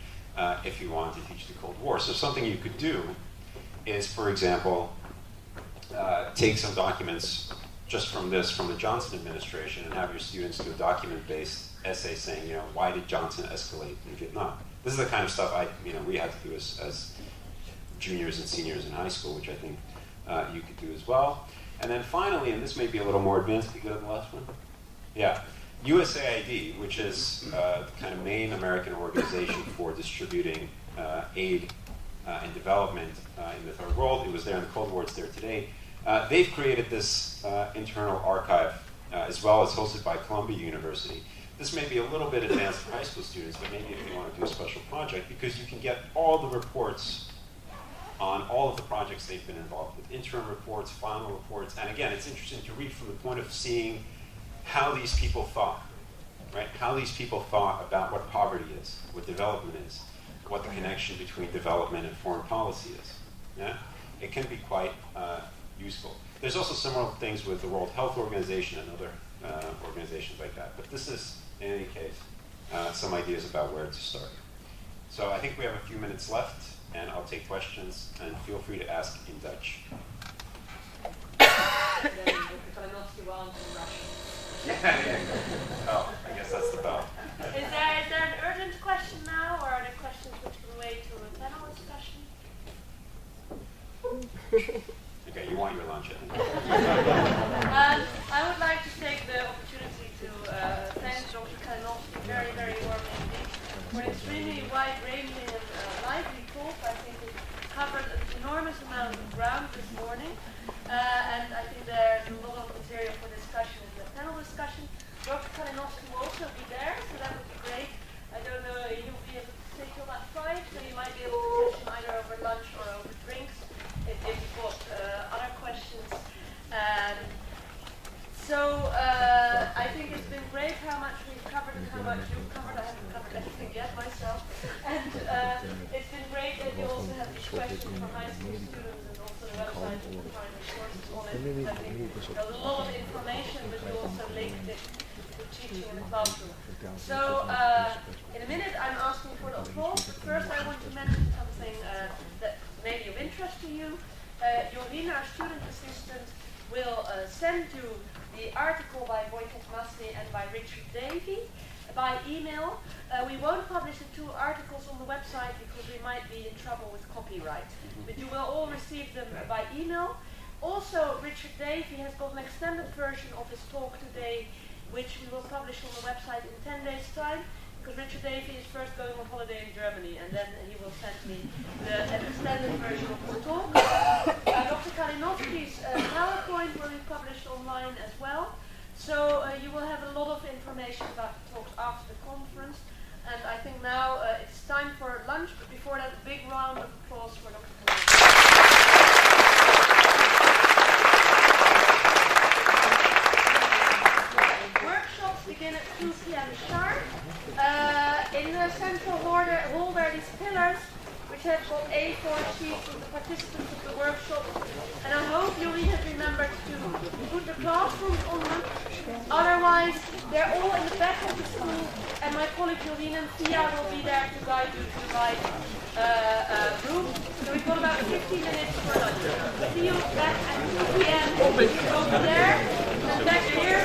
if you want to teach the Cold War. So something you could do is, for example, take some documents just from the Johnson administration and have your students do a document-based essay saying, why did Johnson escalate in Vietnam? This is the kind of stuff we had to do as juniors and seniors in high school, which I think you could do as well. And then finally, and this may be a little more advanced, can you go to the last one? Yeah. USAID, which is the kind of main American organization for distributing aid and development in the Third World. It was there in the Cold War, it's there today. They've created this internal archive, as well as hosted by Columbia University, This may be a little bit advanced for high school students, but maybe if you want to do a special project, because you can get all the reports on all of the projects they've been involved with, interim reports, final reports, and again, it's interesting to read from the point of seeing how these people thought, right? How these people thought about what poverty is, what development is, what the connection between development and foreign policy is. Yeah? It can be quite useful. There's also similar things with the World Health Organization and other organizations like that. But this is, in any case, some ideas about where to start. So I think we have a few minutes left, and I'll take questions, and feel free to ask in Dutch. Oh, I guess that's the bell. Is there an urgent question now, or are there questions which can wait to a panel discussion? Okay, you want your lunch, I think. I would like to take the opportunity to thank Dr. Kalinowski very, very warmly indeed for an extremely wide-ranging and lively talk. I think it covered an enormous amount of ground this morning, and I think there's a lot of material for discussion in the panel discussion. Dr. Kalinowski will also be there, so that would be great. I don't know, you'll be able to stay till about 5, so you might be able to catch him either over lunch or over drinks if you've got other questions. I think it's been great how much we've covered and how much you've covered. I haven't covered everything yet myself. And it's been great that you also have these questions for high school students and also the website you can find resources on it. I think a lot of information, but you also linked it to teaching in the classroom. So in a minute I'm asking for the applause, but first I want to mention something that may be of interest to you. Jorien, our student assistant, will send you the article by Wojtek Masny and by Richard Davey by email. We won't publish the 2 articles on the website because we might be in trouble with copyright, but you will all receive them by email. Also, Richard Davey has got an extended version of his talk today, which we will publish on the website in 10 days' time, because Richard Davey is first going on holiday in Germany, and then he will send me an extended version of his talk. Dr. Kalinowski's PowerPoint will be published online as well, so you will have a lot of information about the talks after the conference. And I think now it's time for lunch, but before that, a big round of applause for Dr. Kalinowski. Workshops begin at 2 p.m. sharp. In the central hall there are these pillars which have got A4 sheets of the participants of the workshop, and I hope you have remembered to put the classrooms on them. Otherwise, they're all in the back of the school, and my colleague Jorien and Thea will be there to guide you to the right room. So we've got about 15 minutes for lunch. See you back at 2 p.m. over there, and back here.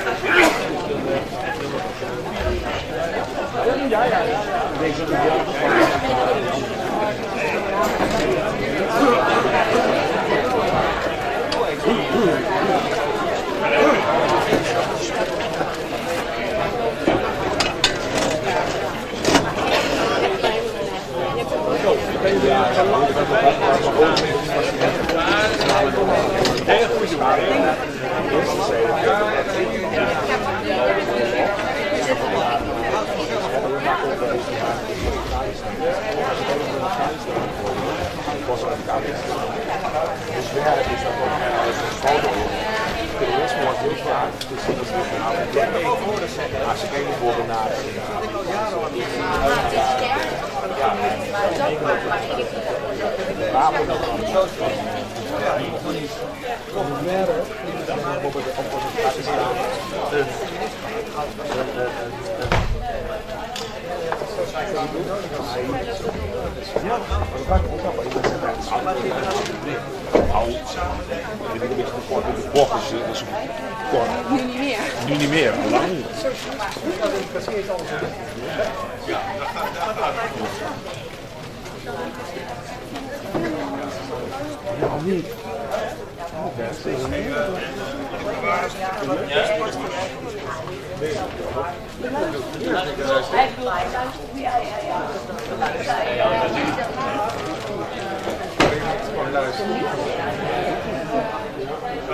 Nu niet meer. Nu niet meer, lang niet. Ja, niet.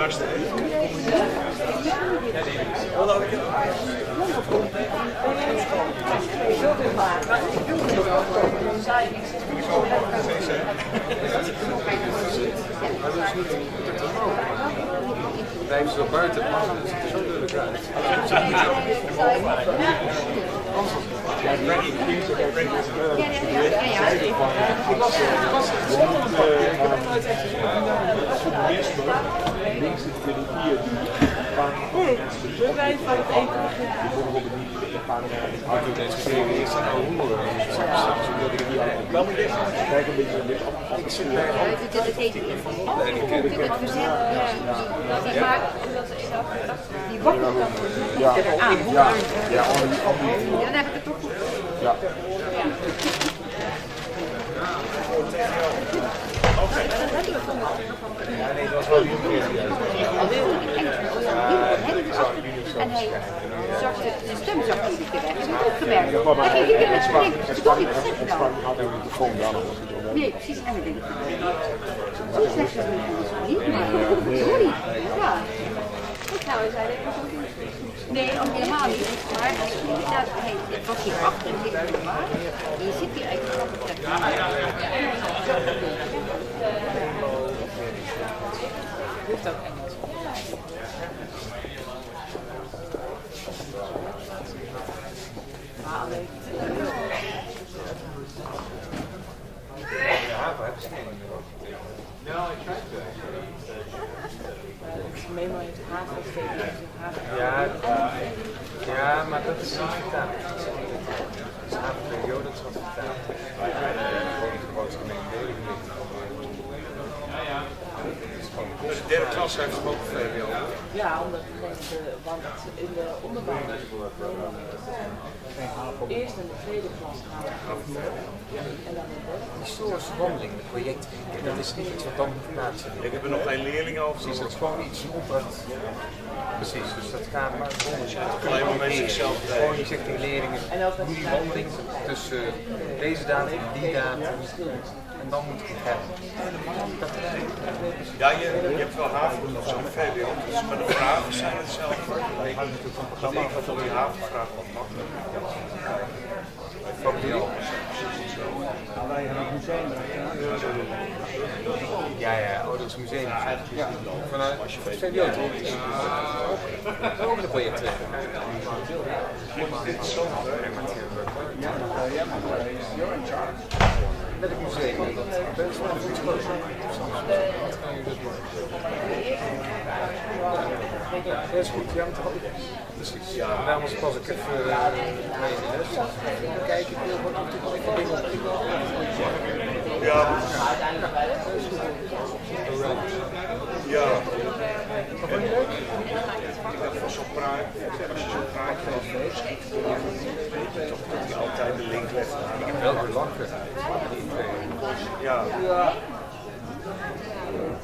luisteren. Blijven ze wel buiten, maar het ziet er zo lelijk uit. Wij van het eten. Ik zit bij die wakkert dan. Ja, ja, Dan heb ik het toch goed. ja. Ja, nee, dat was wel een keer. En hij zag de stem zag hij niet weg. Dat heb ik ook gemerkt. Hij ging niet meer springen. Toch niet gezegd dan. Nee, precies. En ik denk, zo slecht is het niet, maar sorry. Ja. Nou, zei hij was ook niet. Nee, ook helemaal niet. Maar inderdaad, het was hier achter en dit is waar. En je zit hier eigenlijk op het plek. Hoeft ook Engels. Maar alleen. Ja, waar hebben ze geen meer over? Nou, ik krijg het. Memo heeft haven. Ja, maar dat is niet vertaald. Dat is havenperiode, dat is wat vertaald. Gewoon de grootste mededeling. Dus de derde klas heeft hem ook VWO. Ja, omdat want in de onderbouw eerst en de tweede klas gaan we en dan in de derde. Historische wandeling, de project, dat is niet iets wat dan moet plaatsvinden. Ik heb er nog geen leerlingen over. Precies, dat is gewoon iets op het. Precies, dus dat gaat maar zonder je. Alleen maar met zichzelf. Gewoon je zegt tegen leerlingen, hoe die wandeling tussen deze datum en die datum. En dan moet ik het hebben. Ja, je hebt wel haven of zo'n VWO, dus, maar de vragen zijn hetzelfde. Ik denk dat al die havenvraag wat makkelijker. Wij hebben een museum. Ja, oh, dat is een museum. Ja, vanuit VWO toch? Ook de projecten. Dit is zo leuk. Met het museum. Dat is wel iets groot. Ja, dat is goed. Ja, precies. Ja, en daarom pas ik even mee in de les. Dan kijk ik heel goed even dingen op. Ja. Ja. Ik dacht van zo'n praat, als je zo'n praatje heeft, toch dat hij altijd de link legt. Ik heb wel gelachen. Ja.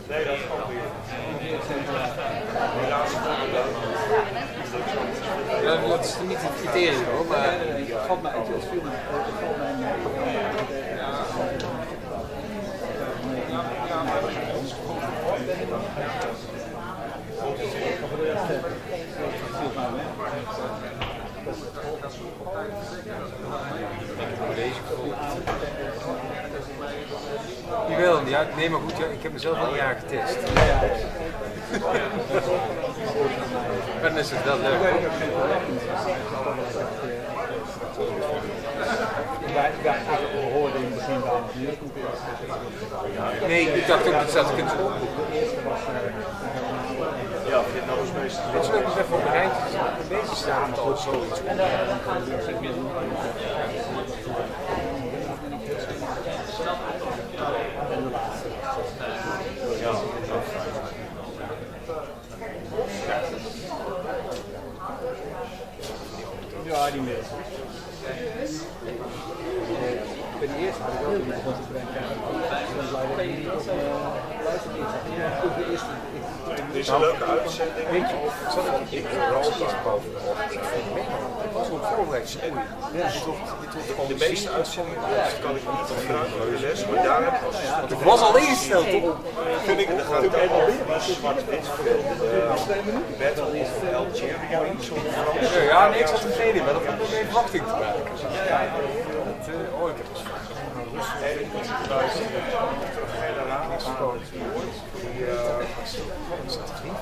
Nee, dat is gewoon weer. Helaas ja, dat is niet het criterium hoor, maar Het valt mij uit als film. Jawel, ja, nee maar goed, ja, ik heb mezelf al een jaar getest. Maar dan is het wel leuk. We hoorden in het begin wel Nee, ik dacht ook dat zat ik in het schoolboek. Ja, vind je nou eens meestal. Het is leuk eens even op een rijtje te zetten. Deze staat al zoiets. Ja, die mails. Bij de eerste had ik ook niet begonnen te denken. Ik ben blij dat ik niet op luister. Dit is een leuke uitzending. Weet je, zat ik in Europa boven de hoogte. Ik vond het was een voorbereid spoei. De meeste uitzendingen kan ik niet gebruiken voor de les, maar daar heb ik als het was al ingesteld op. Vind ik het gaat het helemaal zwart-wit battle of Algeria. Ja, nee, ik zat er geen in, maar dat had nog even verwachting te maken.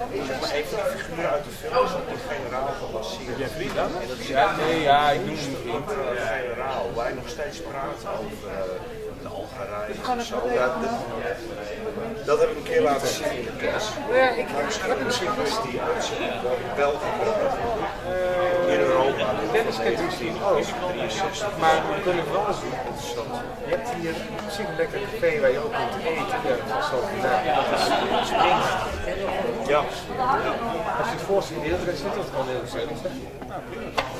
Ik heb het maar even de figuur uit de film, de generaal van Bassir. Heb jij vrienden? Nee, ja, ik noem hem vriend. Generaal, waar je nog steeds praat over de Algerije. Dat heb ik een keer laten zien in de klas. Misschien is die uitzending in België. In Europa. Dennis kent misschien ook, maar we kunnen vooral zien. Je hebt hier een lekker café waar je ook kunt eten. Ja, dat was zo vandaag. Dat is springt. Ja. Als je het voorstelt, die hele rest zit dat gewoon heel gezellig.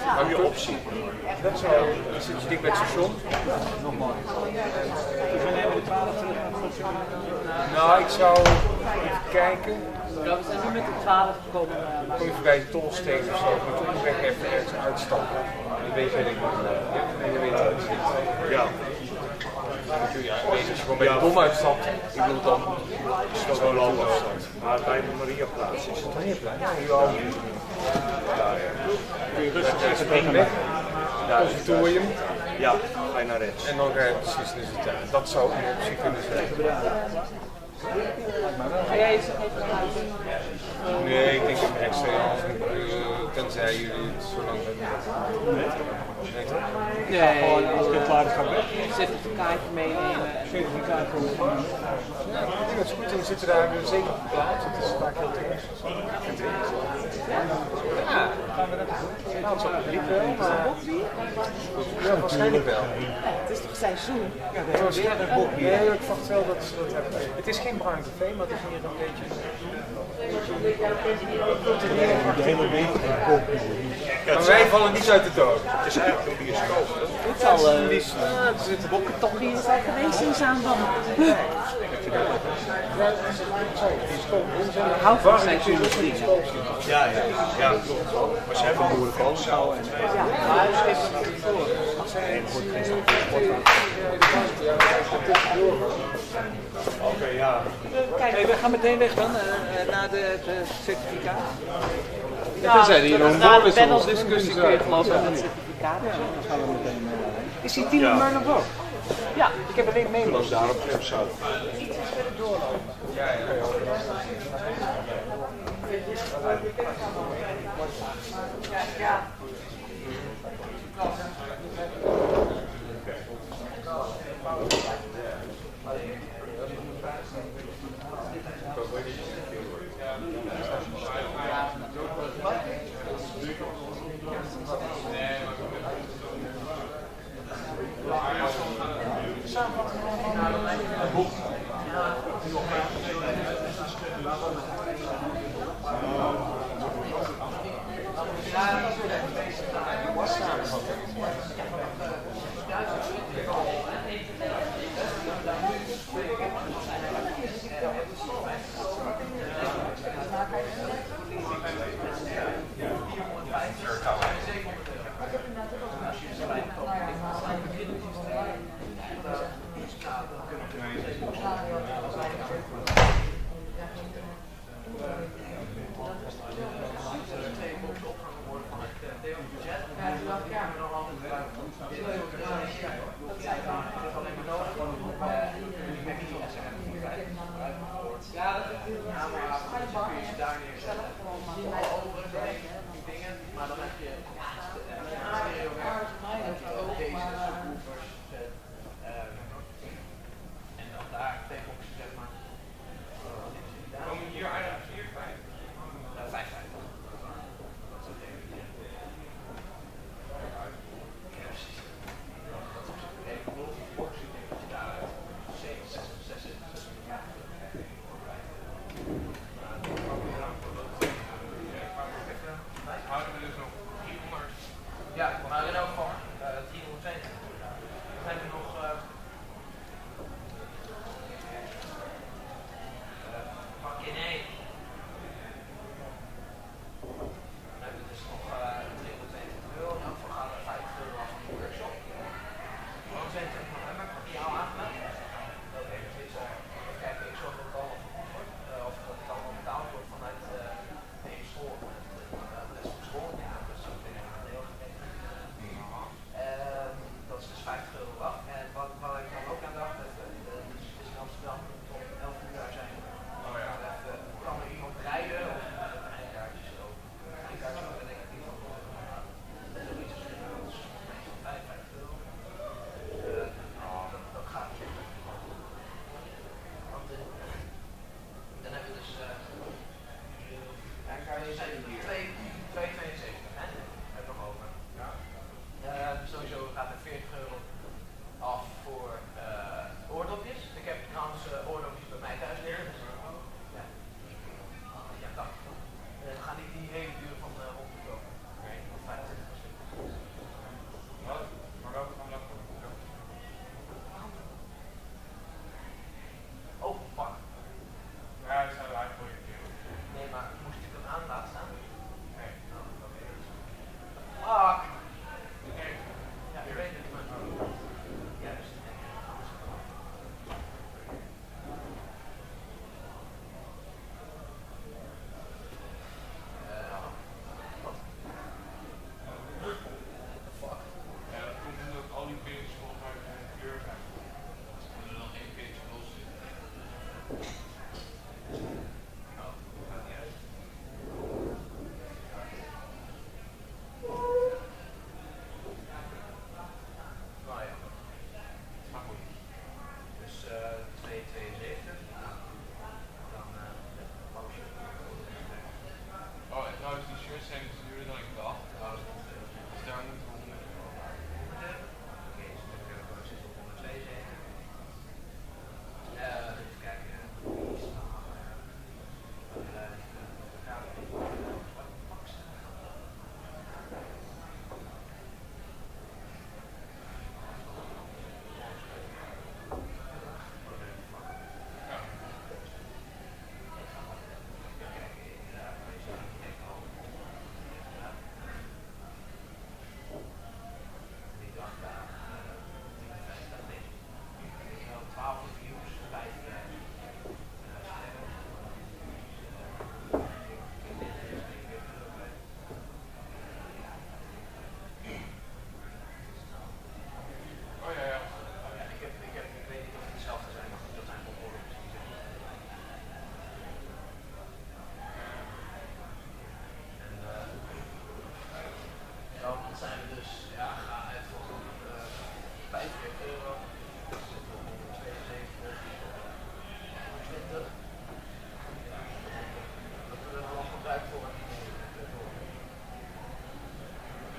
Hou je optie. Dat zo, dan zit je dik bij het station. Nog mooi. Wanneer we de 12 terug gaan? Nou, ik zou even kijken. Ja, we zijn nu met de 12 gekomen. Kom je voorbij de tolsteen of zo, maar toen weg even ergens uitstappen. Die weet je niet. Je weet het niet. Ja. Als je gewoon bij de dom uitstapt, ik bedoel dan zo lang afstand. Maar bij de Mariaplaats is het. Mariaplaats? Ja, hier al. Kun je rustig even springen weg. Conservatorium. Ja, ga je naar rechts. En dan ga je precies naar de tuin. Dat zou een optie kunnen zijn. Ga jij iets over huis? Nee, ik denk dat ik extra tenzij jullie het zo lang hebben. Nee, toch? Nee, gewoon als ik klaar is, ga ik weg. Certificaatje meenemen. Certificaat komen. Ja, ik denk dat het goed is. Dan zitten daar zeker op de plaats. Het is vaak heel technisch. Ja, gaan we dat doen? Nou, het zal publiek wel, maar... Ja, waarschijnlijk wel. Het is toch seizoen? Ja, waarschijnlijk ook. Nee, ik verwacht wel dat ze dat hebben. Het is geen bruin café, maar het is hier een beetje... De hele week. Maar wij vallen niet uit de toon. Het is eigenlijk een bioscoop. Dit zal er zitten bokken toch hier zijn geweest in Zaandam. Houd van seizoen. Ja, klopt. Maar ze hebben ook een zaal en ja, maar het is voor. Oké, ja. Kijk, we gaan meteen weg dan naar de certificaat. Ja, zijn hier nog een paneldiscussie kun je geloof ik met het certificaat. Ja, dan gaan we meteen is die Tino Murner ook? Ja, ik heb alleen meeloos daar op Remzout. Iets verder doorlopen. Ja. Ja.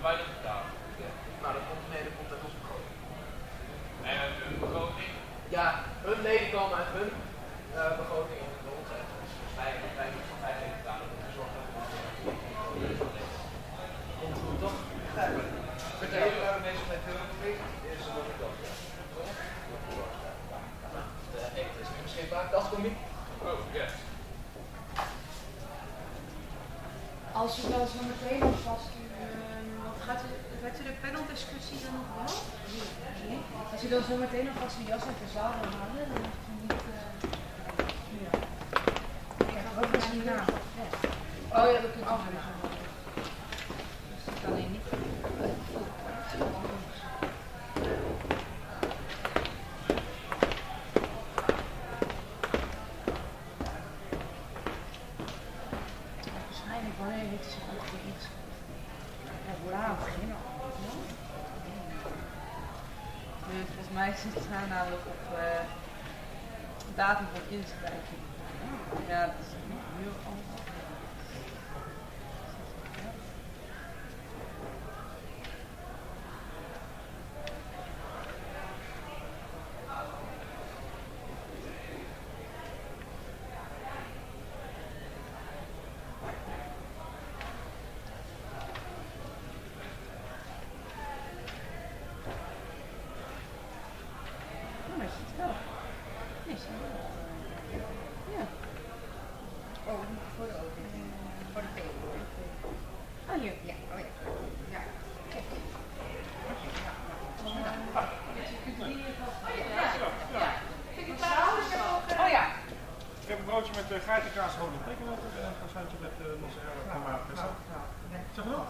Wij dat betalen? Nou, dat komt uit onze begroting. En uit hun begroting? Ja, hun leden komen uit hun begroting en de onze. Dus wij moeten van 5 leden betalen om te zorgen dat komt goed, toch? Met de hele waar we bezig met is er nog een dood. De eten is nu beschikbaar. Dat is komiek. Oh, yes. Als u dan zo meteen alvast gaat u de paneldiscussie dan nog wel? Nee. Als u dan zo meteen alvast uw jas uit de zaal wil halen, dan hoeft u niet... ja. Ik ga ook misschien na. Oh ja, dat kunt u afleggen. Dus dat kan alleen niet. Waarschijnlijk wanneer heeft ze ook weer ingeschreven. Ja, voilà, beginnen al. Dus volgens mij zit het daar namelijk op datum van inschrijving. Ja, dat is nog heel anders. Met geitenkaas, rode tekenletter en een croissantje met mozzarella, tomaat, pesto. Zeg maar.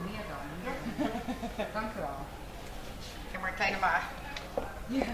Meer dan. Dank u wel. Ik heb maar een kleine maag. Ja.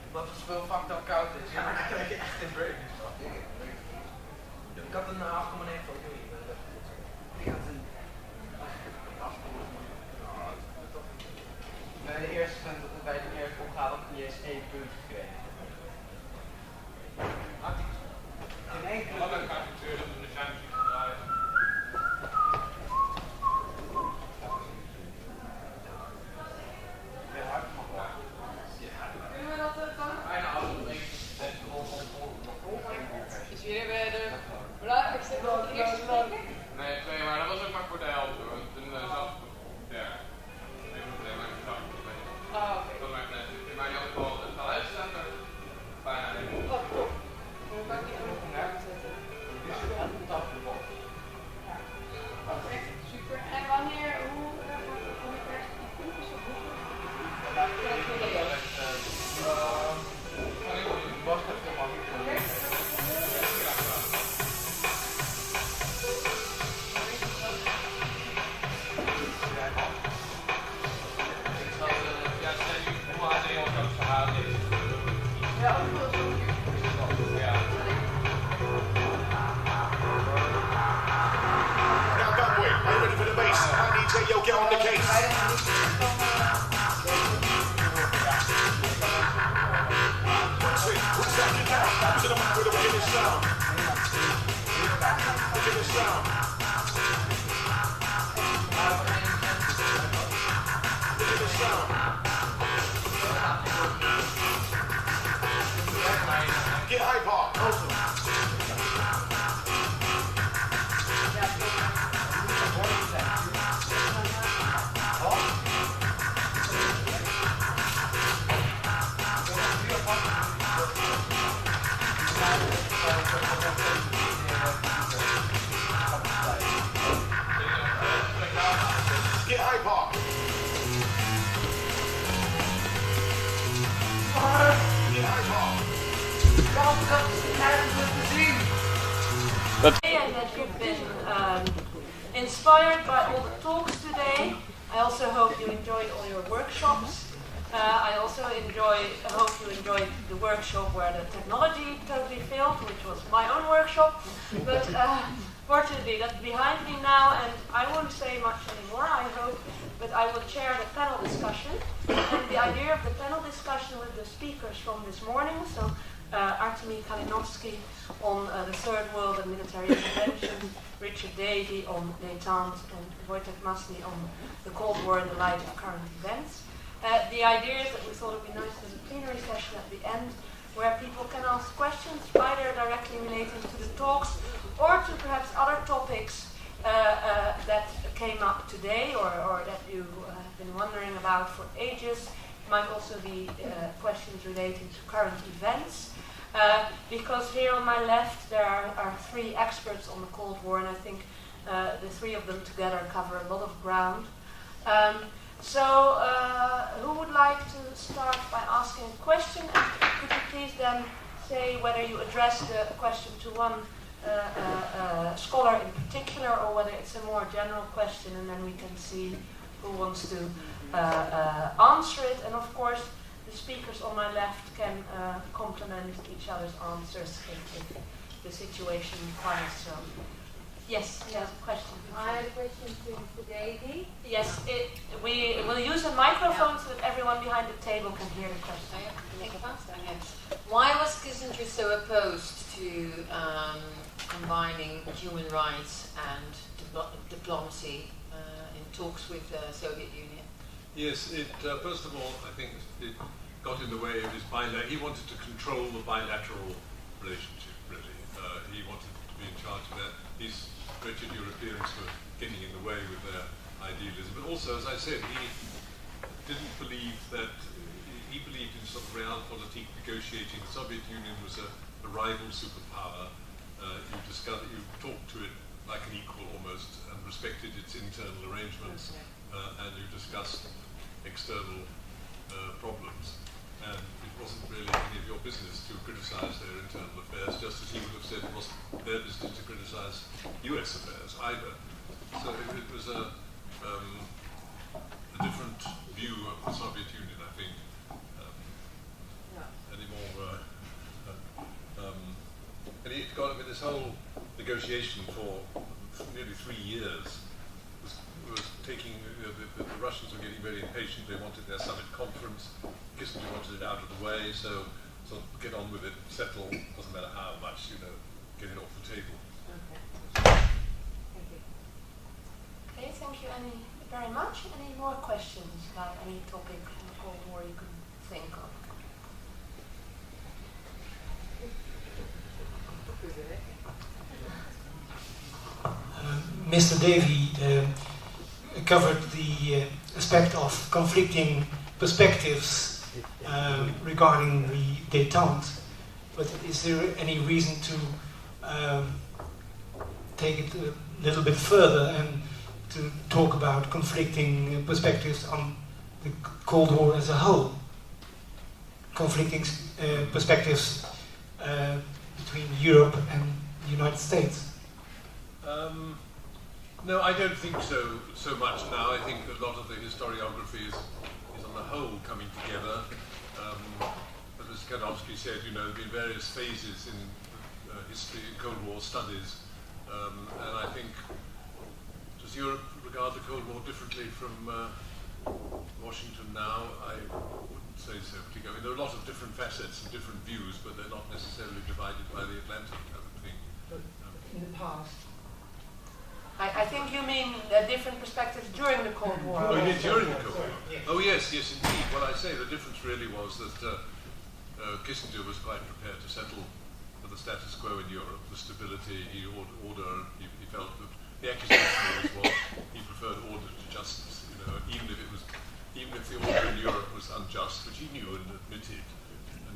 Omdat het spul fucked up koud is. Ja, dan krijg je echt een break. Ik had een 8,9 voor jullie. Ik had een 8,9. Bij de eerste bij de eerste opgave had ik niet eens 1 punt gekregen. In 1 punt. Wat een acteur dat we de sancties gedraaid. Dus jullie hebben de belangrijkste van de eerste spreken? Nee, 2, maar dat was ook maar voor de helft hoor. Toen zat ik derde. Ik moet alleen maar gezag. Ah, oké. Dat maakt net. Maar in ieder geval, het geluid staat er bijna niet. Oh, top. Hoe kan ik die ook nog uitzetten? Oké, super. En wanneer, hoe kom ik ergens die puntjes op? Yo, get on the case. Who's that kid now? Who's in the mic with a wicked sound? Wicked sound. Wicked sound. Get hype hard. Awesome. Get hyper. And that you've been inspired by all the talks today. I also hope you enjoyed all your workshops. I also hope you enjoyed the workshop where the technology totally failed, which was my own workshop. But fortunately, that's behind me now, and I won't say much anymore, I hope, but I will chair the panel discussion. And the idea of the panel discussion with the speakers from this morning, so Artemi Kalinowski on the Third World and Military Intervention, Richard Davey on détente, and Wojtek Masny on the Cold War in the light of current events. The idea is that we thought it would be nice to have a plenary session at the end where people can ask questions either directly relating to the talks or to perhaps other topics that came up today or that you have been wondering about for ages. It might also be questions relating to current events. Because here on my left there are three experts on the Cold War, and I think the three of them together cover a lot of ground. So who would like to start by asking a question? And could you please then say whether you address the question to one scholar in particular or whether it's a more general question, and then we can see who wants to answer it. And of course, the speakers on my left can complement each other's answers if the situation requires so. Yes, you have a question. I have a question to Mr. Davey. Yes, we will use a microphone so that everyone behind the table can hear the question. Why was Kissinger so opposed to combining human rights and diplomacy in talks with the Soviet Union? Yes, first of all, I think it got in the way of his bilateral. He wanted to control the bilateral relationship, really. He wanted to be in charge of that. These wretched Europeans were getting in the way with their idealism. But also, as I said, he didn't believe that, he believed in sort of realpolitik negotiating. The Soviet Union was a rival superpower. You talked to it like an equal almost and respected its internal arrangements. And you discussed external problems. And it wasn't really any of your business to criticize their internal affairs, just as he would have said it wasn't their business to criticize US affairs either. So it was a different view of the Soviet Union, I think. And he got him in this whole negotiation for nearly 3 years. Was taking, the Russians were getting very impatient. They wanted their summit conference. Kissinger wanted it out of the way, so get on with it, settle, doesn't matter how much, get it off the table. Okay. Thank you. Okay, thank you very much. Any more questions about any topic from the Cold War you could think of? Mr. Davey covered the aspect of conflicting perspectives regarding the détente, but is there any reason to take it a little bit further and to talk about conflicting perspectives on the Cold War as a whole? Conflicting perspectives between Europe and the United States? No, I don't think so much now. I think a lot of the historiography is on the whole coming together. As Mr. Kalinowski said, there have been various phases in history, Cold War studies, and I think, does Europe regard the Cold War differently from Washington now? I wouldn't say so particularly. I mean, there are a lot of different facets and different views, but they're not necessarily divided by the Atlantic, I would think. In the past. I think you mean different perspectives during the Cold War. Oh, you mean during the Cold War? Oh, yes, indeed. Well, I say the difference really was that Kissinger was quite prepared to settle for the status quo in Europe, the stability, order. He felt that the accusation was he preferred order to justice. Even if the order in Europe was unjust, which he knew and admitted,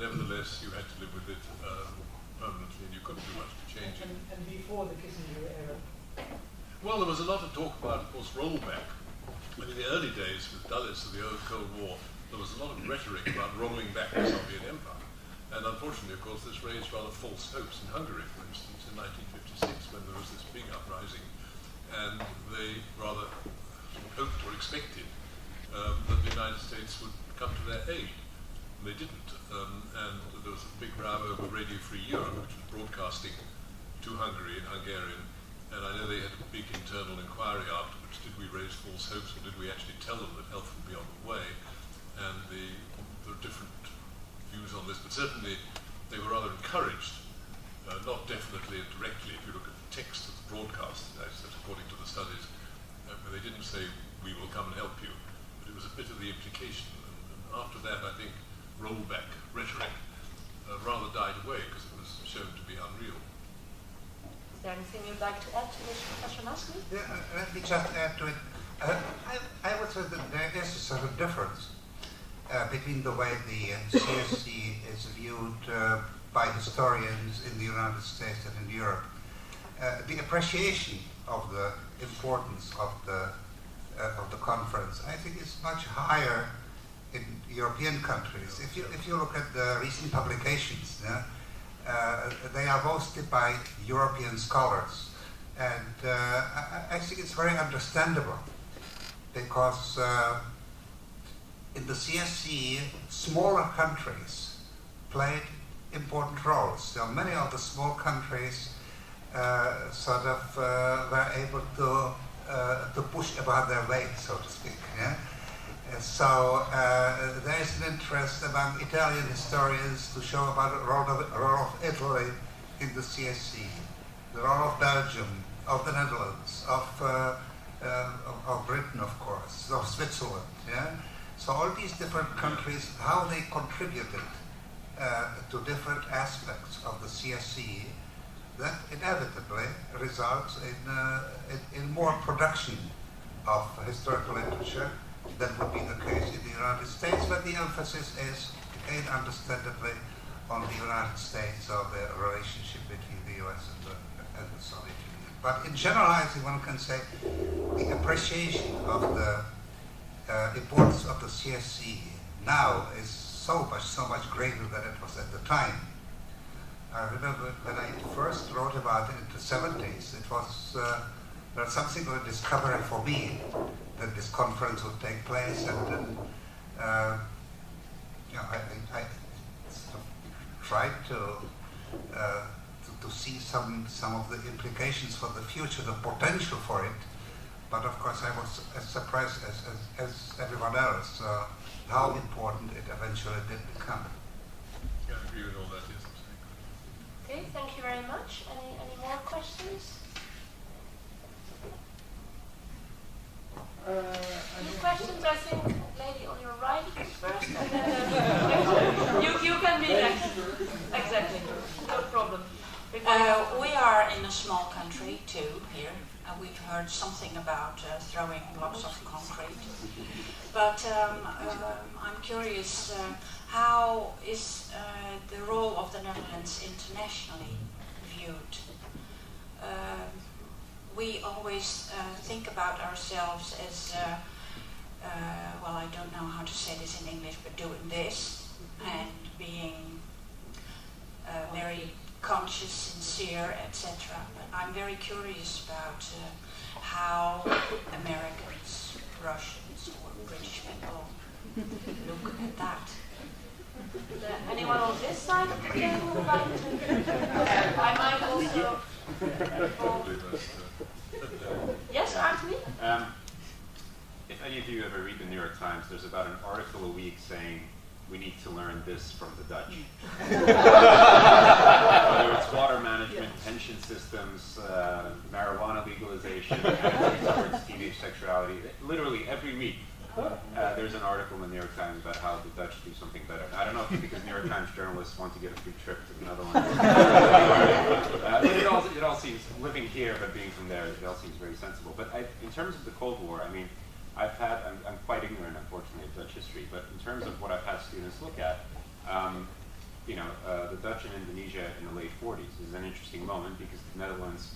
nevertheless you had to live with it. permanently, and you couldn't do much to change it. And before the Kissinger era? Well, there was a lot of talk about, of course, rollback. But in the early days, with Dulles of the old Cold War, there was a lot of rhetoric about rolling back the Soviet Empire. And unfortunately, of course, this raised rather false hopes in Hungary, for instance, in 1956, when there was this big uprising, and they rather hoped or expected that the United States would come to their aid. And they didn't. And there was a big row over Radio Free Europe, which was broadcasting to Hungary in Hungarian. And I know they had a big internal inquiry afterwards. Did we raise false hopes, or did we actually tell them that help would be on the way? And there are different views on this, but certainly they were rather encouraged, not definitely and directly. If you look at the text of the broadcast, that's according to the studies, they didn't say, we will come and help you, but it was a bit of the implication. And after that, I think rollback rhetoric rather died away because it was shown to be unreal. Is there anything you'd like to add to this, Professor Masky? Yeah, let me just add to it. I would say that there is a certain difference between the way the CSC is viewed by historians in the United States and in Europe. The appreciation of the importance of the conference, I think, is much higher in European countries. If you look at the recent publications, they are hosted by European scholars, and I think it's very understandable because in the CSC, smaller countries played important roles. So many of the small countries sort of were able to push above their weight, so to speak. Yeah? So there is an interest among Italian historians to show about the role of Italy in the CSC, the role of Belgium, of the Netherlands, of Britain, of course, of Switzerland. Yeah? So all these different countries, how they contributed to different aspects of the CSC, that inevitably results in more production of historical literature than would be the case in the United States, but the emphasis is, again, understandably, on the United States, or the relationship between the US and the Soviet Union. But in generalizing, one can say the appreciation of the importance of the CSC now is so much greater than it was at the time. I remember when I first wrote about it in the 70s, it was something of a discovery for me that this conference would take place, and then I sort of tried to see some of the implications for the future, the potential for it. But of course, I was as surprised as everyone else how important it eventually did become. Yeah, I agree with all that. Yes. Okay, thank you very much. Any more questions? Any questions? I think lady on your right is first, and then you can be next. Exactly, no problem. We are in a small country too here, and we've heard something about throwing blocks of concrete. But I'm curious, how is the role of the Netherlands internationally viewed? We always think about ourselves as, well, I don't know how to say this in English, but doing this and being very conscious, sincere, etc. But I'm very curious about how Americans, Russians, or British people look at that. Anyone on this side of the table would like to? I might also. Yes, Artemi? If any of you ever read the New York Times, there's about an article a week saying we need to learn this from the Dutch. Whether it's water management, pension systems, marijuana legalization, towards teenage sexuality, literally every week there's an article in the New York Times about how the Dutch do something better. I don't know if it's because New York Times journalists want to get a free trip to the Netherlands. It all seems, living here but being from there, it all seems very sensible. But in terms of the Cold War, I mean, I'm quite ignorant, unfortunately, of Dutch history, but in terms of what I've had students look at, the Dutch in Indonesia in the late 40s is an interesting moment because the Netherlands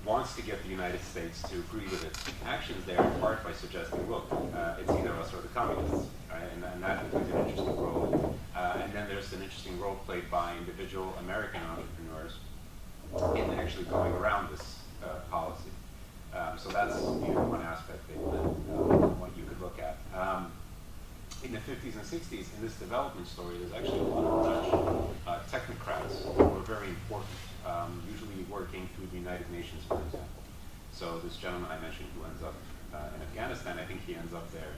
wants to get the United States to agree with its actions there, in part by suggesting, look, it's either us or the communists, right? And that plays an interesting role. And then there's an interesting role played by individual American entrepreneurs in actually going around this policy. So that's one aspect that what you could look at. In the 50s and 60s, in this development story, there's actually a lot of Dutch technocrats who were very important, usually working through the United Nations, for example. So this gentleman I mentioned who ends up in Afghanistan, I think he ends up there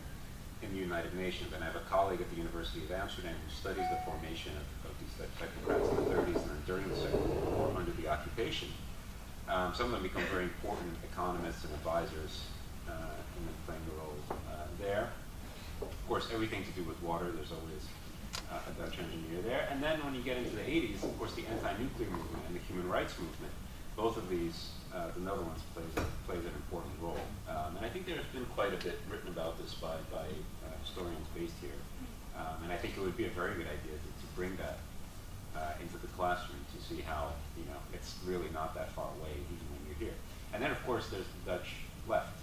in the United Nations. And I have a colleague at the University of Amsterdam who studies the formation of these technocrats in the 30s and then during the Second World War under the occupation. Some of them become very important economists and advisors and then playing the role there. Of course, everything to do with water, there's always a Dutch engineer there. And then when you get into the 80s, of course, the anti-nuclear movement and the human rights movement, both of these, the Netherlands plays an important role. And I think there's been quite a bit written about this by historians based here. And I think it would be a very good idea to bring that into the classroom to see how, it's really not that far away even when you're here. And then, of course, there's the Dutch left,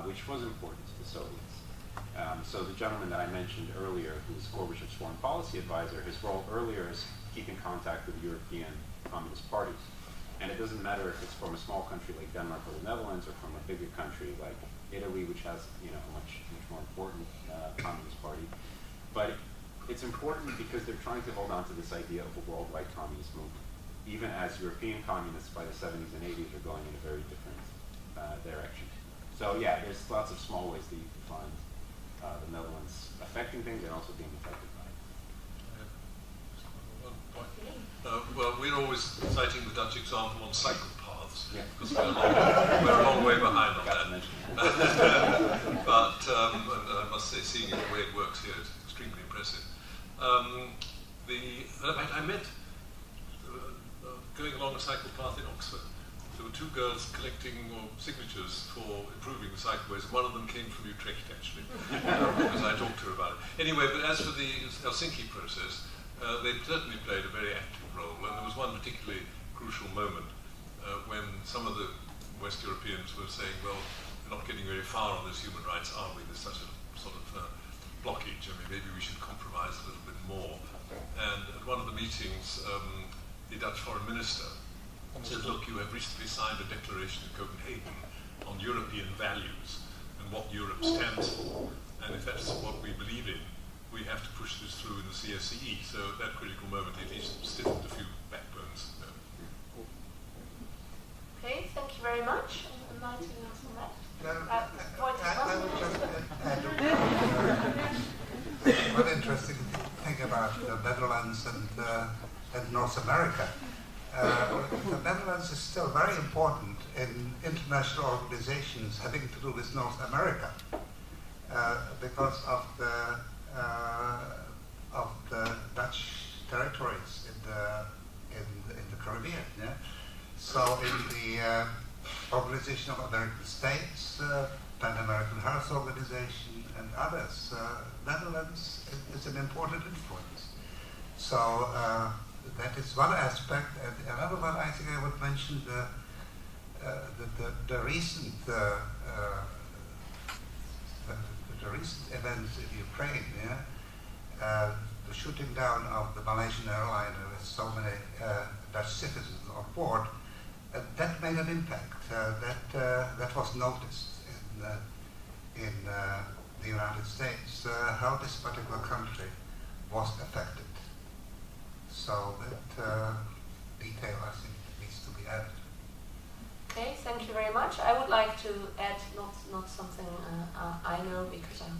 which was important to the Soviets. So the gentleman that I mentioned earlier, who's Gorbachev's foreign policy advisor, his role earlier is keeping contact with European communist parties. And it doesn't matter if it's from a small country like Denmark or the Netherlands, or from a bigger country like Italy, which has a much more important communist party. But it's important because they're trying to hold on to this idea of a worldwide communist movement, even as European communists by the 70s and 80s are going in a very different direction. So yeah, there's lots of small ways that you can find the Netherlands affecting things and also being affected by it. One point. Well, we're always citing the Dutch example on cycle paths, because we're a long way behind on that. But and I must say, seeing it the way it works here is extremely impressive. I met, going along a cycle path in Oxford, there were two girls collecting signatures for improving the cycleways. One of them came from Utrecht, actually, because I talked to her about it. Anyway, but as for the Helsinki process, they certainly played a very active role, and there was one particularly crucial moment when some of the West Europeans were saying, well, we're not getting very far on this human rights, are we? There's such a sort of blockage. I mean, maybe we should compromise a little bit more. And at one of the meetings, the Dutch foreign minister said, look, you have recently signed a declaration in Copenhagen on European values and what Europe stands for. And if that's what we believe in, we have to push this through in the CSCE. So at that critical moment, it is stiffened a few backbones. Okay, thank you very much. And 19 minutes on that. I would just add one interesting thing about the Netherlands and North America. The Netherlands is still very important in international organizations having to do with North America because of the Dutch territories in the Caribbean. Yeah? So in the Organization of American States, Pan-American Health Organization, and others, Netherlands is an important influence. So. That is one aspect, and another one I think I would mention the recent events in Ukraine. Yeah? The shooting down of the Malaysian airliner with so many Dutch citizens on board. That made an impact. That was noticed in the United States how this particular country was affected. So that detail, I think, needs to be added. Okay, thank you very much. I would like to add not something I know because I'm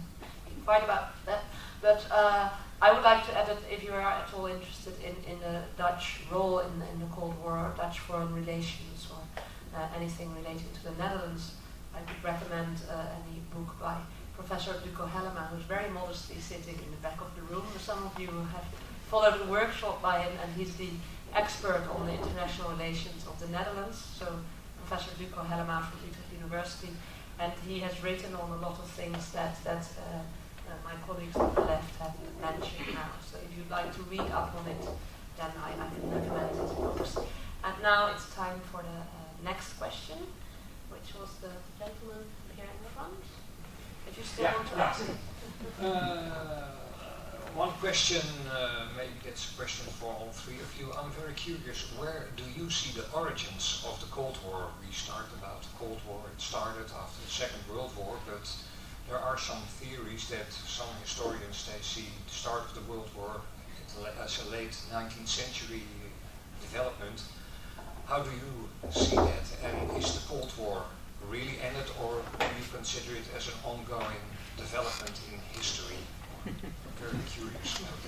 quite about that, but I would like to add that if you are at all interested in the Dutch role in the Cold War, or Dutch foreign relations, or anything relating to the Netherlands, I would recommend any book by Professor Duco Hellema, who's very modestly sitting in the back of the room. Some of you have followed a workshop by him, and he's the expert on the international relations of the Netherlands. So Professor Duco Hellema from Utrecht University, and he has written on a lot of things that my colleagues on the left have mentioned now. So if you'd like to read up on it, then I can recommend it books. And now it's time for the next question, which was the gentleman here in the front. If you still want to ask it. One question, maybe that's a question for all three of you. I'm very curious, where do you see the origins of the Cold War? We start about the Cold War, it started after the Second World War, but there are some theories that some historians, they see the start of the World War as a late 19th century development. How do you see that? And is the Cold War really ended, or do you consider it as an ongoing development in history? Very curious about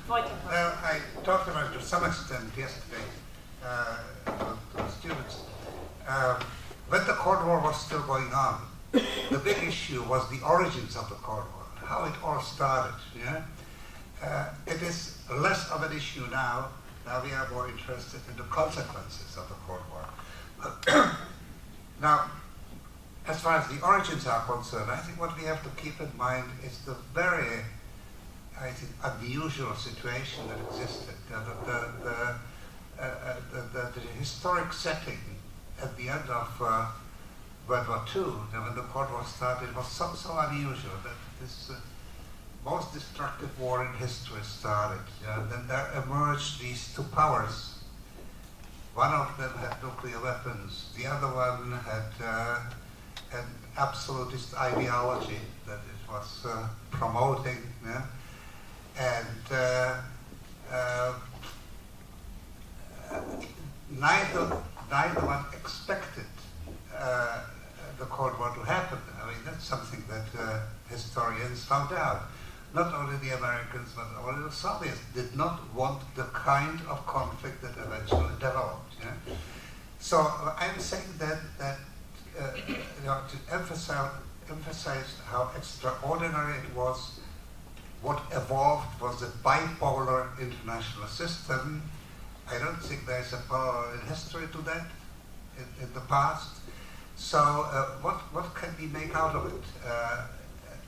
Well, I talked about it to some extent yesterday to the students. When the Cold War was still going on, the big issue was the origins of the Cold War, how it all started. Yeah? It is less of an issue now. Now we are more interested in the consequences of the Cold War. Now, as far as the origins are concerned, I think what we have to keep in mind is the very, I think, unusual situation that existed. The historic setting at the end of World War II, when the Cold War started, was so unusual that this most destructive war in history started. Then there emerged these two powers. One of them had nuclear weapons. The other one had an absolutist ideology that it was promoting. Yeah? And neither one expected the Cold War to happen. I mean, that's something that historians found out. Not only the Americans, but only the Soviets did not want the kind of conflict that eventually developed. Yeah? So I'm saying that to emphasize how extraordinary it was, what evolved was a bipolar international system. I don't think there's a parallel in history to that in the past. So what can we make out of it?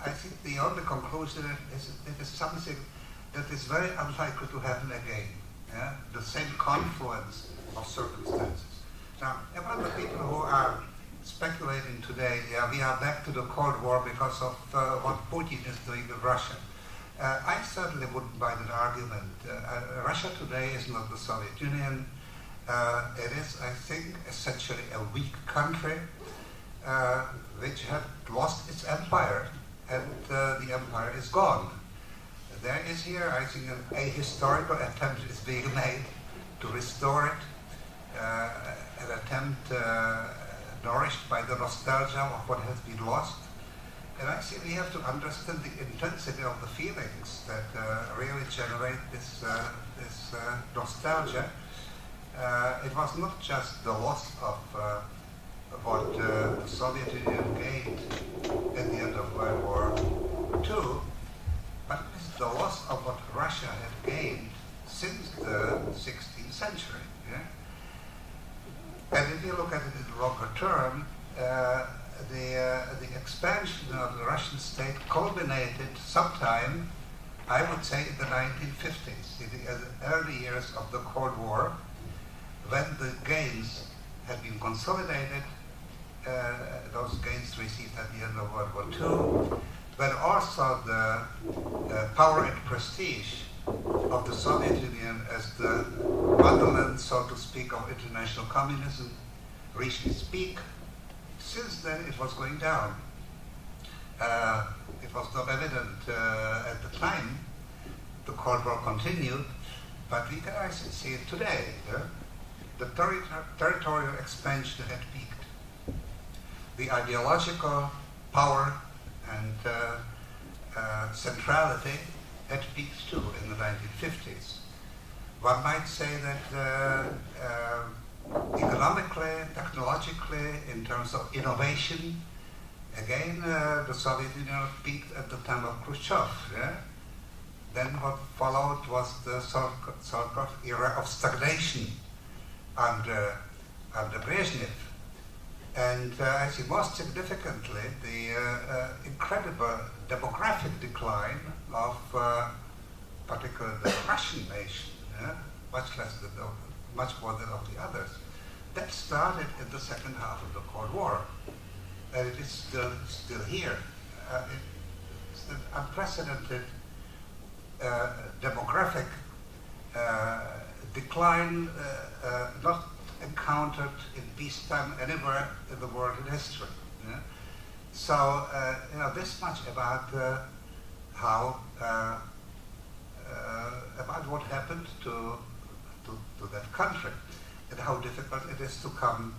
I think the only conclusion is that it is something that is very unlikely to happen again. Yeah? The same confluence of circumstances. Now, about the people who are speculating today, we are back to the Cold War because of what Putin is doing with Russia. I certainly wouldn't buy that argument. Russia today is not the Soviet Union. It is, I think, essentially a weak country which had lost its empire, and the empire is gone. There is here, I think, a historical attempt is being made to restore it, an attempt nourished by the nostalgia of what has been lost. And I think we have to understand the intensity of the feelings that really generate this nostalgia. It was not just the loss of what the Soviet Union gained at the end of World War II, but it is the loss of what Russia had gained since the 16th century. Yeah? And if you look at it in the longer term, the expansion of the Russian state culminated sometime, I would say, in the 1950s, in the early years of the Cold War, when the gains had been consolidated, those gains received at the end of World War II, but also the power and prestige of the Soviet Union as the motherland, so to speak, of international communism reached its peak. Since then, it was going down. It was not evident at the time. The Cold War continued, but we can actually see it today. The territorial expansion had peaked. The ideological power and centrality had peaked too in the 1950s. One might say that economically, technologically, in terms of innovation, again, the Soviet Union peaked at the time of Khrushchev. Yeah? Then what followed was the sort of era of stagnation under under Brezhnev. And I think most significantly, the incredible demographic decline of particularly the Russian nation, much more than of the others, that started in the second half of the Cold War. And it is still here. It's an unprecedented demographic decline not encountered in peacetime anywhere in the world in history. Yeah? So, this much about how about what happened to that country, and how difficult it is to come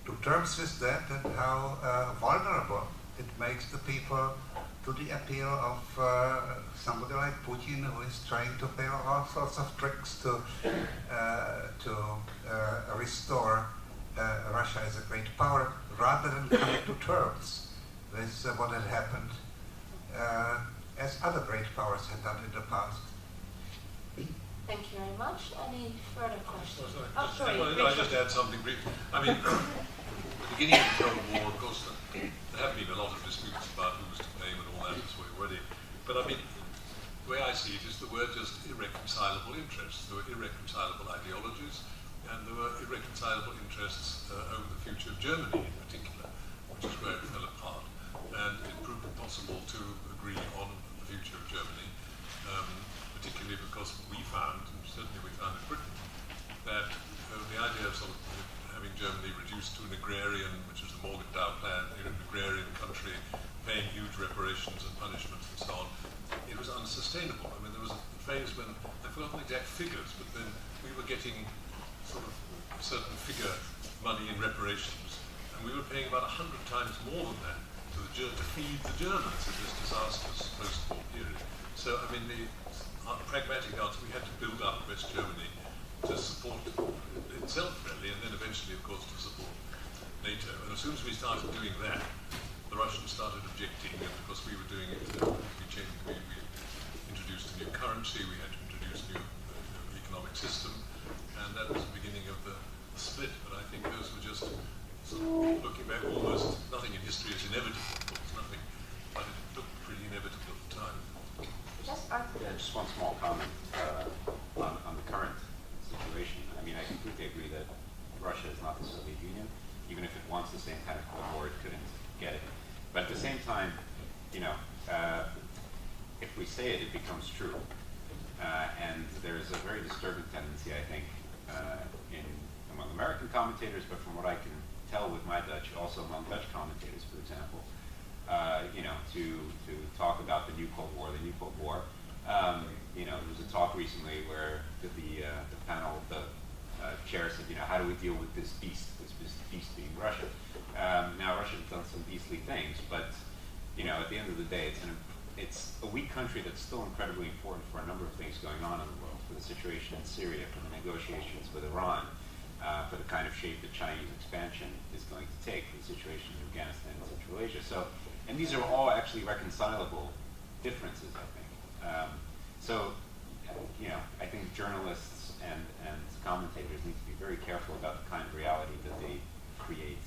to terms with that, and how vulnerable it makes the people to the appeal of somebody like Putin, who is trying to play all sorts of tricks to restore Russia as a great power, rather than coming to terms with what had happened as other great powers had done in the past. Thank you very much. Any further questions? Sorry. I just add something brief. I mean, at the beginning of the Cold War, of course, there have been a lot of disputes about who was to blame and all that this way already. But I mean, the way I see it is there were just irreconcilable interests. There were irreconcilable ideologies, and there were irreconcilable interests over the future of Germany in particular, which is where it fell apart. And it proved impossible to agree on the future of Germany. Particularly because we found, and certainly we found in Britain, that the idea of sort of having Germany reduced to an agrarian, which is the Morgenthau plan, an agrarian country, paying huge reparations and punishments and so on, it was unsustainable. I mean, there was a phase when, I've forgotten the exact figures, but then we were getting sort of a certain figure money in reparations, and we were paying about 100 times more than that to feed the Germans in this disastrous post-war period. So, I mean, the pragmatic answer, we had to build up West Germany to support itself, really, and then eventually, of course, to support NATO. And as soon as we started doing that, the Russians started objecting, and because we were doing it, we introduced a new currency, we had to introduce a new economic system, and that was the beginning of the split. But I think those were just, sort of, looking back, almost nothing in history is inevitable, of course, nothing, but it looked pretty inevitable at the time. Yeah, just one small comment on the current situation. I mean, I completely agree that Russia is not the Soviet Union. Even if it wants the same kind of Cold War, it couldn't get it. But at the same time, if we say it, it becomes true. And there's a very disturbing tendency, I think, among American commentators, but from what I can tell with my Dutch, also among Dutch commentators, for example, to talk about the new Cold War, there was a talk recently where the panel, the chair said, how do we deal with this beast being Russia? Now, Russia has done some beastly things, but, at the end of the day, it's a weak country that's still incredibly important for a number of things going on in the world, for the situation in Syria, for the negotiations with Iran, for the kind of shape that Chinese expansion is going to take, for the situation in Afghanistan and Central Asia. So, and these are all actually reconcilable differences, I think. I think journalists and commentators need to be very careful about the kind of reality that they create.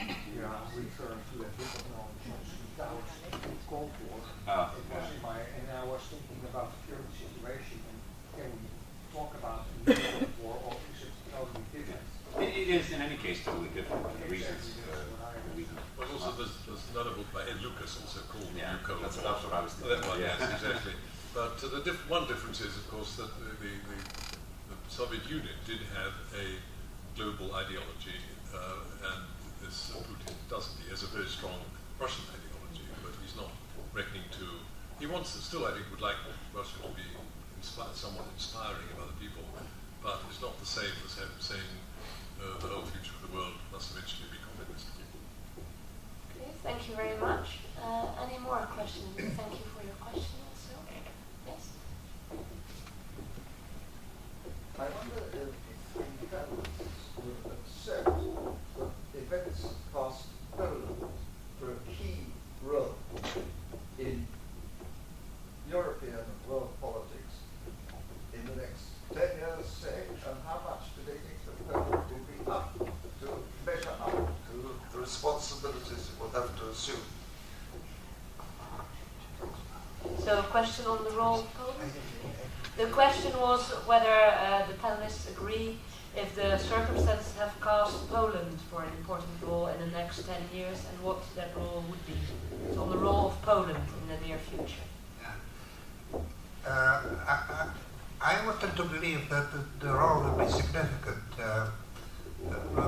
Yeah, referring to that Cold War. And I was thinking about the current situation, and can we talk about the Cold War, or is it totally different? It is, in any case, totally different. The reasons. But also, there's another book by Ed Lucas, also called New Cold War. That's what I was thinking. That one, yes, exactly. But one difference is, of course, that the Soviet Union did have a global ideology, and this Putin doesn't. He has a very strong Russian ideology, but he's not reckoning to. He wants to still, I think, would like Russia to be somewhat inspiring of other people, but it's not the same as saying the whole future of the world must eventually be communist. Okay, thank you very much. Any more questions? Thank you for your question also. Yes? I wonder if the panelists will accept that events past Poland for a key role in European and world politics in the next 10 years, say, and how much do they think that Poland will be up So, a question on the role of Poland? The question was whether the panelists agree if the circumstances have cast Poland for an important role in the next 10 years and what that role would be. So on the role of Poland in the near future. I would tend to believe that the role will be significant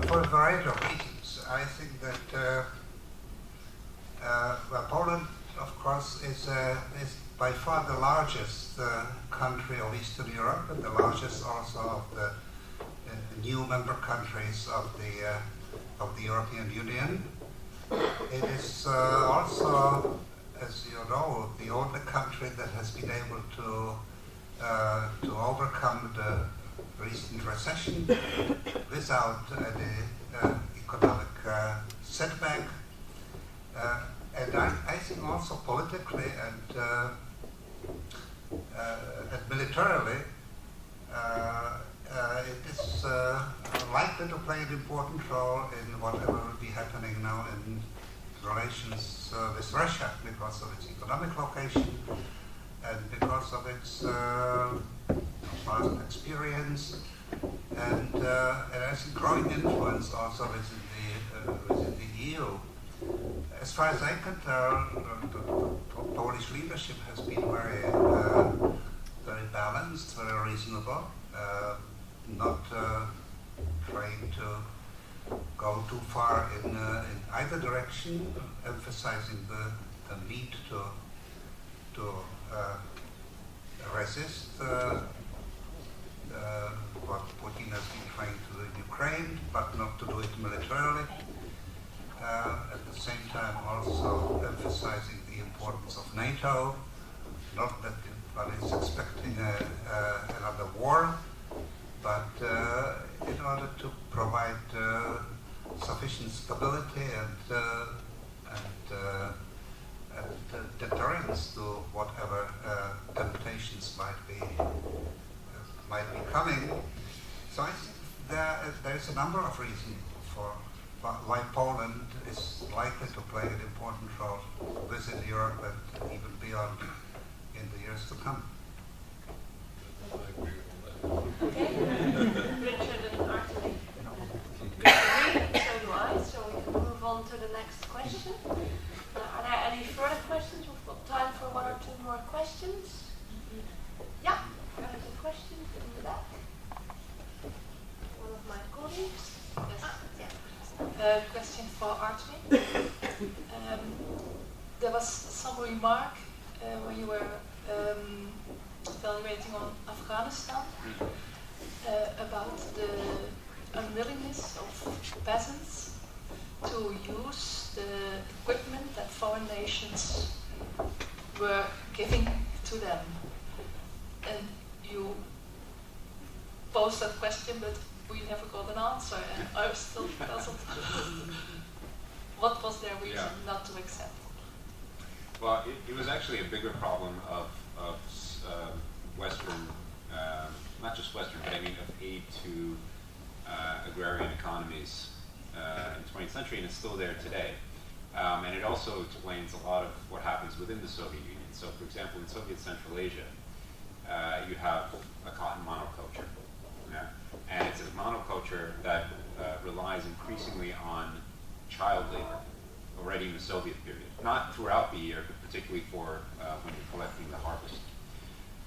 for a variety of reasons. I think that well, Poland, of course, is by far the largest country of Eastern Europe and the largest also of the new member countries of the European Union. It is also, as you know, the only country that has been able to overcome the recent recession without any economic setback. And I think also politically and militarily, it is likely to play an important role in whatever will be happening now in relations with Russia because of its economic location and because of its past experience and I think growing influence also within the EU. As far as I can tell, the Polish leadership has been very balanced, very reasonable, not trying to go too far in either direction, emphasizing the need to resist what Putin has been trying to do in Ukraine, but not to do it militarily. At the same time also emphasizing the importance of NATO, not that one is expecting another war, but in order to provide sufficient stability and deterrence to whatever temptations might be coming. So I think there is a number of reasons for why Poland is likely to play an important role within Europe and even beyond in the years to come. Okay. Richard and Arthur. So do I, so we can move on to the next question. Are there any further questions? We've got time for one or two more questions. Yeah, there is a question in the back. One of my colleagues. Yes. Question for Artwin. There was some remark when you were evaluating on Afghanistan about the unwillingness of peasants to use the equipment that foreign nations were giving to them. And you posed that question, but we never got an answer, and I was still puzzled. What was their reason not to accept? Well, it was actually a bigger problem of Western, not just Western, but I mean of aid to agrarian economies in the 20th century, and it's still there today. And it also explains a lot of what happens within the Soviet Union. So, for example, in Soviet Central Asia, you have a cotton monoculture. And it's a monoculture that relies increasingly on child labor already in the Soviet period. Not throughout the year, but particularly for when you're collecting the harvest.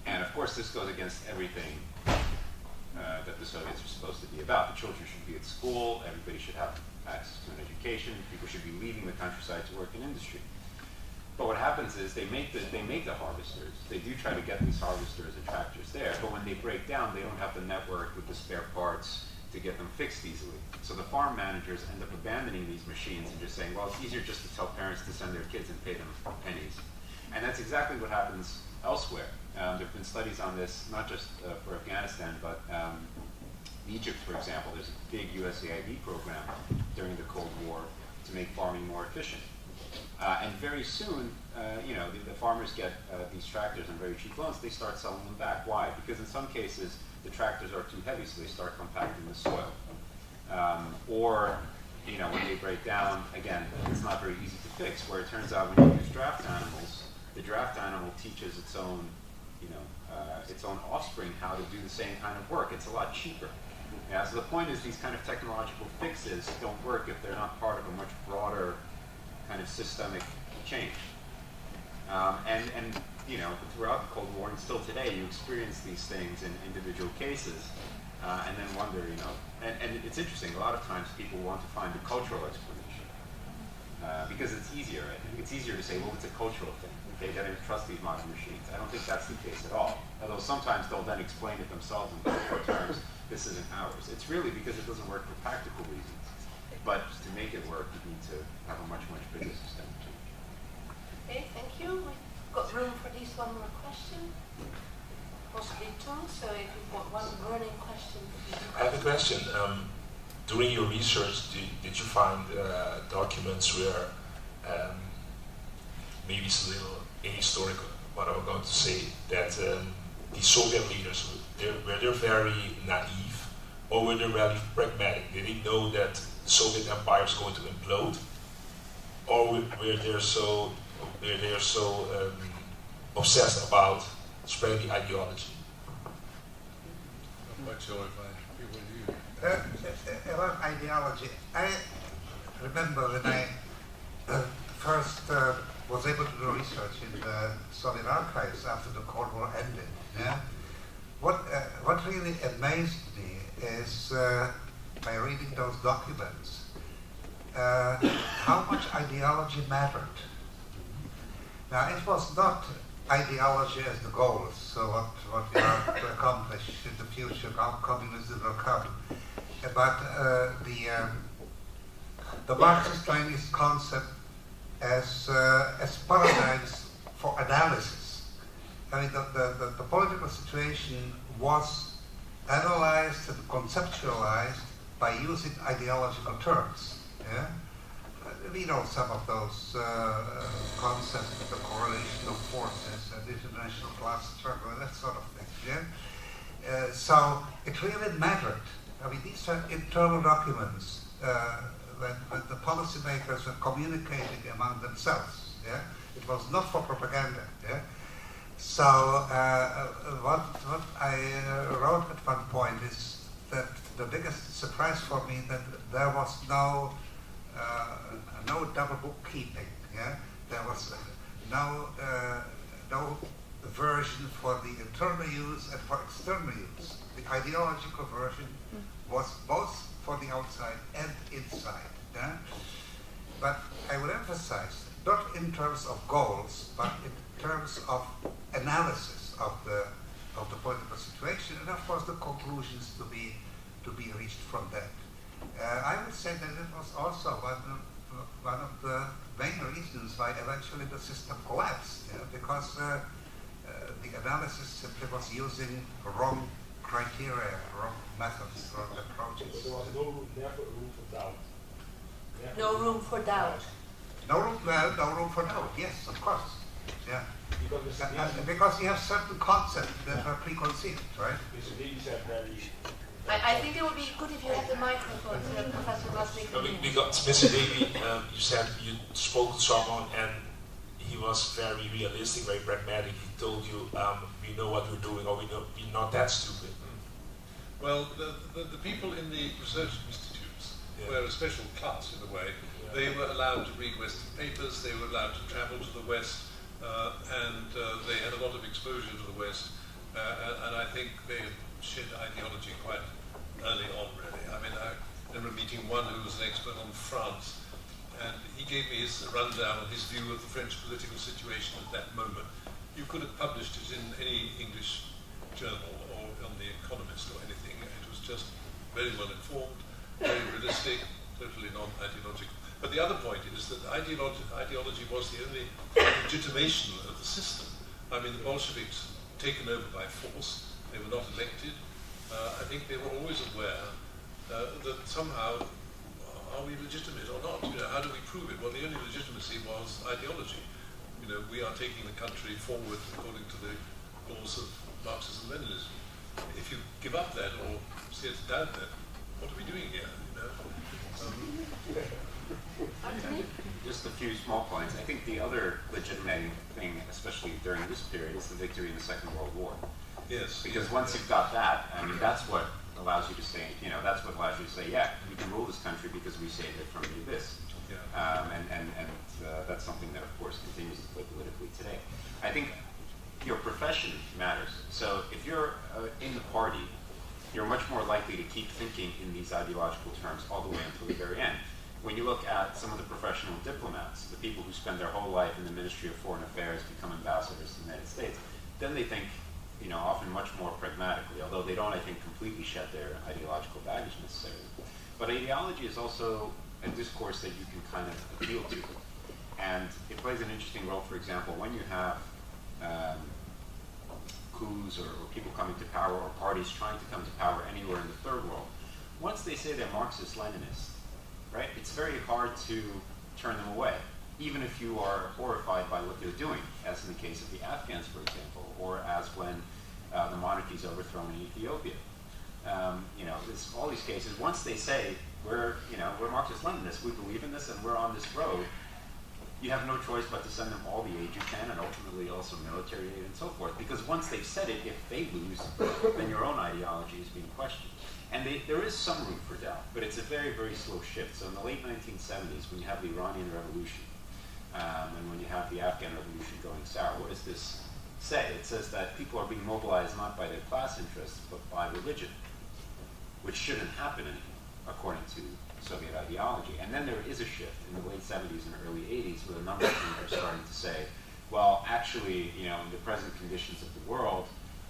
And of course, this goes against everything that the Soviets are supposed to be about. The children should be at school, everybody should have access to an education, people should be leaving the countryside to work in industry. But what happens is they make the harvesters. They do try to get these harvesters and tractors there, but when they break down, they don't have the network with the spare parts to get them fixed easily. So the farm managers end up abandoning these machines and just saying, well, it's easier just to tell parents to send their kids and pay them pennies. And that's exactly what happens elsewhere. There have been studies on this, not just for Afghanistan, but in Egypt, for example, there's a big USAID program during the Cold War to make farming more efficient. And very soon, the farmers get these tractors on very cheap loans. They start selling them back. Why? Because in some cases, the tractors are too heavy, so they start compacting the soil. Or, when they break down, again, it's not very easy to fix. Where it turns out when you use draft animals, the draft animal teaches its own, its own offspring how to do the same kind of work. It's a lot cheaper. Yeah, so the point is these kind of technological fixes don't work if they're not part of a much broader kind of systemic change. And throughout the Cold War and still today, you experience these things in individual cases, and then wonder, and it's interesting, a lot of times people want to find a cultural explanation, because it's easier, I think. It's easier to say, well, it's a cultural thing. Okay, they don't trust these modern machines. I don't think that's the case at all. Although sometimes they'll then explain it themselves in cultural terms, this isn't ours. It's really because it doesn't work for practical reasons. But to make it work, you need to have a much, much bigger system. Okay, thank you. We've got room for at least one more question. Possibly two, so if you've got one burning question. I have a question. During your research, did you find documents where maybe it's a little ahistorical, what I'm going to say, that the Soviet leaders, were they very naive, or were they really pragmatic? Did they know that the Soviet Empire is going to implode, or were they so obsessed about spreading the ideology? I'm not sure if I agree with you. About ideology, I remember when I first was able to do research in the Soviet archives after the Cold War ended. Yeah? What really amazed me is, by reading those documents, how much ideology mattered. Now, it was not ideology as the goals, so what we are to accomplish in the future, how communism will come, but the Marxist-Leninist concept as paradigms for analysis. I mean, the political situation was analyzed and conceptualized by using ideological terms. Yeah? We know some of those concepts, the correlation of forces, the international class struggle, that sort of thing. Yeah? So it really mattered. I mean, these are internal documents when the policymakers were communicating among themselves. Yeah? It was not for propaganda. Yeah? So what I wrote at one point is that the biggest surprise for me that there was no double bookkeeping. Yeah? There was no version for the internal use and for external use. The ideological version was both for the outside and inside. Yeah? But I would emphasize, not in terms of goals, but in terms of analysis of the political situation, and of course the conclusions to be reached from that. I would say that it was also one of the main reasons why eventually the system collapsed, because the analysis simply was using wrong criteria, wrong methods, wrong approaches. There was never room for doubt. No room for doubt. No room for doubt, yes, of course. Yeah. Because you have certain concepts that are preconceived, right? I think it would be good if you had the microphone so that Professor Lustig can hear. Because Mr. Davy, you said you spoke to someone and he was very realistic, very pragmatic. He told you, we know what we're doing, or we're not that stupid. Well, the people in the research institutes were a special class in a way. They were allowed to read Western papers, they were allowed to travel to the West, and they had a lot of exposure to the West, and I think they shed ideology quite early on, really. I mean, I remember meeting one who was an expert on France, and he gave me his rundown on his view of the French political situation at that moment. You could have published it in any English journal or on The Economist or anything. It was just very well informed, very realistic, totally non-ideological. But the other point is that ideology was the only legitimation of the system. I mean, the Bolsheviks taken over by force, they were not elected. I think they were always aware that somehow, are we legitimate or not? How do we prove it? Well, the only legitimacy was ideology. We are taking the country forward according to the laws of Marxism-Leninism. If you give up that or say it's doubt that, what are we doing here? Just a few small points. I think the other legitimate thing, especially during this period is the victory in the Second World War. Yes. Because once you've got that, I mean, that's what allows you to say, that's what allows you to say, yeah, we can rule this country because we saved it from the abyss. Yeah. And that's something that, of course, continues to play politically today. I think your profession matters. So if you're in the party, you're much more likely to keep thinking in these ideological terms all the way until the very end. When you look at some of the professional diplomats, the people who spend their whole life in the Ministry of Foreign Affairs, become ambassadors to the United States, then they think, often much more pragmatically, although they don't, I think, completely shed their ideological baggage necessarily. But ideology is also a discourse that you can kind of appeal to. And it plays an interesting role, for example, when you have coups or people coming to power or parties trying to come to power anywhere in the third world. Once they say they're Marxist-Leninist, right, it's very hard to turn them away, even if you are horrified by what they're doing, as in the case of the Afghans, for example, or as when the monarchy is overthrown in Ethiopia. All these cases, once they say, we're Marxist-Leninists, we believe in this and we're on this road, you have no choice but to send them all the aid you can, and ultimately also military aid and so forth. Because once they've said it, if they lose, then your own ideology is being questioned. And there is some room for doubt, but it's a very, very slow shift. So in the late 1970s, when you have the Iranian Revolution, and when you have the Afghan Revolution going sour, what does this say? It says that people are being mobilized not by their class interests, but by religion, which shouldn't happen anymore, according to Soviet ideology. And then there is a shift in the late 70s and early 80s where a number of people are starting to say, well, actually, in the present conditions of the world,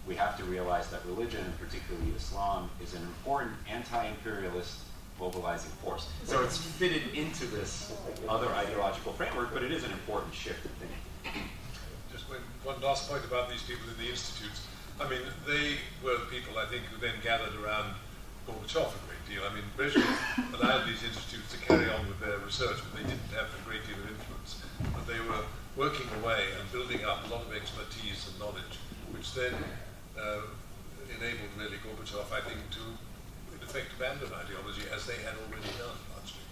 we have to realize that religion, and particularly Islam, is an important anti-imperialist mobilizing force. So it's fitted into this other ideological framework, but it is an important shift in thinking. Just one last point about these people in the institutes. I mean, they were the people, I think, who then gathered around Gorbachev a great deal. I mean, Brezhnev allowed these institutes to carry on with their research, but they didn't have a great deal of influence. But they were working away and building up a lot of expertise and knowledge, which then enabled really Gorbachev, I think, to, in effect, abandon ideology as they had already done largely.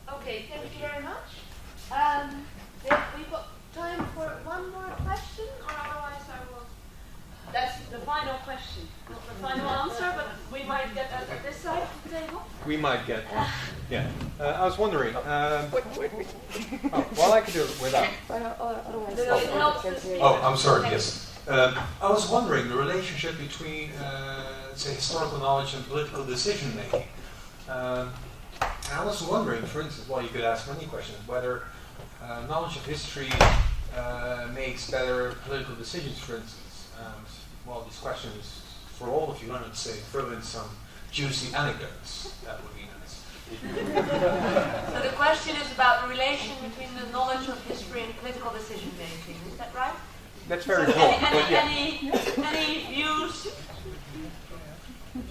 Okay, thank you very much. We've got time for one more question, or otherwise I will... That's the final question, not the final answer, but we might get that at this side of the table. We might get one. Yeah. I was wondering. Well, I could do it without. Oh, I'm sorry. Yes. I was wondering the relationship between, say, historical knowledge and political decision making. I was wondering, for instance, well, you could ask many questions, whether knowledge of history makes better political decisions, for instance. Well, this question is for all of you. Let's say throw in some juicy anecdotes. That would be nice. So the question is about the relation between the knowledge of history and political decision making. Is that right? That's very broad. Any views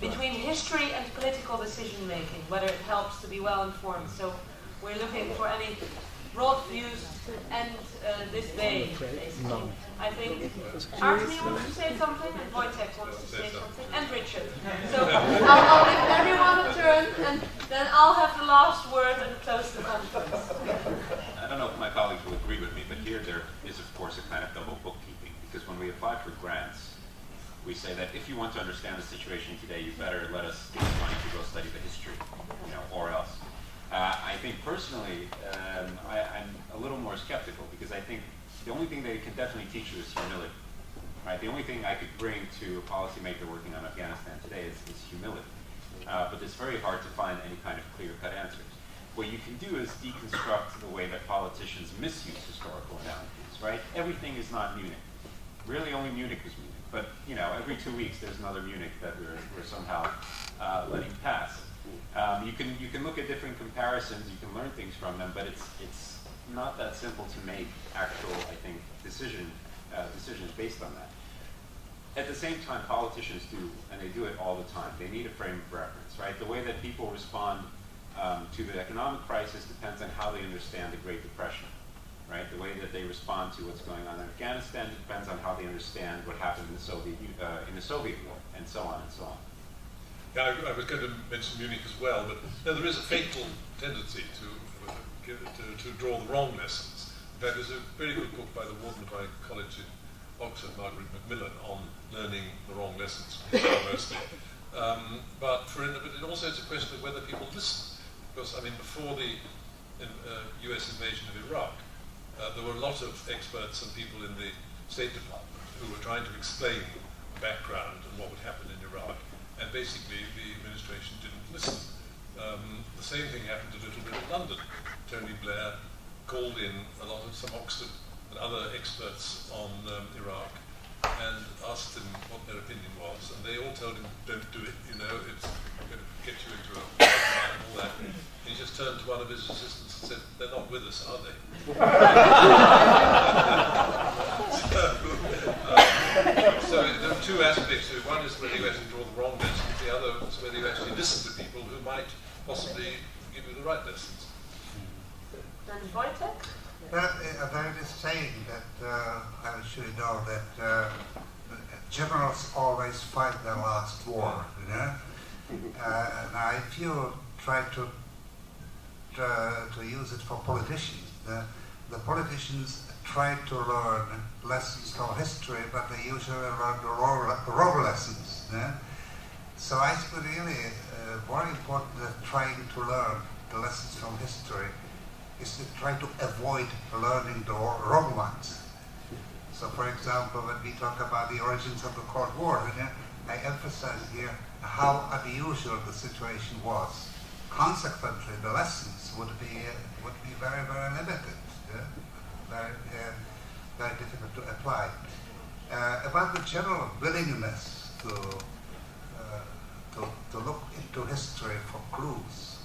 between history and political decision making, whether it helps to be well informed? So we're looking for any broad views to end this day, basically. I think Artemi wants to say something, and Wojtek wants to say something, and Richard. So I'll give everyone a turn, and then I'll have the last word and close the conference. I don't know if my colleagues will agree with me, but here there is, of course, a kind of double bookkeeping, because when we apply for grants, we say that if you want to understand the situation today, you better let us give you money to go study the history, or else. I think personally, I'm a little more skeptical, because I think the only thing they can definitely teach you is humility. Right? The only thing I could bring to a policymaker working on Afghanistan today is humility. But it's very hard to find any kind of clear-cut answers. What you can do is deconstruct the way that politicians misuse historical analyses. Right? Everything is not Munich. Really, only Munich was Munich. But every 2 weeks there's another Munich that we're somehow letting pass. You can look at different comparisons, you can learn things from them, but it's not that simple to make actual, I think, decisions based on that. At the same time, politicians do, and they do it all the time. They need a frame of reference, right? The way that people respond to the economic crisis depends on how they understand the Great Depression, right? The way that they respond to what's going on in Afghanistan depends on how they understand what happened in the Soviet War, and so on and so on. Yeah, I was going to mention Munich as well, but there is a fatal tendency to draw the wrong lessons. fact, there's a very good book by the warden of my college in Oxford, Margaret Macmillan, on learning the wrong lessons mostly. But it also is a question of whether people listen. Because, I mean, before the US invasion of Iraq, there were a lot of experts and people in the State Department who were trying to explain the background and what would happen in Iraq. And basically, the administration didn't listen. The same thing happened a little bit in London. Tony Blair called in some Oxford and other experts on Iraq and asked them what their opinion was, and they all told him, don't do it, you know, it's going to get you into a and all that. And he just turned to one of his assistants and said, they're not with us, are they? So there are two aspects to it. One is whether you actually draw the wrong lessons, the other is whether you actually listen to people who might possibly give you the right lessons. And Wojtek? Well, there is saying that I'm sure you know that generals always fight their last war, you know. Now, if you try to use it for politicians, the politicians try to learn lessons from history, but they usually learn the wrong lessons. Yeah? So I think really more important than trying to learn the lessons from history is to try to avoid learning the wrong ones. So, for example, when we talk about the origins of the Cold War, I emphasize here how unusual the situation was. Consequently, the lessons would be very, very limited, very difficult to apply. About the general willingness to look into history for clues,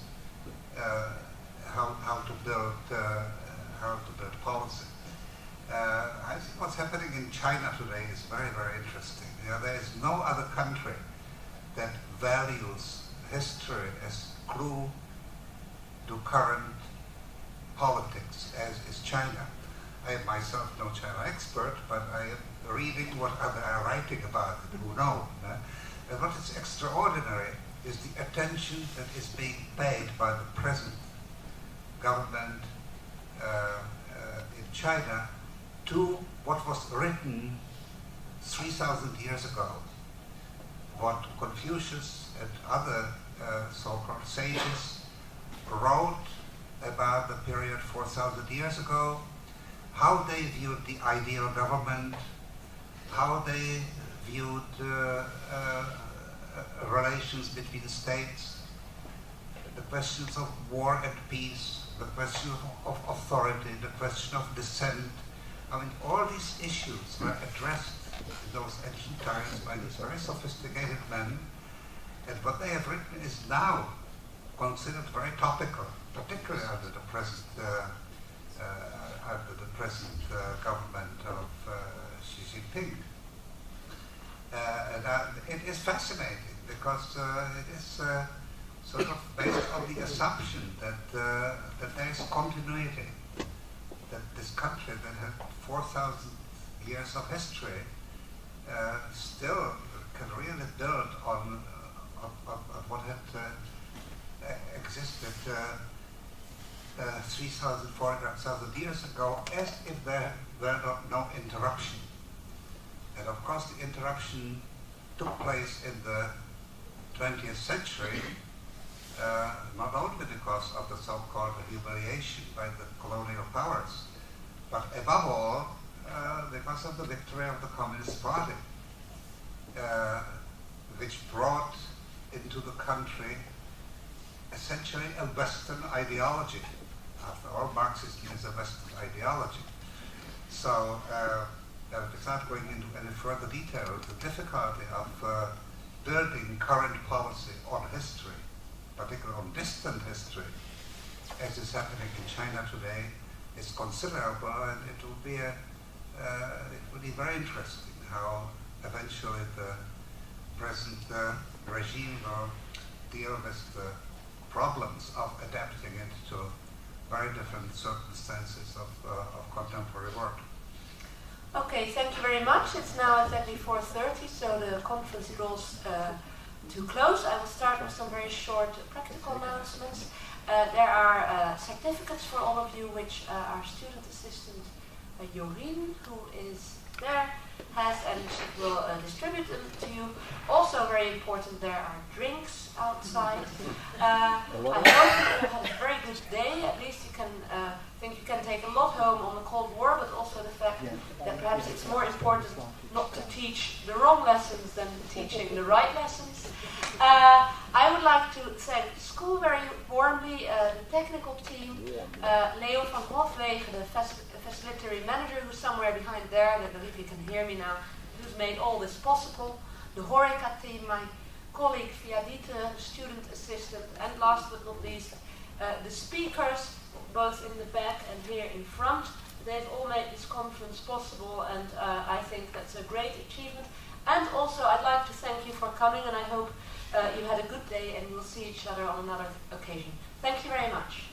how to build policy. I think what's happening in China today is very, very interesting. There is no other country that values history as clue to current politics as is China. I am myself no China expert, but I am reading what others are writing about it who know. And what is extraordinary is the attention that is being paid by the present government in China to what was written 3,000 years ago, what Confucius and other so-called sages wrote about the period 4,000 years ago, how they viewed the ideal government, how they viewed relations between states, the questions of war and peace, the question of authority, the question of dissent. I mean, all these issues were addressed in those ancient times by these very sophisticated men, and what they have written is now considered very topical, particularly under the present government of Xi Jinping. It is fascinating because it is sort of based on the assumption that there is continuity, that this country that had 4,000 years of history still can really build on what had existed 3,000, 400,000 years ago, as if there were no interruption. And of course the interruption took place in the 20th century, not only because of the so-called humiliation by the colonial powers, but above all because of the victory of the Communist Party, which brought into the country essentially a Western ideology. After all, Marxism is a Western ideology. So, without going into any further detail, the difficulty of building current policy on history, particularly on distant history, as is happening in China today, is considerable, and it will be very interesting how eventually the present regime will deal with the problems of adapting it to very different circumstances of contemporary work. Okay, thank you very much. It's now exactly 4:30, so the conference draws to close. I will start with some very short practical announcements. There are certificates for all of you, which our student assistant Jorien, who is there, has, and she will distribute them to you. Also very important, there are drinks outside. I hope you had a very good day. At least you can think you can take a lot home on the Cold War, but also the fact that perhaps it's more important not to teach the wrong lessons than teaching the right lessons. I would like to thank the school very warmly, the technical team, Leo van Hofwegen, the facilitatory manager who's somewhere behind there, I believe you can hear me now, who's made all this possible, the Horeca team, my colleague Viadite, the student assistant, and last but not least, the speakers, both in the back and here in front. They've all made this conference possible, and I think that's a great achievement. And also, I'd like to thank you for coming, and I hope you had a good day, and we'll see each other on another occasion. Thank you very much.